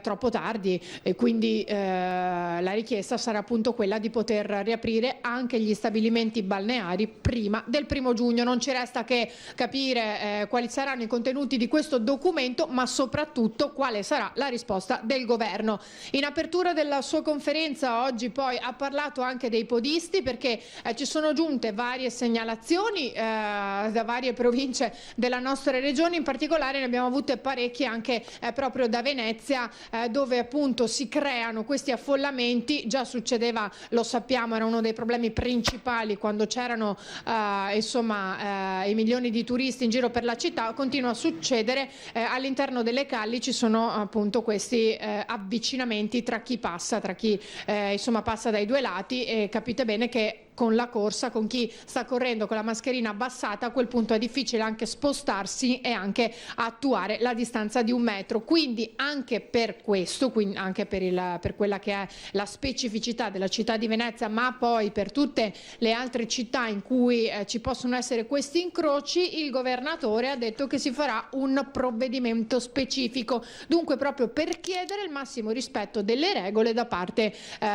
troppo tardi, e quindi la richiesta sarà appunto quella di poter riaprire anche gli stabilimenti balneari prima del 1° giugno. Non ci resta che capire quali saranno i contenuti di questo documento, ma soprattutto quale sarà la risposta del governo. In apertura della sua conferenza oggi poi ha parlato anche dei podisti, perché ci sono giunte varie segnalazioni da varie province della nostra regione, in particolare ne abbiamo avute parecchie anche proprio da Venezia, dove appunto si creano questi affollamenti. Già succedeva, lo sappiamo, era uno dei problemi principali quando c'erano i milioni di turisti in giro per la città. Continua a succedere all'interno delle calli, ci sono appunto questi avvicinamenti tra chi passa, passa dai due lati, e capite bene che con la corsa, con chi sta correndo con la mascherina abbassata, a quel punto è difficile anche spostarsi e anche attuare la distanza di 1 metro. Quindi anche per questo, quindi anche per quella che è la specificità della città di Venezia, ma poi per tutte le altre città in cui ci possono essere questi incroci, il governatore ha detto che si farà un provvedimento specifico, dunque proprio per chiedere il massimo rispetto delle regole da parte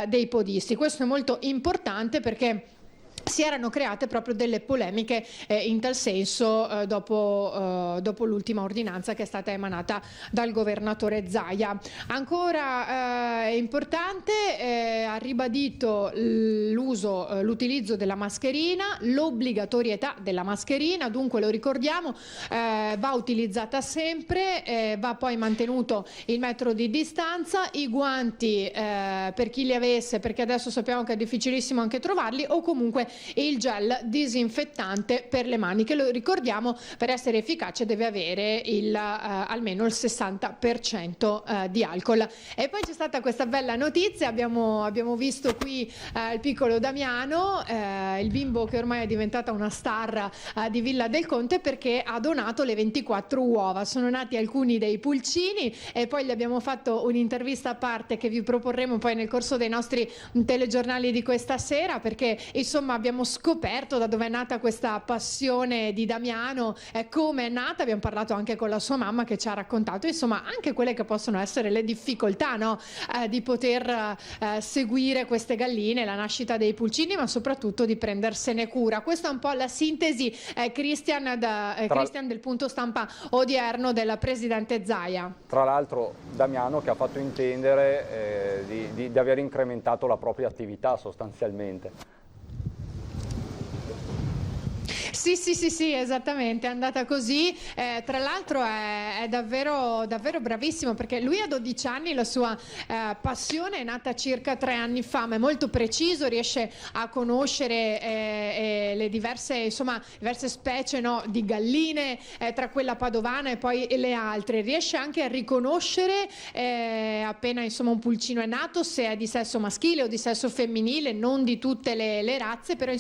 dei podisti. Questo è molto importante, perché si erano create proprio delle polemiche in tal senso dopo l'ultima ordinanza che è stata emanata dal governatore Zaia. Ancora importante, ha ribadito l'utilizzo della mascherina, l'obbligatorietà della mascherina, dunque lo ricordiamo, va utilizzata sempre, va poi mantenuto il metro di distanza, i guanti per chi li avesse, perché adesso sappiamo che è difficilissimo anche trovarli, o comunque il gel disinfettante per le mani, che lo ricordiamo per essere efficace deve avere almeno il 60% di alcol. E poi c'è stata questa bella notizia, abbiamo visto qui il piccolo Damiano, il bimbo che ormai è diventata una star di Villa del Conte, perché ha donato le 24 uova. Sono nati alcuni dei pulcini e poi gli abbiamo fatto un'intervista a parte che vi proporremo poi nel corso dei nostri telegiornali di questa sera, perché insomma abbiamo scoperto da dove è nata questa passione di Damiano, come è nata. Abbiamo parlato anche con la sua mamma, che ci ha raccontato insomma anche quelle che possono essere le difficoltà, no? Di poter seguire queste galline, la nascita dei pulcini, ma soprattutto di prendersene cura. Questa è un po' la sintesi, Christian del punto stampa odierno del presidente Zaia. Tra l'altro Damiano che ha fatto intendere di aver incrementato la propria attività sostanzialmente. Sì, esattamente, è andata così. Tra l'altro è davvero bravissimo, perché lui ha 12 anni, la sua passione è nata circa 3 anni fa, ma è molto preciso, riesce a conoscere le diverse specie, no, di galline, tra quella padovana e poi le altre. Riesce anche a riconoscere appena un pulcino è nato, se è di sesso maschile o di sesso femminile, non di tutte le razze, però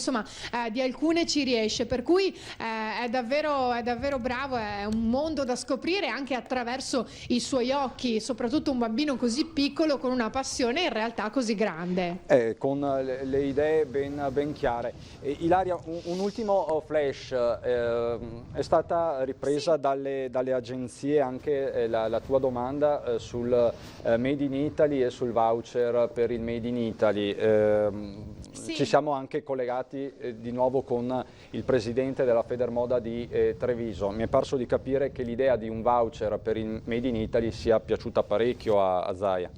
di alcune ci riesce, per cui è davvero bravo, è un mondo da scoprire anche attraverso i suoi occhi, soprattutto un bambino così piccolo con una passione in realtà così grande. Con le idee ben chiare. Ilaria, un ultimo flash, è stata ripresa dalle agenzie anche la tua domanda sul Made in Italy e sul voucher per il Made in Italy. Ci siamo anche collegati di nuovo con il presidente della Federmoda di Treviso. Mi è parso di capire che l'idea di un voucher per il Made in Italy sia piaciuta parecchio a Zaia.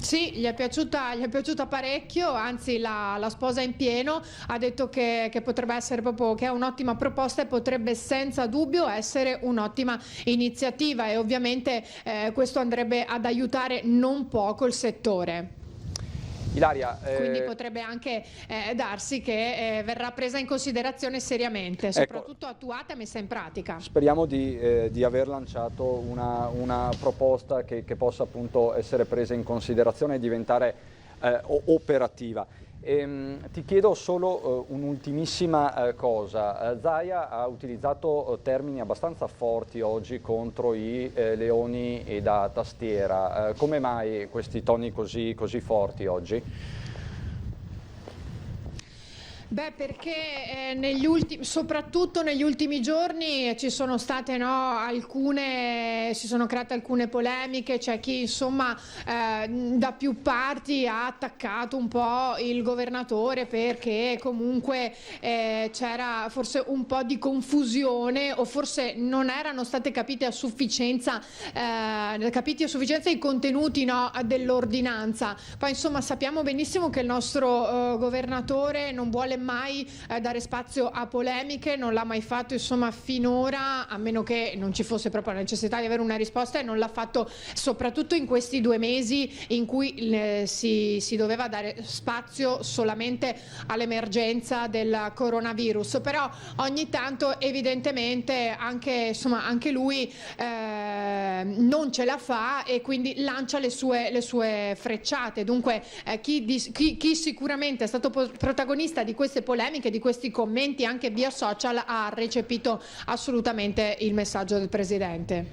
Sì, gli è piaciuta parecchio, anzi la sposa in pieno, ha detto che potrebbe essere proprio, che è un'ottima proposta e potrebbe senza dubbio essere un'ottima iniziativa, e ovviamente questo andrebbe ad aiutare non poco il settore. Ilaria, quindi potrebbe anche darsi che verrà presa in considerazione seriamente, soprattutto attuata e messa in pratica. Speriamo di aver lanciato una proposta che possa appunto essere presa in considerazione e diventare operativa. Ti chiedo solo un'ultimissima cosa. Zaia ha utilizzato termini abbastanza forti oggi contro i leoni e da tastiera. Come mai questi toni così forti oggi? Beh, perché soprattutto negli ultimi giorni ci sono state si sono create alcune polemiche, c'è chi insomma da più parti ha attaccato un po' il governatore perché comunque c'era forse un po' di confusione, o forse non erano state capiti a sufficienza i contenuti dell'ordinanza. Poi insomma sappiamo benissimo che il nostro governatore non vuole mai dare spazio a polemiche, non l'ha mai fatto insomma finora, a meno che non ci fosse proprio la necessità di avere una risposta, e non l'ha fatto soprattutto in questi 2 mesi in cui si doveva dare spazio solamente all'emergenza del coronavirus. Però ogni tanto evidentemente anche lui non ce la fa e quindi lancia le sue frecciate. Dunque chi sicuramente è stato protagonista di queste polemiche, di questi commenti anche via social, ha recepito assolutamente il messaggio del Presidente.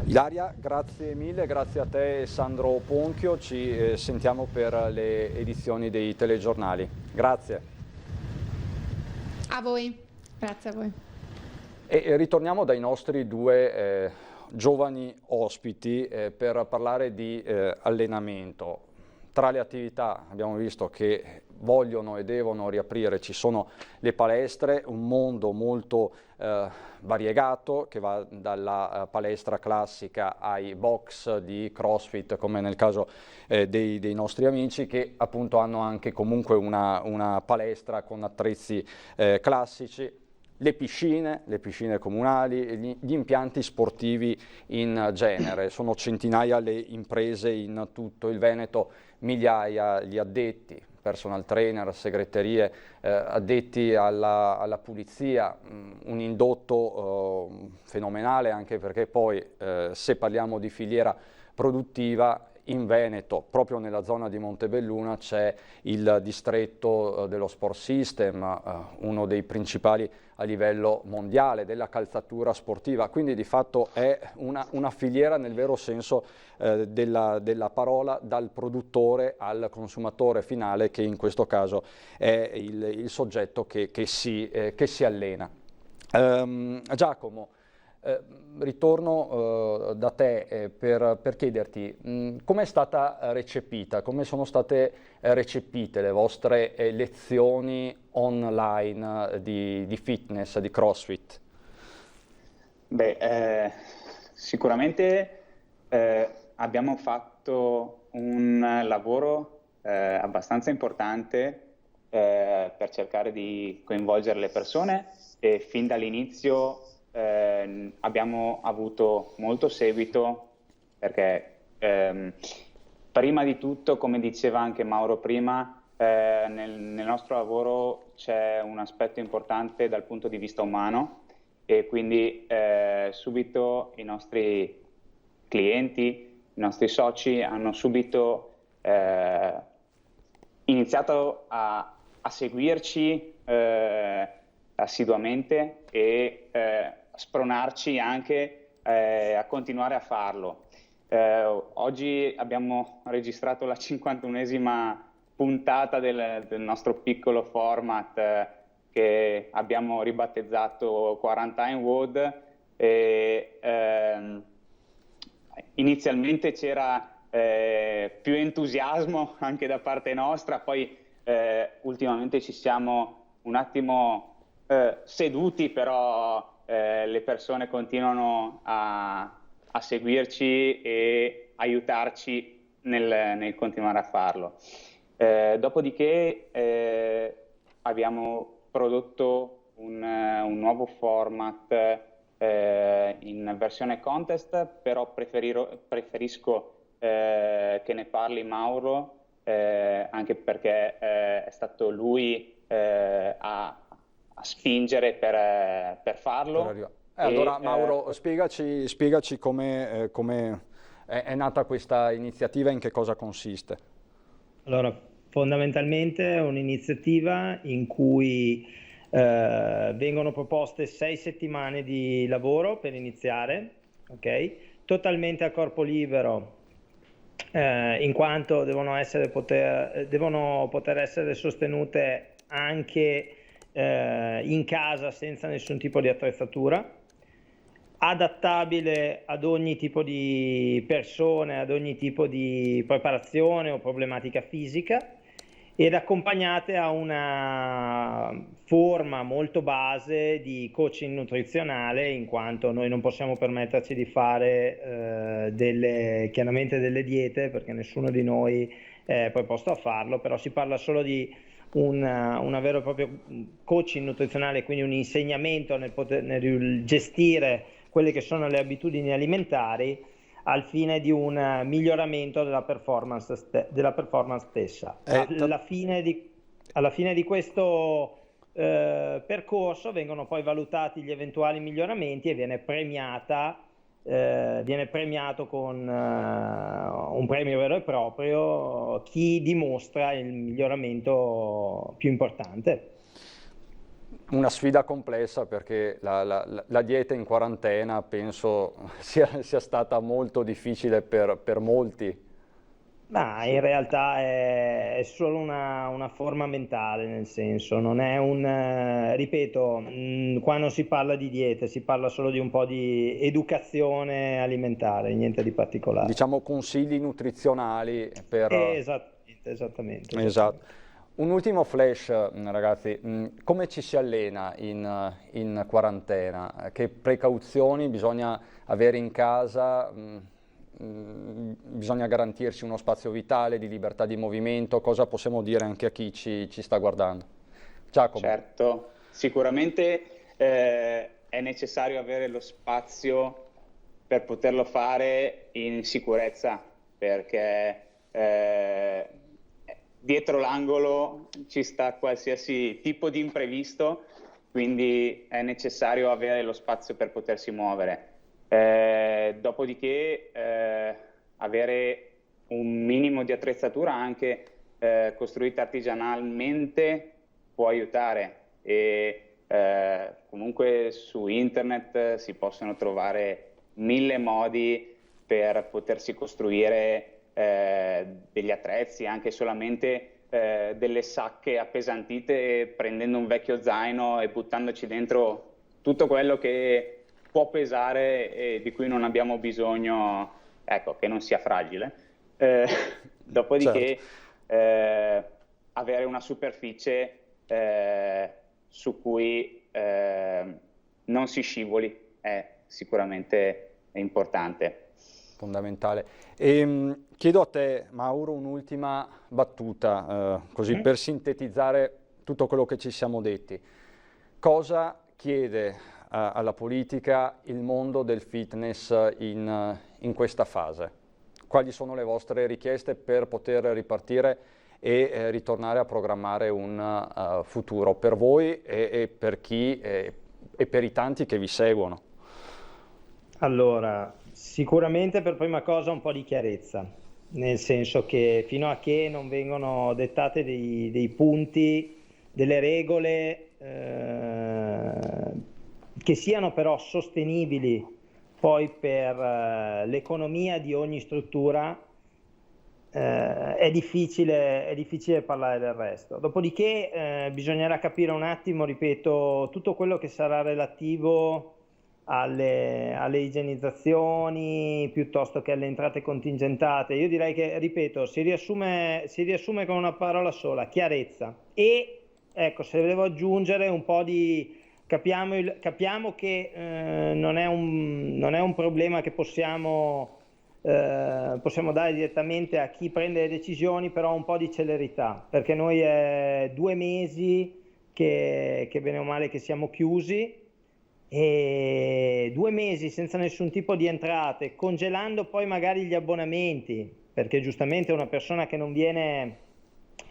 Ilaria, grazie mille, grazie a te Sandro Ponchio, ci sentiamo per le edizioni dei telegiornali. Grazie. A voi, grazie a voi. E ritorniamo dai nostri 2 giovani ospiti per parlare di allenamento. Tra le attività abbiamo visto che vogliono e devono riaprire, ci sono le palestre, un mondo molto variegato che va dalla palestra classica ai box di CrossFit, come nel caso dei nostri amici, che appunto hanno anche comunque una palestra con attrezzi classici. Le piscine comunali, gli impianti sportivi in genere. Sono centinaia le imprese in tutto il Veneto, migliaia gli addetti, personal trainer, segreterie, addetti alla pulizia, un indotto fenomenale, anche perché poi se parliamo di filiera produttiva, in Veneto, proprio nella zona di Montebelluna, c'è il distretto dello Sport System, uno dei principali a livello mondiale della calzatura sportiva, quindi di fatto è una filiera nel vero senso della parola, dal produttore al consumatore finale, che in questo caso è il soggetto che si allena. Giacomo, ritorno da te per chiederti come è stata recepita, come sono state recepite le vostre lezioni online di fitness, di CrossFit? Beh, sicuramente abbiamo fatto un lavoro abbastanza importante per cercare di coinvolgere le persone, e fin dall'inizio abbiamo avuto molto seguito, perché prima di tutto, come diceva anche Mauro prima, nel nostro lavoro c'è un aspetto importante dal punto di vista umano, e quindi subito i nostri clienti, i nostri soci hanno subito iniziato a seguirci assiduamente e spronarci anche a continuare a farlo. Oggi abbiamo registrato la 51esima puntata del nostro piccolo format che abbiamo ribattezzato Quarantine WOD, e inizialmente c'era più entusiasmo anche da parte nostra, poi ultimamente ci siamo un attimo seduti, però le persone continuano a seguirci e aiutarci nel continuare a farlo. Dopodiché abbiamo prodotto un nuovo format in versione contest, però preferisco che ne parli Mauro, anche perché è stato lui a spingere per farlo. Allora Mauro, spiegaci come è nata questa iniziativa e in che cosa consiste. Allora, fondamentalmente è un'iniziativa in cui vengono proposte 6 settimane di lavoro per iniziare, ok? Totalmente a corpo libero, in quanto devono poter essere sostenute anche in casa senza nessun tipo di attrezzatura, adattabile ad ogni tipo di persone, ad ogni tipo di preparazione o problematica fisica, ed accompagnate a una forma molto base di coaching nutrizionale, in quanto noi non possiamo permetterci di fare chiaramente delle diete, perché nessuno di noi è preposto a farlo, però si parla solo di una vero e proprio coaching nutrizionale, quindi un insegnamento nel gestire quelle che sono le abitudini alimentari al fine di un miglioramento della performance stessa. Alla fine di questo percorso vengono poi valutati gli eventuali miglioramenti e viene premiato con un premio vero e proprio chi dimostra il miglioramento più importante. Una sfida complessa, perché la dieta in quarantena penso sia stata molto difficile per molti. Ma in realtà è solo una forma mentale, nel senso, non è ripeto, quando si parla di diete si parla solo di un po' di educazione alimentare, niente di particolare. Diciamo consigli nutrizionali per... Esattamente. Esatto. Un ultimo flash, ragazzi, come ci si allena in quarantena? Che precauzioni bisogna avere in casa? Bisogna garantirsi uno spazio vitale di libertà di movimento? Cosa possiamo dire anche a chi ci sta guardando? Giacomo. Certo, sicuramente è necessario avere lo spazio per poterlo fare in sicurezza, perché dietro l'angolo ci sta qualsiasi tipo di imprevisto, quindi è necessario avere lo spazio per potersi muovere. Dopodiché avere un minimo di attrezzatura anche costruita artigianalmente può aiutare, e comunque su internet si possono trovare 1000 modi per potersi costruire degli attrezzi, anche solamente delle sacche appesantite, prendendo un vecchio zaino e buttandoci dentro tutto quello che può pesare e di cui non abbiamo bisogno, ecco, che non sia fragile. Dopodiché avere una superficie su cui non si scivoli è sicuramente importante. Fondamentale. Chiedo a te, Mauro, un'ultima battuta, così per sintetizzare tutto quello che ci siamo detti. Cosa chiede alla politica il mondo del fitness in questa fase? Quali sono le vostre richieste per poter ripartire e ritornare a programmare un futuro per voi e per chi e per i tanti che vi seguono? Allora, sicuramente per prima cosa un po' di chiarezza, nel senso che fino a che non vengono dettate dei punti, delle regole che siano però sostenibili poi per l'economia di ogni struttura, è difficile parlare del resto. Dopodiché bisognerà capire un attimo, ripeto, tutto quello che sarà relativo alle igienizzazioni piuttosto che alle entrate contingentate. Io direi che, ripeto, si riassume con una parola sola: chiarezza. E ecco, se devo aggiungere un po' di capiamo che non è un problema che possiamo possiamo dare direttamente a chi prende le decisioni, però un po' di celerità, perché noi è 2 mesi che bene o male che siamo chiusi, e 2 mesi senza nessun tipo di entrate, congelando poi magari gli abbonamenti, perché giustamente una persona che non viene,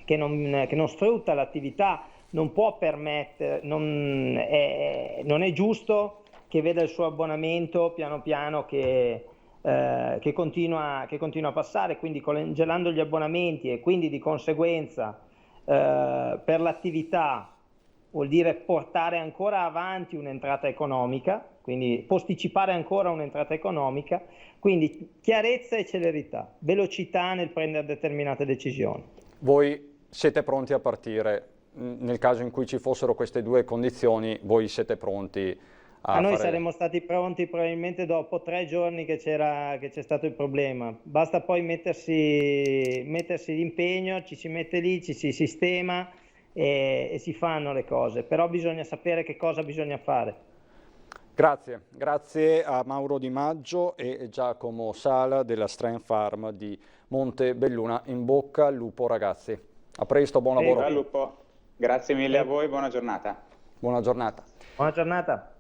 che non sfrutta l'attività non può permettere, non è giusto che veda il suo abbonamento piano piano che continua a passare, quindi congelando gli abbonamenti e quindi di conseguenza per l'attività vuol dire portare ancora avanti un'entrata economica, quindi posticipare ancora un'entrata economica, quindi chiarezza e celerità, velocità nel prendere determinate decisioni. Voi siete pronti a partire? Nel caso in cui ci fossero queste 2 condizioni, voi siete pronti a noi fare... saremmo stati pronti probabilmente dopo 3 giorni che c'è stato il problema. Basta poi mettersi l'impegno, ci si mette lì, ci si sistema e si fanno le cose, però bisogna sapere che cosa bisogna fare. Grazie a Mauro Di Maggio e Giacomo Sala della Strength Farm di Montebelluna. In bocca al lupo, ragazzi. A presto, buon lavoro. Al lupo. Grazie mille a voi, buona giornata. Buona giornata. Buona giornata.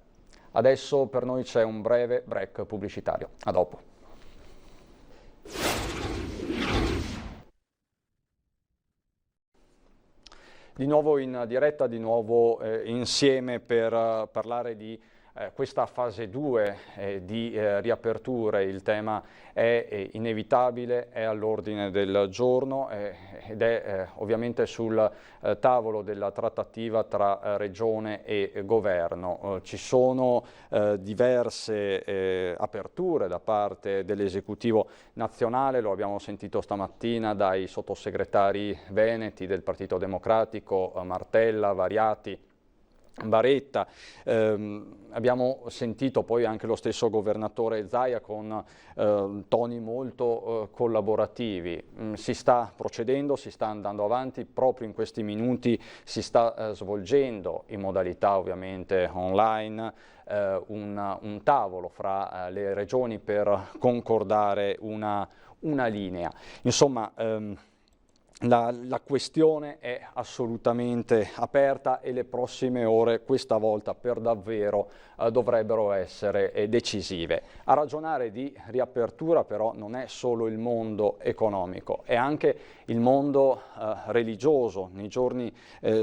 Adesso per noi c'è un breve break pubblicitario. A dopo. Di nuovo in diretta, di nuovo insieme per parlare di questa fase 2 di riaperture. Il tema è inevitabile, è all'ordine del giorno ed è ovviamente sul tavolo della trattativa tra Regione e Governo. Ci sono diverse aperture da parte dell'esecutivo nazionale, lo abbiamo sentito stamattina dai sottosegretari veneti del Partito Democratico, Martella, Variati, Baretta. Abbiamo sentito poi anche lo stesso governatore Zaia con toni molto collaborativi. Si sta procedendo, si sta andando avanti, proprio in questi minuti si sta svolgendo in modalità ovviamente online un tavolo fra le regioni per concordare una linea. Insomma, la questione è assolutamente aperta e le prossime ore questa volta per davvero dovrebbero essere decisive. A ragionare di riapertura però non è solo il mondo economico, è anche il mondo religioso. Nei giorni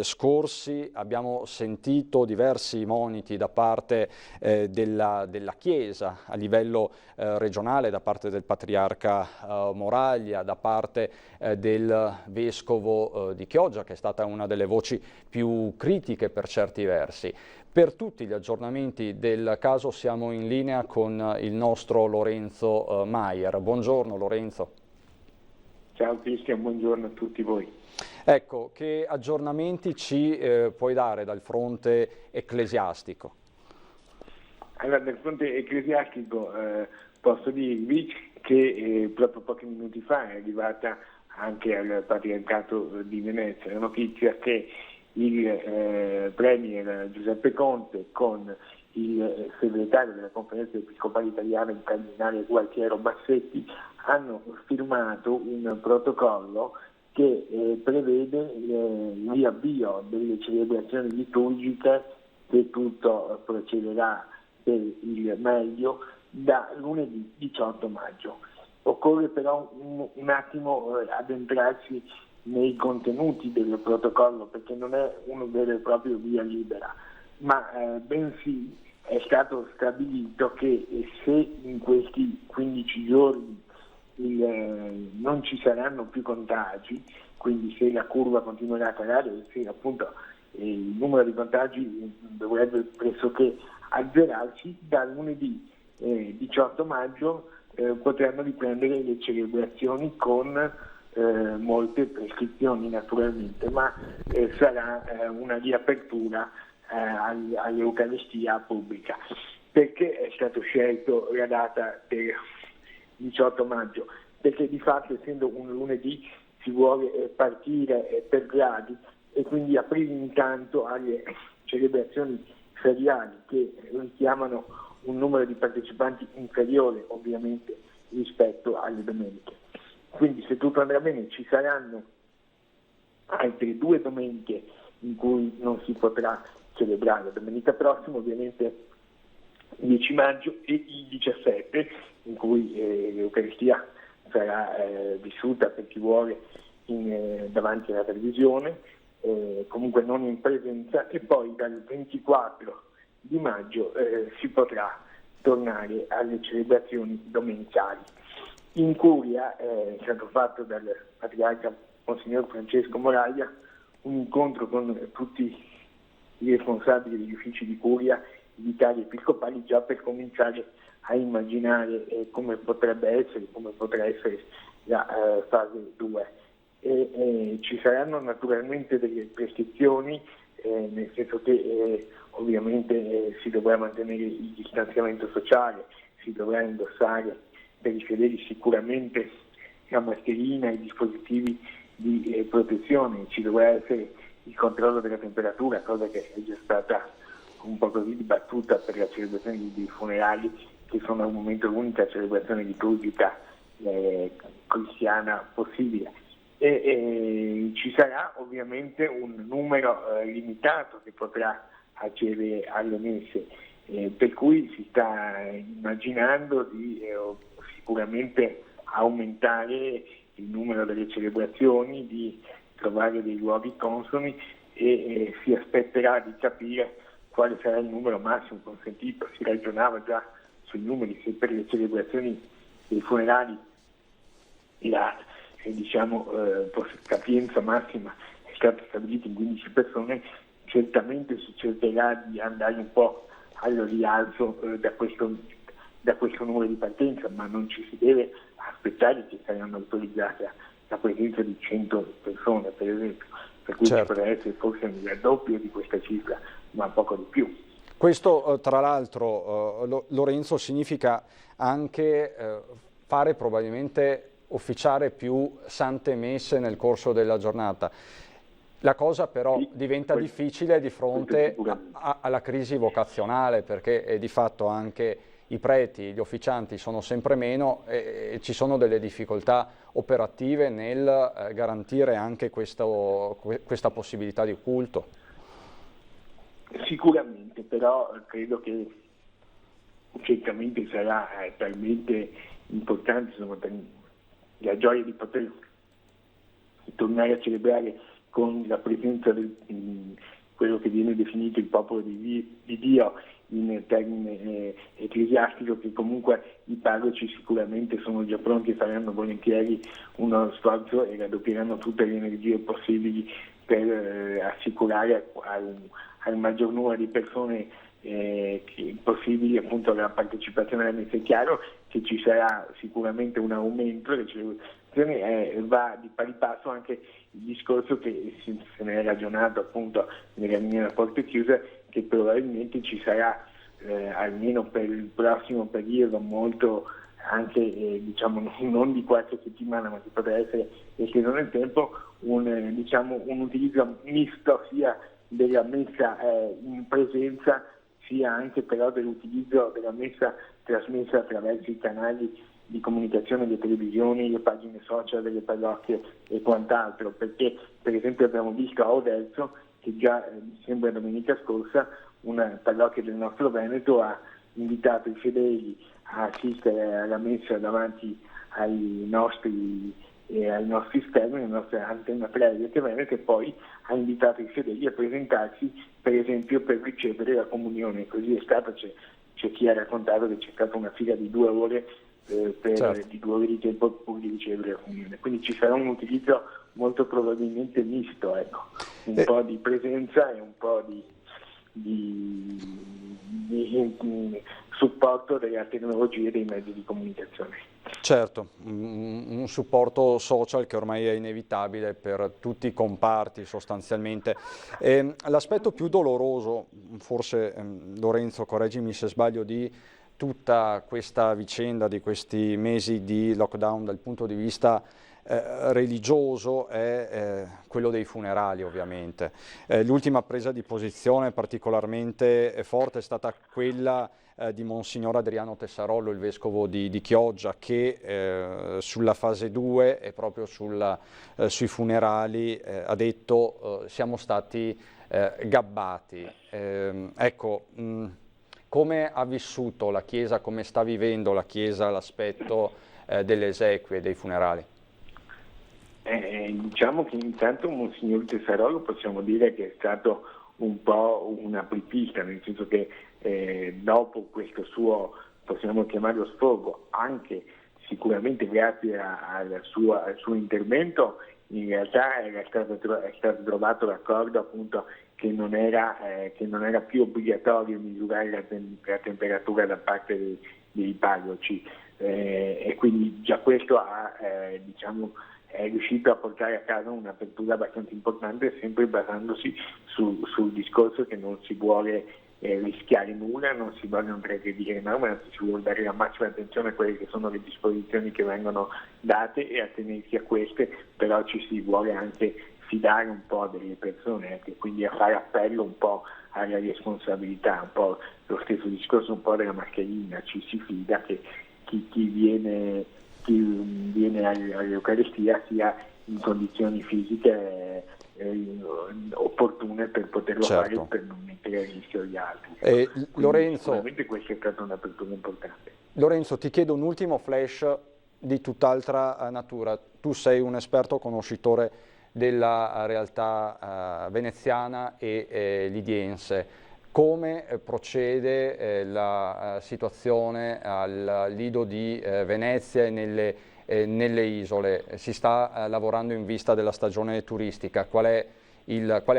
scorsi abbiamo sentito diversi moniti da parte della Chiesa a livello regionale, da parte del Patriarca Moraglia, da parte del Vescovo di Chioggia, che è stata una delle voci più critiche per certi versi. Per tutti gli aggiornamenti del caso siamo in linea con il nostro Lorenzo Maier. Buongiorno Lorenzo. Ciao Cristian, buongiorno a tutti voi. Ecco, che aggiornamenti ci puoi dare dal fronte ecclesiastico? Allora, dal fronte ecclesiastico posso dirvi che proprio pochi minuti fa è arrivata anche al Patriarcato di Venezia la notizia che il Premier Giuseppe Conte con il segretario della Conferenza Episcopale Italiana, il Cardinale Gualtiero Bassetti, hanno firmato un protocollo che prevede l'avvio delle celebrazioni liturgiche, che tutto procederà per il meglio, da lunedì 18 maggio. Occorre però un attimo addentrarsi nei contenuti del protocollo, perché non è uno vero e proprio via libera, ma bensì è stato stabilito che se in questi 15 giorni non ci saranno più contagi, quindi se la curva continuerà a calare, se appunto il numero di contagi dovrebbe pressoché azzerarsi, da lunedì 18 maggio potranno riprendere le celebrazioni con molte prescrizioni naturalmente, ma sarà una riapertura all'Eucaristia pubblica. Perché è stato scelto la data del 18 maggio? Perché di fatto, essendo un lunedì, si vuole partire per gradi e quindi aprire intanto alle celebrazioni feriali che richiamano un numero di partecipanti inferiore ovviamente rispetto alle domeniche. Quindi se tutto andrà bene ci saranno altre 2 domeniche in cui non si potrà celebrare. Domenica prossima ovviamente il 10 maggio e il 17, in cui l'Eucaristia sarà vissuta per chi vuole davanti alla televisione, comunque non in presenza, e poi dal 24 di maggio si potrà tornare alle celebrazioni domenicali. In Curia è stato fatto dal patriarca Monsignor Francesco Moraglia un incontro con tutti i responsabili degli uffici di Curia, vicari episcopali, già per cominciare a immaginare come potrebbe essere, come potrà essere la fase 2. Ci saranno naturalmente delle prescrizioni, nel senso che ovviamente si dovrà mantenere il distanziamento sociale, si dovrà indossare per i fedeli sicuramente la mascherina, i dispositivi di protezione, ci dovrà essere il controllo della temperatura, cosa che è già stata un po' così dibattuta per la celebrazione dei funerali, che sono al momento l'unica celebrazione liturgica cristiana possibile. E ci sarà ovviamente un numero limitato che potrà accedere alle messe, per cui si sta immaginando di sicuramente aumentare il numero delle celebrazioni, di trovare dei luoghi consoni e si aspetterà di capire quale sarà il numero massimo consentito. Si ragionava già sui numeri, se per le celebrazioni dei funerali la capienza massima è stata stabilita in 15 persone, certamente si cercherà di andare un po' al rialzo da questo numero di partenza, ma non ci si deve aspettare che saranno autorizzate la presenza di 100 persone, per esempio, per cui ci potrà essere forse il raddoppio di questa cifra, ma poco di più. Questo tra l'altro, Lorenzo, significa anche fare probabilmente officiare più sante messe nel corso della giornata. La cosa però diventa difficile di fronte alla crisi vocazionale, perché di fatto anche i preti, gli officianti sono sempre meno e ci sono delle difficoltà operative nel garantire anche questa possibilità di culto. Sicuramente, però credo che certamente sarà talmente importante, insomma, la gioia di poter tornare a celebrare con la presenza di quello che viene definito il popolo di Dio in termine ecclesiastico, che comunque i parroci sicuramente sono già pronti e faranno volentieri uno sforzo e raddoppieranno tutte le energie possibili per assicurare al maggior numero di persone possibili appunto la partecipazione alla messa. È chiaro che ci sarà sicuramente un aumento delle celebrazioni, va di pari passo anche il discorso che se ne è ragionato appunto nella riunione a porte chiuse, che probabilmente ci sarà almeno per il prossimo periodo molto anche non di qualche settimana, ma che potrà essere esteso nel tempo, un utilizzo misto sia della messa in presenza sia anche però dell'utilizzo della messa trasmessa attraverso i canali di comunicazione, le televisioni, le pagine social delle parrocchie e quant'altro, perché per esempio abbiamo visto a Odelzo che già mi sembra domenica scorsa una parrocchia del nostro Veneto ha invitato i fedeli a assistere alla messa davanti ai nostri schermi, alla nostra antenna 3 Rete Veneto, e poi ha invitato i fedeli a presentarsi per esempio per ricevere la comunione. Così è stato, c'è chi ha raccontato che c'è stata una fila di 2 ore di 2 ore di tempo pur di ricevere la comunione, quindi ci sarà un utilizzo molto probabilmente misto, ecco, un po' di presenza e un po' di supporto della tecnologia e dei mezzi di comunicazione. Certo, un supporto social che ormai è inevitabile per tutti i comparti sostanzialmente. L'aspetto più doloroso, forse Lorenzo, correggimi se sbaglio, di tutta questa vicenda, di questi mesi di lockdown dal punto di vista religioso è quello dei funerali, ovviamente. L'ultima presa di posizione particolarmente forte è stata quella di Monsignor Adriano Tessarollo, il vescovo di Chioggia, che sulla fase 2 e proprio sui funerali ha detto siamo stati gabbati. Ecco, come ha vissuto la Chiesa, come sta vivendo la Chiesa l'aspetto delle esequie e dei funerali? Diciamo che intanto Monsignor Tessarollo possiamo dire che è stato un po' un apripista, nel senso che dopo questo suo, possiamo chiamarlo sfogo, anche sicuramente grazie al suo intervento, in realtà è stato trovato l'accordo appunto che non era più obbligatorio misurare la temperatura da parte dei parroci, e quindi già questo è riuscito a portare a casa un'apertura abbastanza importante, sempre basandosi sul discorso che non si vuole rischiare nulla, non si vogliono trasgredire norme, anzi si vuole dare la massima attenzione a quelle che sono le disposizioni che vengono date e attenersi a queste, però ci si vuole anche fidare un po' delle persone, quindi a fare appello un po' alla responsabilità, un po' lo stesso discorso un po' della mascherina, ci si fida che chi viene all'Eucaristia sia in condizioni fisiche opportune per poterlo fare, per non mettere a rischio gli altri. Lorenzo, sicuramente questa è stata un'apertura importante. Lorenzo, ti chiedo un ultimo flash di tutt'altra natura. Tu sei un esperto conoscitore della realtà veneziana e lidiense. Come procede la situazione al lido di Venezia e nelle isole? Si sta lavorando in vista della stagione turistica. Qual è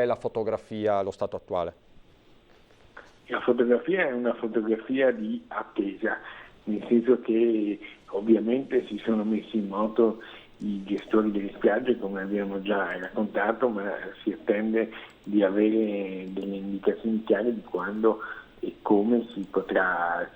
la fotografia allo stato attuale? La fotografia è una fotografia di attesa, nel senso che ovviamente si sono messi in moto i gestori delle spiagge, come abbiamo già raccontato, ma si attende di avere delle indicazioni chiare di quando e come si potrà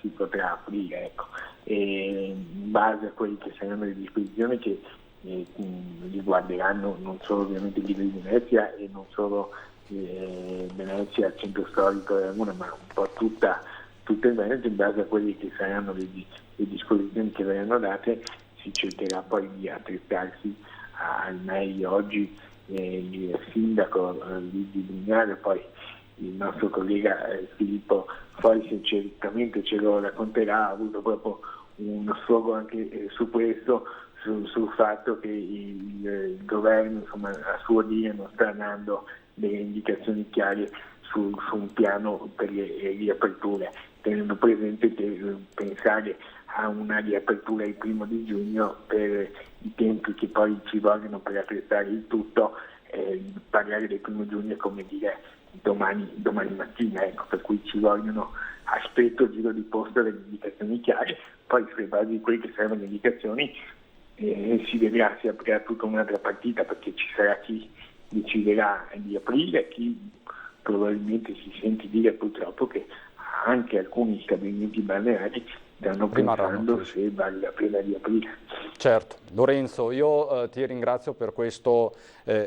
aprire. Ecco. E in base a quelle che saranno le disposizioni che riguarderanno non solo ovviamente l'Isola di Venezia e non solo Venezia, il centro storico della Laguna, ma un po' tutta il Veneto, in base a quelle che saranno le disposizioni che verranno date, si cercherà poi di attrezzarsi al meglio. Oggi il sindaco di Lignano, poi il nostro collega Filippo Forse certamente ce lo racconterà, ha avuto proprio uno sfogo anche su questo, sul fatto che il governo, insomma, a suo dire non sta dando delle indicazioni chiare su un piano per le riaperture, tenendo presente che pensare a una riapertura il 1 di giugno per i tempi che poi ci vogliono per attrezzare il tutto, parlare del 1 giugno è come dire domani mattina, ecco, per cui ci vogliono, aspetto giro di posto delle indicazioni chiare, poi sulle basi di quelle che saranno le indicazioni si vedrà, si aprirà tutta un'altra partita, perché ci sarà chi deciderà di aprire, chi probabilmente si sente dire purtroppo che anche alcuni stabilimenti balneari stanno pensando se vale la pena di aprire. Certo. Lorenzo, io ti ringrazio per questo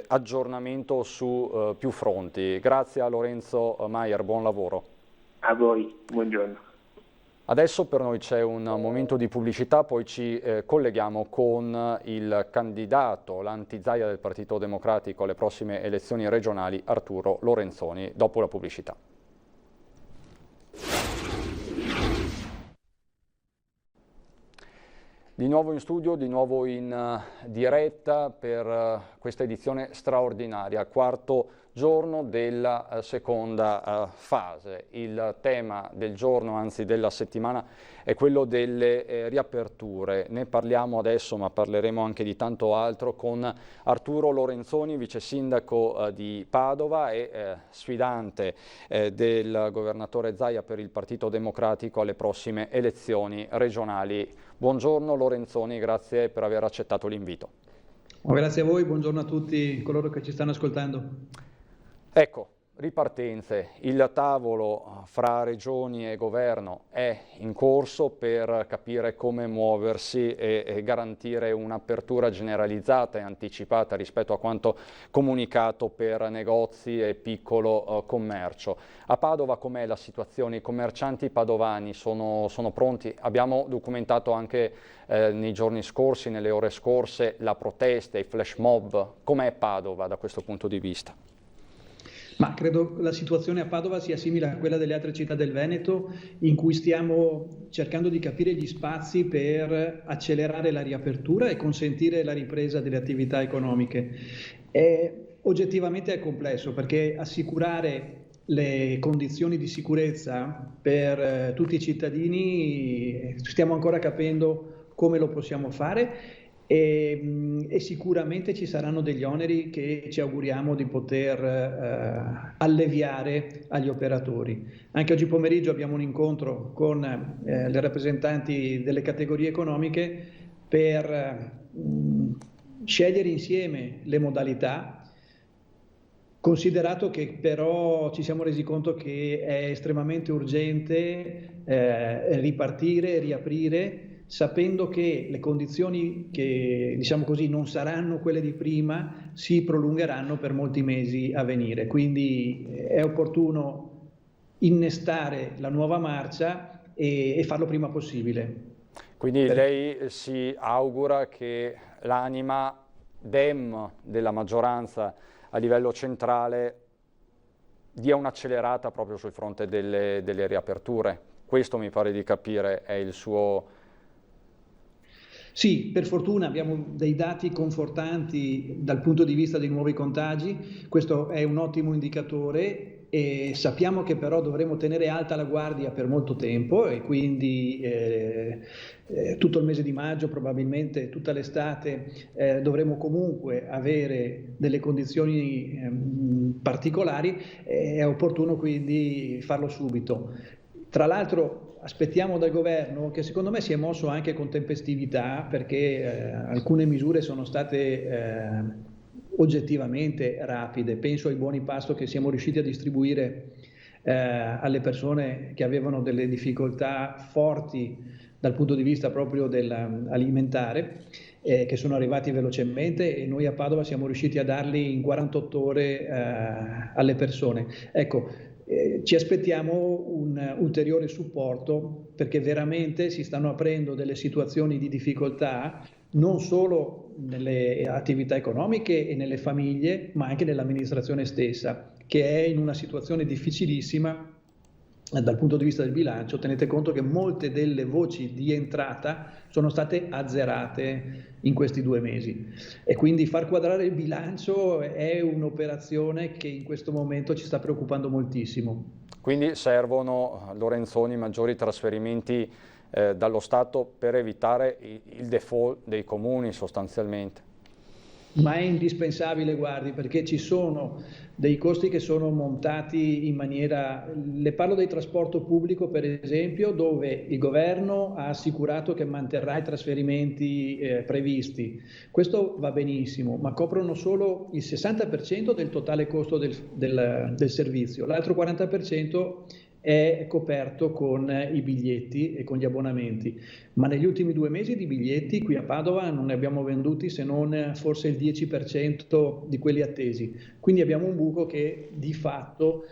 aggiornamento su più fronti. Grazie a Lorenzo Maier, buon lavoro. A voi, buongiorno. Adesso per noi c'è un momento di pubblicità, poi ci colleghiamo con il candidato, l'antizaia del Partito Democratico alle prossime elezioni regionali, Arturo Lorenzoni, dopo la pubblicità. Di nuovo in studio, di nuovo in diretta per questa edizione straordinaria, quarto giorno della seconda fase. Il tema del giorno, anzi della settimana, è quello delle riaperture. Ne parliamo adesso, ma parleremo anche di tanto altro con Arturo Lorenzoni, vice sindaco di Padova e sfidante del governatore Zaia per il Partito Democratico alle prossime elezioni regionali. Buongiorno Lorenzoni, grazie per aver accettato l'invito. Grazie a voi, buongiorno a tutti coloro che ci stanno ascoltando. Ecco, ripartenze, il tavolo fra regioni e governo è in corso per capire come muoversi e garantire un'apertura generalizzata e anticipata rispetto a quanto comunicato per negozi e piccolo commercio. A Padova com'è la situazione? I commercianti padovani sono pronti? Abbiamo documentato anche nei giorni scorsi, nelle ore scorse, la protesta, i flash mob. Com'è Padova da questo punto di vista? Ma credo la situazione a Padova sia simile a quella delle altre città del Veneto, in cui stiamo cercando di capire gli spazi per accelerare la riapertura e consentire la ripresa delle attività economiche. Oggettivamente è complesso, perché assicurare le condizioni di sicurezza per tutti i cittadini stiamo ancora capendo come lo possiamo fare. E sicuramente ci saranno degli oneri che ci auguriamo di poter alleviare agli operatori. Anche oggi pomeriggio abbiamo un incontro con le rappresentanti delle categorie economiche per scegliere insieme le modalità, considerato che però ci siamo resi conto che è estremamente urgente ripartire, riaprire, sapendo che le condizioni che, diciamo così, non saranno quelle di prima, si prolungheranno per molti mesi a venire. Quindi è opportuno innestare la nuova marcia e farlo prima possibile. Quindi lei si augura che l'anima Dem della maggioranza a livello centrale dia un'accelerata proprio sul fronte delle riaperture. Questo mi pare di capire è il suo... Sì, per fortuna abbiamo dei dati confortanti dal punto di vista dei nuovi contagi, questo è un ottimo indicatore e sappiamo che però dovremo tenere alta la guardia per molto tempo e quindi tutto il mese di maggio, probabilmente tutta l'estate, dovremo comunque avere delle condizioni particolari, è opportuno quindi farlo subito. Tra l'altro aspettiamo dal governo, che secondo me si è mosso anche con tempestività, perché alcune misure sono state oggettivamente rapide. Penso ai buoni pasto che siamo riusciti a distribuire alle persone che avevano delle difficoltà forti dal punto di vista proprio dell'alimentare, che sono arrivati velocemente e noi a Padova siamo riusciti a darli in 48 ore alle persone. Ecco, ci aspettiamo un ulteriore supporto, perché veramente si stanno aprendo delle situazioni di difficoltà non solo nelle attività economiche e nelle famiglie, ma anche nell'amministrazione stessa, che è in una situazione difficilissima dal punto di vista del bilancio. Tenete conto che molte delle voci di entrata sono state azzerate in questi 2 mesi e quindi far quadrare il bilancio è un'operazione che in questo momento ci sta preoccupando moltissimo. Quindi servono, Lorenzoni, maggiori trasferimenti dallo Stato per evitare il default dei comuni sostanzialmente? Ma è indispensabile, guardi, perché ci sono dei costi che sono montati in maniera... Le parlo del trasporto pubblico, per esempio, dove il governo ha assicurato che manterrà i trasferimenti previsti. Questo va benissimo, ma coprono solo il 60% del totale costo del servizio. L'altro 40% è coperto con i biglietti e con gli abbonamenti, ma negli ultimi 2 mesi di biglietti qui a Padova non ne abbiamo venduti se non forse il 10% di quelli attesi, quindi abbiamo un buco che di fatto,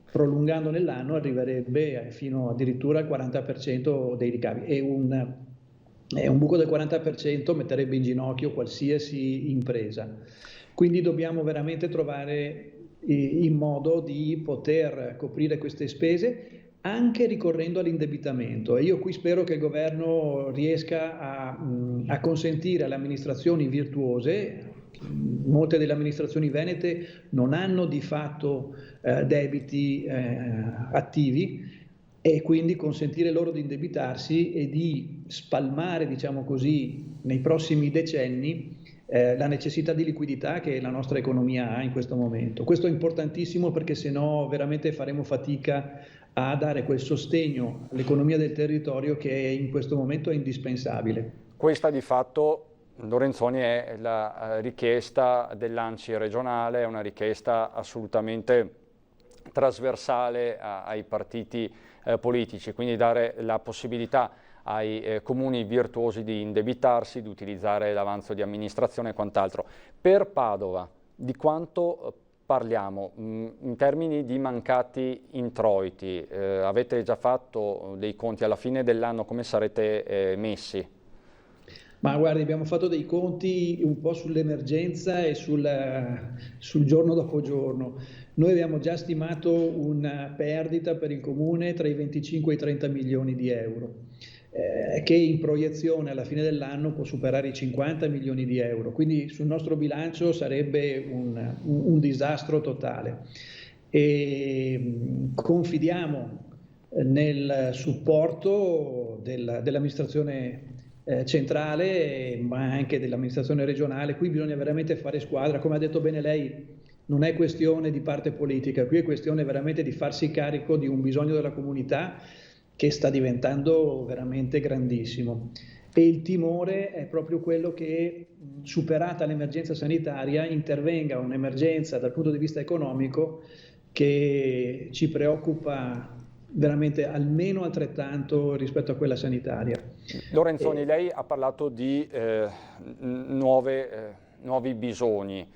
prolungando nell'anno, arriverebbe fino addirittura al 40% dei ricavi e un buco del 40% metterebbe in ginocchio qualsiasi impresa, quindi dobbiamo veramente trovare in modo di poter coprire queste spese anche ricorrendo all'indebitamento, e io qui spero che il governo riesca a consentire alle amministrazioni virtuose, molte delle amministrazioni venete non hanno di fatto debiti attivi, e quindi consentire loro di indebitarsi e di spalmare, diciamo così, nei prossimi decenni la necessità di liquidità che la nostra economia ha in questo momento. Questo è importantissimo, perché se no veramente faremo fatica a dare quel sostegno all'economia del territorio che in questo momento è indispensabile. Questa di fatto, Lorenzoni, è la richiesta dell'ANCI regionale, è una richiesta assolutamente trasversale ai partiti politici, quindi dare la possibilità ai comuni virtuosi di indebitarsi, di utilizzare l'avanzo di amministrazione e quant'altro. Per Padova, di quanto parliamo in termini di mancati introiti? Avete già fatto dei conti alla fine dell'anno, come sarete messi? Ma guardi, abbiamo fatto dei conti un po' sull'emergenza e sul giorno dopo giorno. Noi abbiamo già stimato una perdita per il Comune tra i 25 e i 30 milioni di euro, che in proiezione alla fine dell'anno può superare i 50 milioni di euro. Quindi sul nostro bilancio sarebbe un disastro totale. E confidiamo nel supporto dell'amministrazione centrale, ma anche dell'amministrazione regionale. Qui bisogna veramente fare squadra, come ha detto bene lei. Non è questione di parte politica, qui è questione veramente di farsi carico di un bisogno della comunità che sta diventando veramente grandissimo. E il timore è proprio quello che, superata l'emergenza sanitaria, intervenga un'emergenza dal punto di vista economico che ci preoccupa veramente almeno altrettanto rispetto a quella sanitaria. Lorenzoni, lei ha parlato di nuovi bisogni.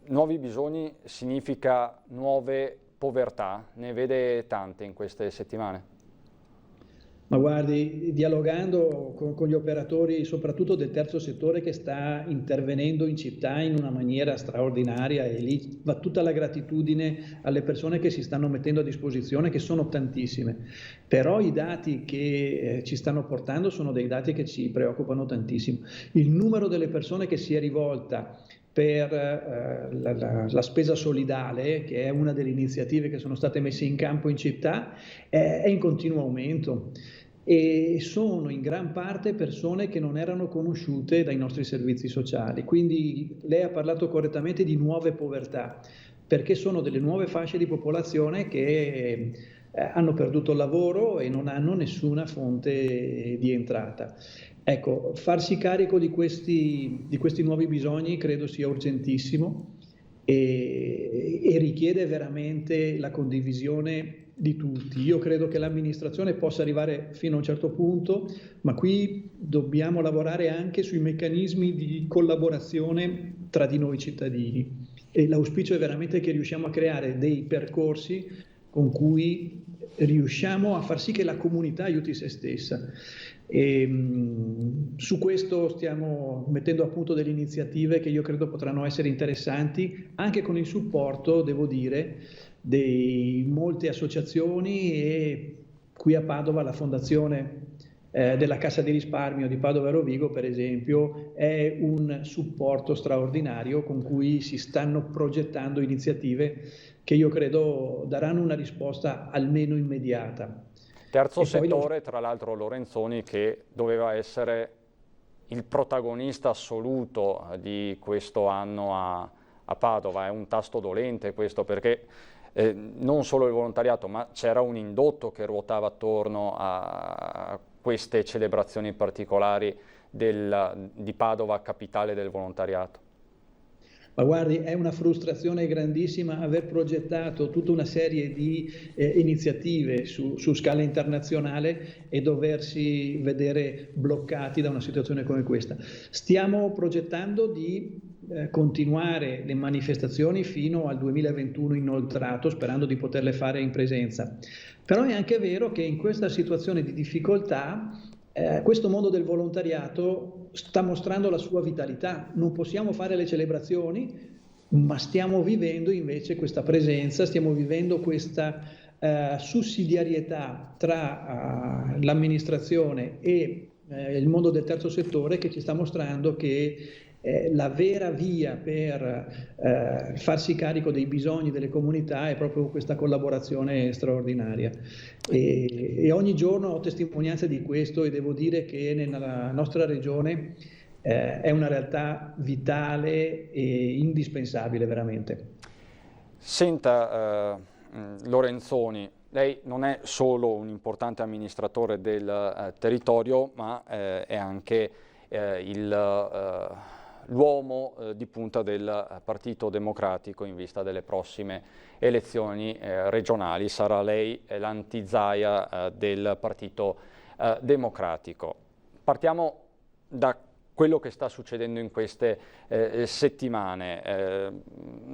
Nuovi bisogni significa nuove povertà? Ne vede tante in queste settimane? Ma guardi, dialogando con gli operatori soprattutto del terzo settore che sta intervenendo in città in una maniera straordinaria, e lì va tutta la gratitudine alle persone che si stanno mettendo a disposizione, che sono tantissime. Però i dati che ci stanno portando sono dei dati che ci preoccupano tantissimo. Il numero delle persone che si è rivolta per la spesa solidale, che è una delle iniziative che sono state messe in campo in città, è in continuo aumento, e sono in gran parte persone che non erano conosciute dai nostri servizi sociali. Quindi lei ha parlato correttamente di nuove povertà, perché sono delle nuove fasce di popolazione che hanno perduto il lavoro e non hanno nessuna fonte di entrata. Ecco, farsi carico di questi nuovi bisogni credo sia urgentissimo e richiede veramente la condivisione di tutti. Io credo che l'amministrazione possa arrivare fino a un certo punto, ma qui dobbiamo lavorare anche sui meccanismi di collaborazione tra di noi cittadini, e l'auspicio è veramente che riusciamo a creare dei percorsi con cui riusciamo a far sì che la comunità aiuti se stessa. Su questo stiamo mettendo a punto delle iniziative che io credo potranno essere interessanti, anche con il supporto, devo dire, di molte associazioni, e qui a Padova la fondazione della Cassa di Risparmio di Padova e Rovigo, per esempio, è un supporto straordinario con cui si stanno progettando iniziative che io credo daranno una risposta almeno immediata. Terzo settore, tra l'altro, Lorenzoni, che doveva essere il protagonista assoluto di questo anno a Padova. È un tasto dolente questo, perché non solo il volontariato, ma c'era un indotto che ruotava attorno a queste celebrazioni particolari di Padova, capitale del volontariato. Ma guardi, è una frustrazione grandissima aver progettato tutta una serie di iniziative su scala internazionale e doversi vedere bloccati da una situazione come questa. Stiamo progettando di continuare le manifestazioni fino al 2021 inoltrato, sperando di poterle fare in presenza. Però è anche vero che in questa situazione di difficoltà questo mondo del volontariato sta mostrando la sua vitalità. Non possiamo fare le celebrazioni, ma stiamo vivendo invece questa presenza, stiamo vivendo questa sussidiarietà tra l'amministrazione e il mondo del terzo settore, che ci sta mostrando che la vera via per farsi carico dei bisogni delle comunità è proprio questa collaborazione straordinaria, e ogni giorno ho testimonianza di questo, e devo dire che nella nostra regione è una realtà vitale e indispensabile veramente. Senta Lorenzoni, lei non è solo un importante amministratore del territorio, ma è anche l'uomo di punta del Partito Democratico in vista delle prossime elezioni regionali. Sarà lei l'anti-Zaia del Partito Democratico. Partiamo da quello che sta succedendo in queste settimane.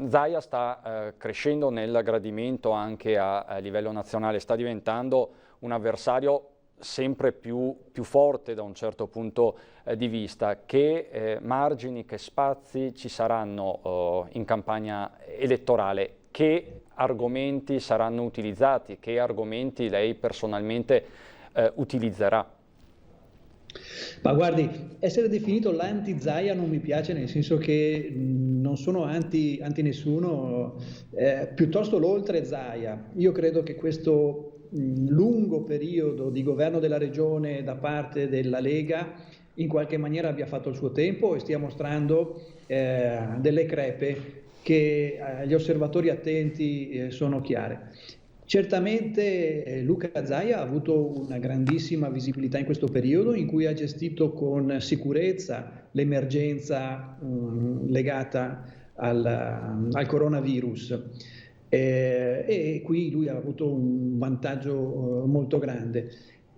Zaia sta crescendo nel gradimento anche a livello nazionale, sta diventando un avversario sempre più forte da un certo punto di vista. Che margini, che spazi ci saranno in campagna elettorale? Che argomenti saranno utilizzati? Che argomenti lei personalmente utilizzerà? Ma guardi, essere definito l'anti-Zaia non mi piace, nel senso che non sono anti nessuno, piuttosto l'oltre Zaia. Io credo che questo lungo periodo di governo della regione da parte della Lega in qualche maniera abbia fatto il suo tempo e stia mostrando delle crepe che agli osservatori attenti sono chiare. Certamente Luca Zaia ha avuto una grandissima visibilità in questo periodo in cui ha gestito con sicurezza l'emergenza legata al coronavirus e qui lui ha avuto un vantaggio molto grande.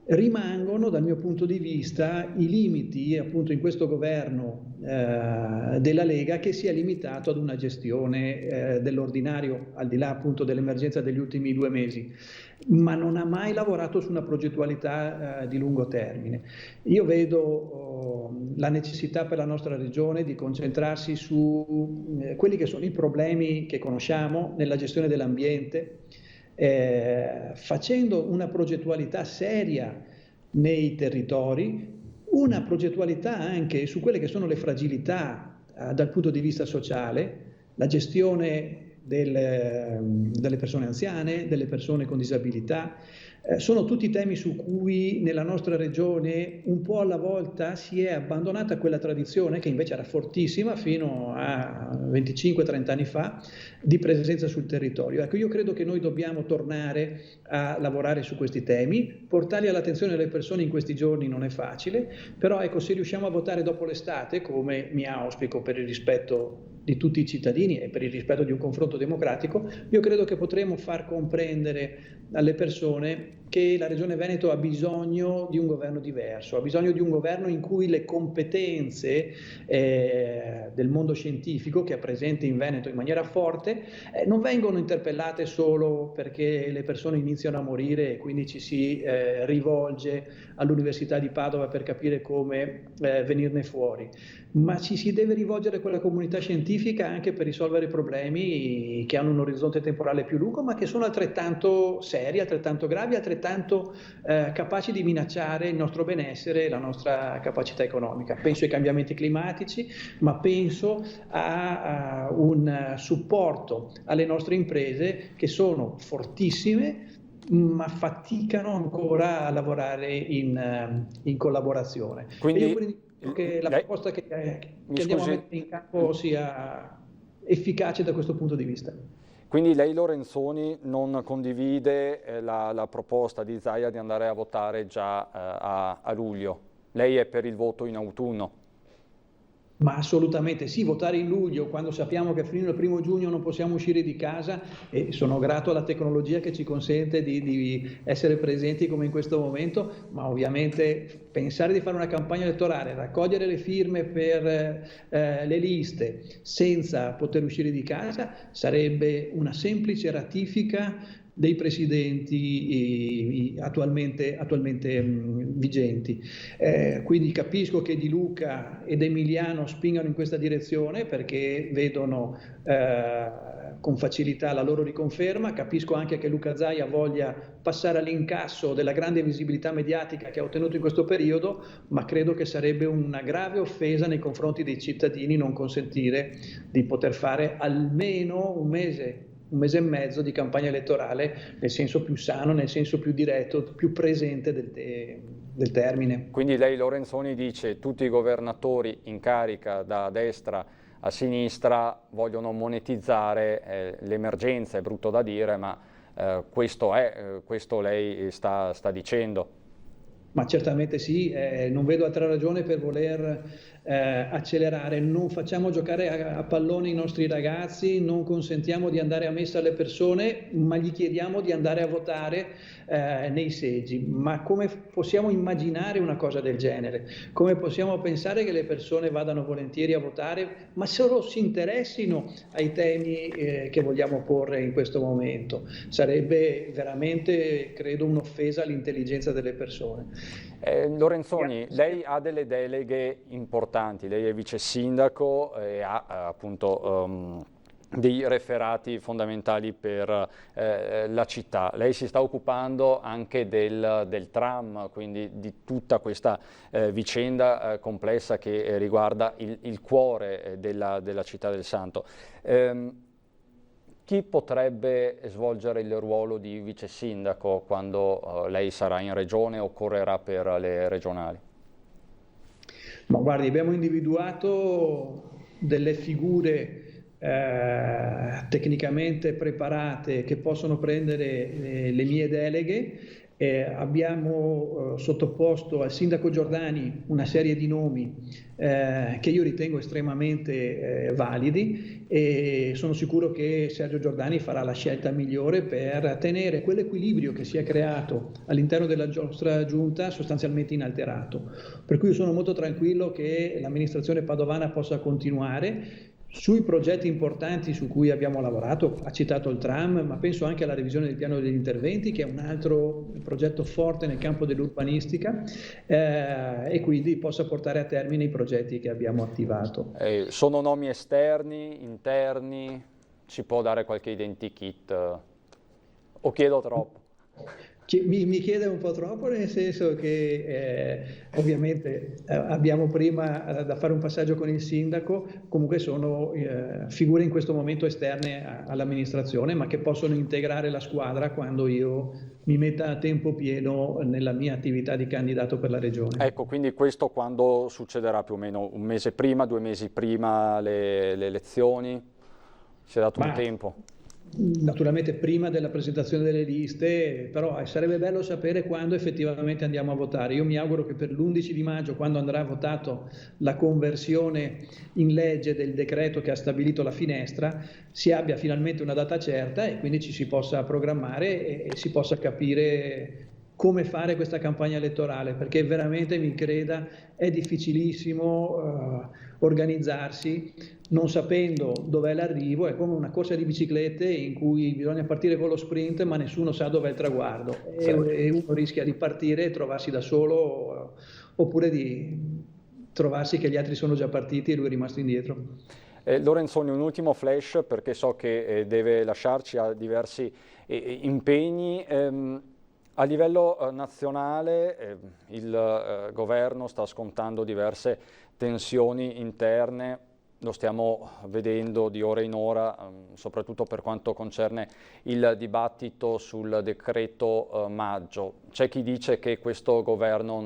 Rimangono dal mio punto di vista i limiti appunto in questo governo della Lega, che si è limitato ad una gestione dell'ordinario al di là appunto dell'emergenza degli ultimi 2 mesi, ma non ha mai lavorato su una progettualità di lungo termine. Io vedo la necessità per la nostra regione di concentrarsi su quelli che sono i problemi che conosciamo nella gestione dell'ambiente, facendo una progettualità seria nei territori, una progettualità anche su quelle che sono le fragilità dal punto di vista sociale, la gestione delle persone anziane, delle persone con disabilità. Sono tutti temi su cui nella nostra regione un po' alla volta si è abbandonata quella tradizione che invece era fortissima fino a 25-30 anni fa di presenza sul territorio. Ecco, io credo che noi dobbiamo tornare a lavorare su questi temi, portarli all'attenzione delle persone in questi giorni non è facile, però ecco, se riusciamo a votare dopo l'estate, come mi auspico per il rispetto di tutti i cittadini e per il rispetto di un confronto democratico, io credo che potremo far comprendere alle persone che la Regione Veneto ha bisogno di un governo diverso, ha bisogno di un governo in cui le competenze del mondo scientifico, che è presente in Veneto in maniera forte, non vengono interpellate solo perché le persone iniziano a morire e quindi ci si rivolge all'Università di Padova per capire come venirne fuori, ma ci si deve rivolgere a quella comunità scientifica anche per risolvere problemi che hanno un orizzonte temporale più lungo, ma che sono altrettanto seri, altrettanto gravi, altrettanto capaci di minacciare il nostro benessere e la nostra capacità economica. Penso ai cambiamenti climatici, ma penso a un supporto alle nostre imprese che sono fortissime, ma faticano ancora a lavorare in collaborazione. Quindi, e io quindi credo che la proposta che andiamo a mettere in campo sia efficace da questo punto di vista. Quindi lei, Lorenzoni, non condivide la proposta di Zaia di andare a votare già a luglio? Lei è per il voto in autunno? Ma assolutamente sì, votare in luglio quando sappiamo che fino al 1° giugno non possiamo uscire di casa, e sono grato alla tecnologia che ci consente di essere presenti come in questo momento, ma ovviamente pensare di fare una campagna elettorale, raccogliere le firme per le liste senza poter uscire di casa sarebbe una semplice ratifica dei presidenti attualmente vigenti. Quindi capisco che Di Luca ed Emiliano spingano in questa direzione perché vedono con facilità la loro riconferma. Capisco anche che Luca Zaia voglia passare all'incasso della grande visibilità mediatica che ha ottenuto in questo periodo, ma credo che sarebbe una grave offesa nei confronti dei cittadini non consentire di poter fare almeno un mese e mezzo di campagna elettorale nel senso più sano, nel senso più diretto, più presente del termine. Quindi lei, Lorenzoni, dice tutti i governatori in carica da destra a sinistra vogliono monetizzare l'emergenza, è brutto da dire, ma questo lei sta dicendo. Ma certamente sì, non vedo altra ragione per voler accelerare, non facciamo giocare a pallone i nostri ragazzi, non consentiamo di andare a messa alle persone, ma gli chiediamo di andare a votare nei seggi. Ma come possiamo immaginare una cosa del genere? Come possiamo pensare che le persone vadano volentieri a votare, ma solo si interessino ai temi che vogliamo porre in questo momento? Sarebbe veramente, credo, un'offesa all'intelligenza delle persone. Lorenzoni, lei ha delle deleghe importanti, lei è vice sindaco e ha appunto dei referati fondamentali per la città. Lei si sta occupando anche del tram, quindi di tutta questa vicenda complessa che riguarda il cuore della città del Santo. Chi potrebbe svolgere il ruolo di vice sindaco quando lei sarà in regione o correrà per le regionali? Ma guardi, abbiamo individuato delle figure tecnicamente preparate che possono prendere le mie deleghe. Abbiamo sottoposto al sindaco Giordani una serie di nomi che io ritengo estremamente validi, e sono sicuro che Sergio Giordani farà la scelta migliore per tenere quell'equilibrio che si è creato all'interno della nostra giunta sostanzialmente inalterato. Per cui io sono molto tranquillo che l'amministrazione padovana possa continuare sui progetti importanti su cui abbiamo lavorato. Ha citato il tram, ma penso anche alla revisione del piano degli interventi, che è un altro progetto forte nel campo dell'urbanistica, e quindi possa portare a termine i progetti che abbiamo attivato. Sono nomi esterni, interni? Ci può dare qualche identikit? O chiedo troppo? Mi chiede un po' troppo, nel senso che ovviamente abbiamo prima da fare un passaggio con il sindaco. Comunque sono figure in questo momento esterne all'amministrazione, ma che possono integrare la squadra quando io mi metta a tempo pieno nella mia attività di candidato per la regione. Ecco, quindi questo quando succederà? Più o meno un mese prima, 2 mesi prima le elezioni? Si è dato un tempo? Naturalmente prima della presentazione delle liste, però sarebbe bello sapere quando effettivamente andiamo a votare. Io mi auguro che per l'11 di maggio, quando andrà votato la conversione in legge del decreto che ha stabilito la finestra, si abbia finalmente una data certa e quindi ci si possa programmare e si possa capire come fare questa campagna elettorale, perché veramente, mi creda, è difficilissimo organizzarsi non sapendo dov'è l'arrivo. È come una corsa di biciclette in cui bisogna partire con lo sprint ma nessuno sa dov'è il traguardo, e uno rischia di partire e trovarsi da solo, oppure di trovarsi che gli altri sono già partiti e lui è rimasto indietro. Lorenzoni, un ultimo flash, perché so che deve lasciarci, a diversi impegni. A livello nazionale il governo sta scontando diverse tensioni interne, lo stiamo vedendo di ora in ora, soprattutto per quanto concerne il dibattito sul decreto maggio. C'è chi dice che questo governo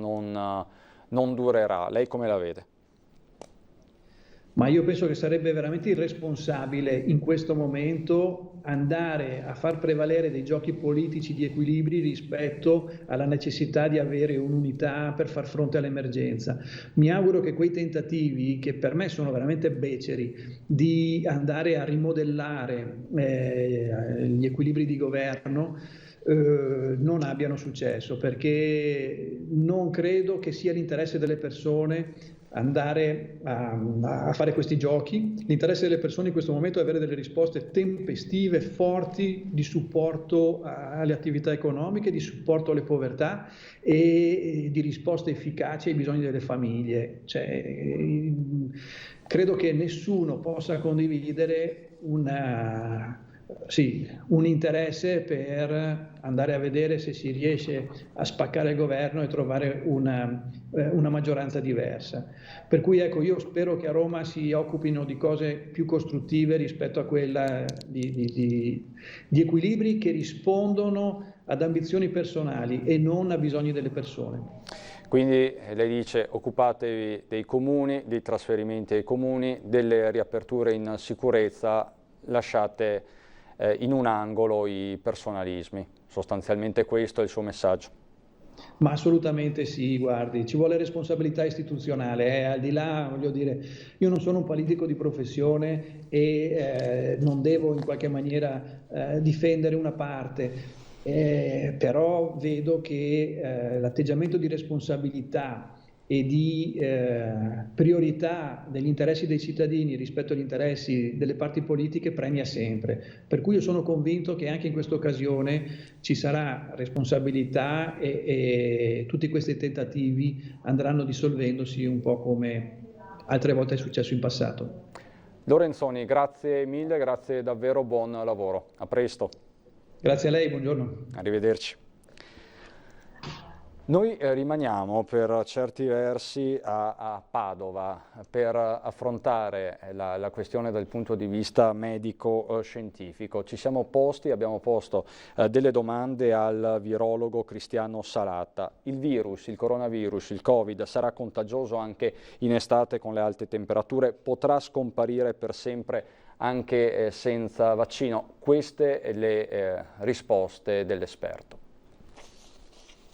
non durerà, lei come la vede? Ma io penso che sarebbe veramente irresponsabile in questo momento andare a far prevalere dei giochi politici di equilibri rispetto alla necessità di avere un'unità per far fronte all'emergenza. Mi auguro che quei tentativi, che per me sono veramente beceri, di andare a rimodellare gli equilibri di governo, non abbiano successo, perché non credo che sia l'interesse delle persone andare a fare questi giochi. L'interesse delle persone in questo momento è avere delle risposte tempestive, forti, di supporto alle attività economiche, di supporto alle povertà e di risposte efficaci ai bisogni delle famiglie. Credo che nessuno possa condividere un interesse per andare a vedere se si riesce a spaccare il governo e trovare una maggioranza diversa. Per cui ecco, io spero che a Roma si occupino di cose più costruttive rispetto a quella di equilibri che rispondono ad ambizioni personali e non a bisogni delle persone. Quindi lei dice: occupatevi dei comuni, dei trasferimenti ai comuni, delle riaperture in sicurezza, lasciate in un angolo i personalismi. Sostanzialmente questo è il suo messaggio. Ma assolutamente sì, guardi, ci vuole responsabilità istituzionale, al di là, voglio dire, io non sono un politico di professione e non devo in qualche maniera difendere una parte, però vedo che l'atteggiamento di responsabilità e di priorità degli interessi dei cittadini rispetto agli interessi delle parti politiche premia sempre. Per cui io sono convinto che anche in questa occasione ci sarà responsabilità e tutti questi tentativi andranno dissolvendosi un po' come altre volte è successo in passato. Lorenzoni, grazie mille, grazie davvero, buon lavoro. A presto. Grazie a lei, buongiorno. Arrivederci. Noi rimaniamo per certi versi a Padova per affrontare la questione dal punto di vista medico-scientifico. Ci siamo posti, abbiamo posto delle domande al virologo Cristiano Salatta. Il virus, il coronavirus, il Covid sarà contagioso anche in estate con le alte temperature? Potrà scomparire per sempre anche senza vaccino? Queste le risposte dell'esperto.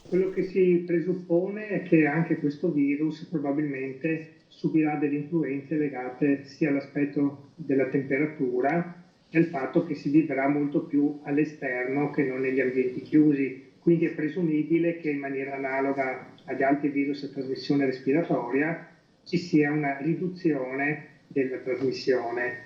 Quello che si presuppone è che anche questo virus probabilmente subirà delle influenze legate sia all'aspetto della temperatura e al fatto che si vivrà molto più all'esterno che non negli ambienti chiusi. Quindi è presumibile che in maniera analoga agli altri virus a trasmissione respiratoria ci sia una riduzione della trasmissione.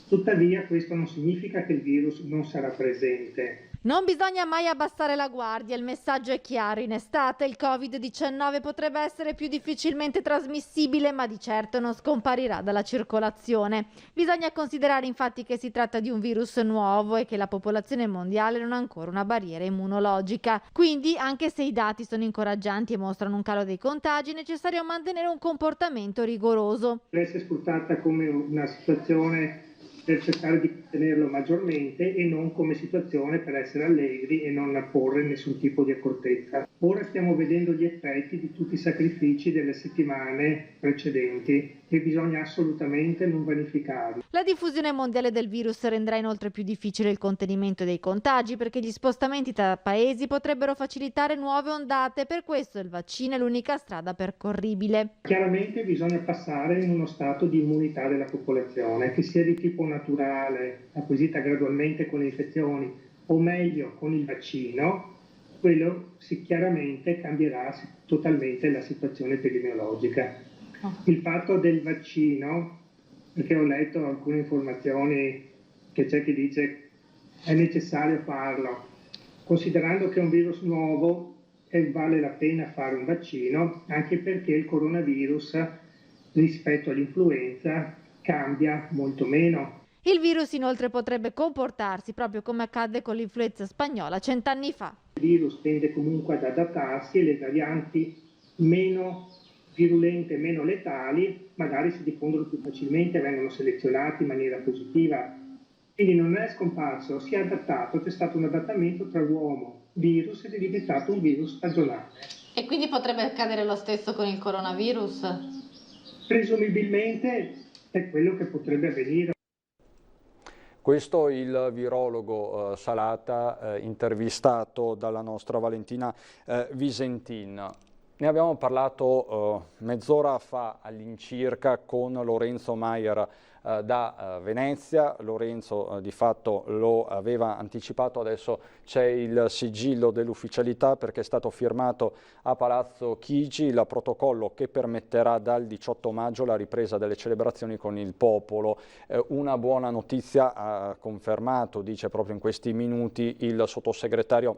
Tuttavia questo non significa che il virus non sarà presente. Non bisogna mai abbassare la guardia, il messaggio è chiaro. In estate il Covid-19 potrebbe essere più difficilmente trasmissibile, ma di certo non scomparirà dalla circolazione. Bisogna considerare infatti che si tratta di un virus nuovo e che la popolazione mondiale non ha ancora una barriera immunologica. Quindi, anche se i dati sono incoraggianti e mostrano un calo dei contagi, è necessario mantenere un comportamento rigoroso. Deve essere sfruttata come una situazione per cercare di contenerlo maggiormente e non come situazione per essere allegri e non porre nessun tipo di accortezza. Ora stiamo vedendo gli effetti di tutti i sacrifici delle settimane precedenti e bisogna assolutamente non vanificarli. La diffusione mondiale del virus renderà inoltre più difficile il contenimento dei contagi perché gli spostamenti tra paesi potrebbero facilitare nuove ondate, per questo il vaccino è l'unica strada percorribile. Chiaramente bisogna passare in uno stato di immunità della popolazione, che sia di tipo naturale, acquisita gradualmente con le infezioni, o meglio con il vaccino. Quello chiaramente cambierà totalmente la situazione epidemiologica. Il fatto del vaccino, perché ho letto alcune informazioni che c'è chi dice è necessario farlo, considerando che è un virus nuovo e vale la pena fare un vaccino, anche perché il coronavirus rispetto all'influenza cambia molto meno. Il virus inoltre potrebbe comportarsi proprio come accadde con l'influenza spagnola 100 anni fa. Il virus tende comunque ad adattarsi e le varianti meno virulente, meno letali, magari si diffondono più facilmente, vengono selezionati in maniera positiva. Quindi non è scomparso, si è adattato, c'è stato un adattamento tra uomo, virus ed è diventato un virus stagionale. E quindi potrebbe accadere lo stesso con il coronavirus? Presumibilmente è quello che potrebbe avvenire. Questo il virologo Salatta, intervistato dalla nostra Valentina Visentin. Ne abbiamo parlato mezz'ora fa all'incirca con Lorenzo Maier da Venezia. Lorenzo di fatto lo aveva anticipato, adesso c'è il sigillo dell'ufficialità perché è stato firmato a Palazzo Chigi il protocollo che permetterà dal 18 maggio la ripresa delle celebrazioni con il popolo. Una buona notizia ha confermato, dice proprio in questi minuti, il sottosegretario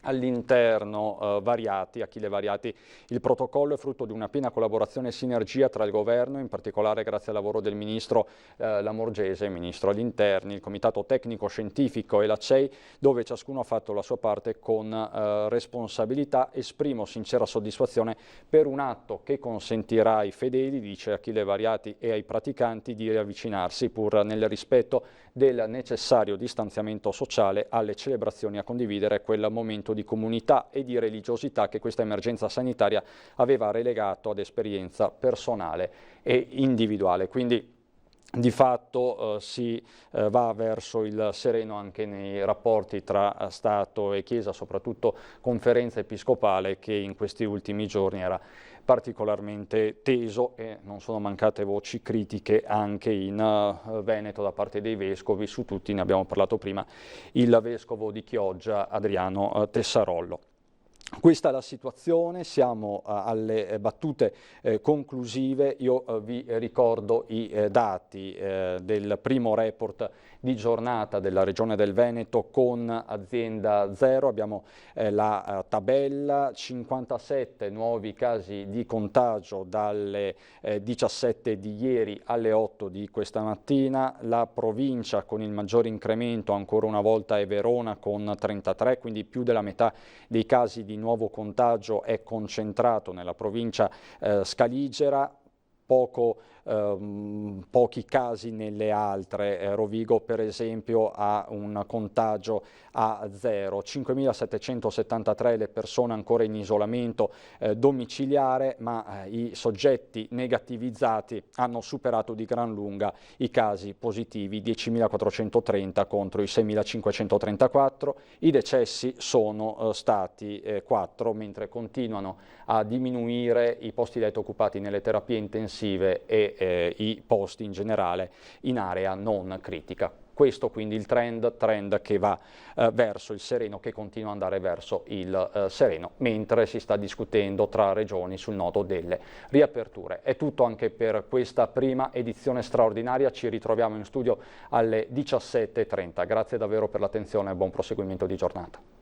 all'interno Achille Variati. Il protocollo è frutto di una piena collaborazione e sinergia tra il governo, in particolare grazie al lavoro del ministro Lamorgese, ministro agli interni, il comitato tecnico scientifico e la CEI, dove ciascuno ha fatto la sua parte con responsabilità. Esprimo sincera soddisfazione per un atto che consentirà ai fedeli, dice Achille Variati, e ai praticanti di riavvicinarsi, pur nel rispetto del necessario distanziamento sociale, alle celebrazioni, a condividere quel momento di comunità e di religiosità che questa emergenza sanitaria aveva relegato ad esperienza personale e individuale. Quindi di fatto si va verso il sereno anche nei rapporti tra Stato e Chiesa, soprattutto Conferenza Episcopale, che in questi ultimi giorni era particolarmente teso, e non sono mancate voci critiche anche in Veneto da parte dei vescovi. Su tutti ne abbiamo parlato prima, il vescovo di Chioggia Adriano Tessarollo. Questa è la situazione, siamo alle battute conclusive. Io vi ricordo i dati del primo report di giornata della Regione del Veneto con azienda zero. Abbiamo la tabella: 57 nuovi casi di contagio dalle 17 di ieri alle 8 di questa mattina. La provincia con il maggior incremento ancora una volta è Verona con 33, quindi più della metà dei casi di nuovo contagio è concentrato nella provincia scaligera. Pochi casi nelle altre. Rovigo per esempio ha un contagio a zero. 5.773 le persone ancora in isolamento domiciliare, ma i soggetti negativizzati hanno superato di gran lunga i casi positivi, 10.430 contro i 6.534. I decessi sono stati 4, mentre continuano a diminuire i posti letto occupati nelle terapie intensive e i posti in generale in area non critica. Questo quindi il trend che va verso il sereno, che continua ad andare verso il sereno, mentre si sta discutendo tra regioni sul nodo delle riaperture. È tutto anche per questa prima edizione straordinaria. Ci ritroviamo in studio alle 17:30. Grazie davvero per l'attenzione e buon proseguimento di giornata.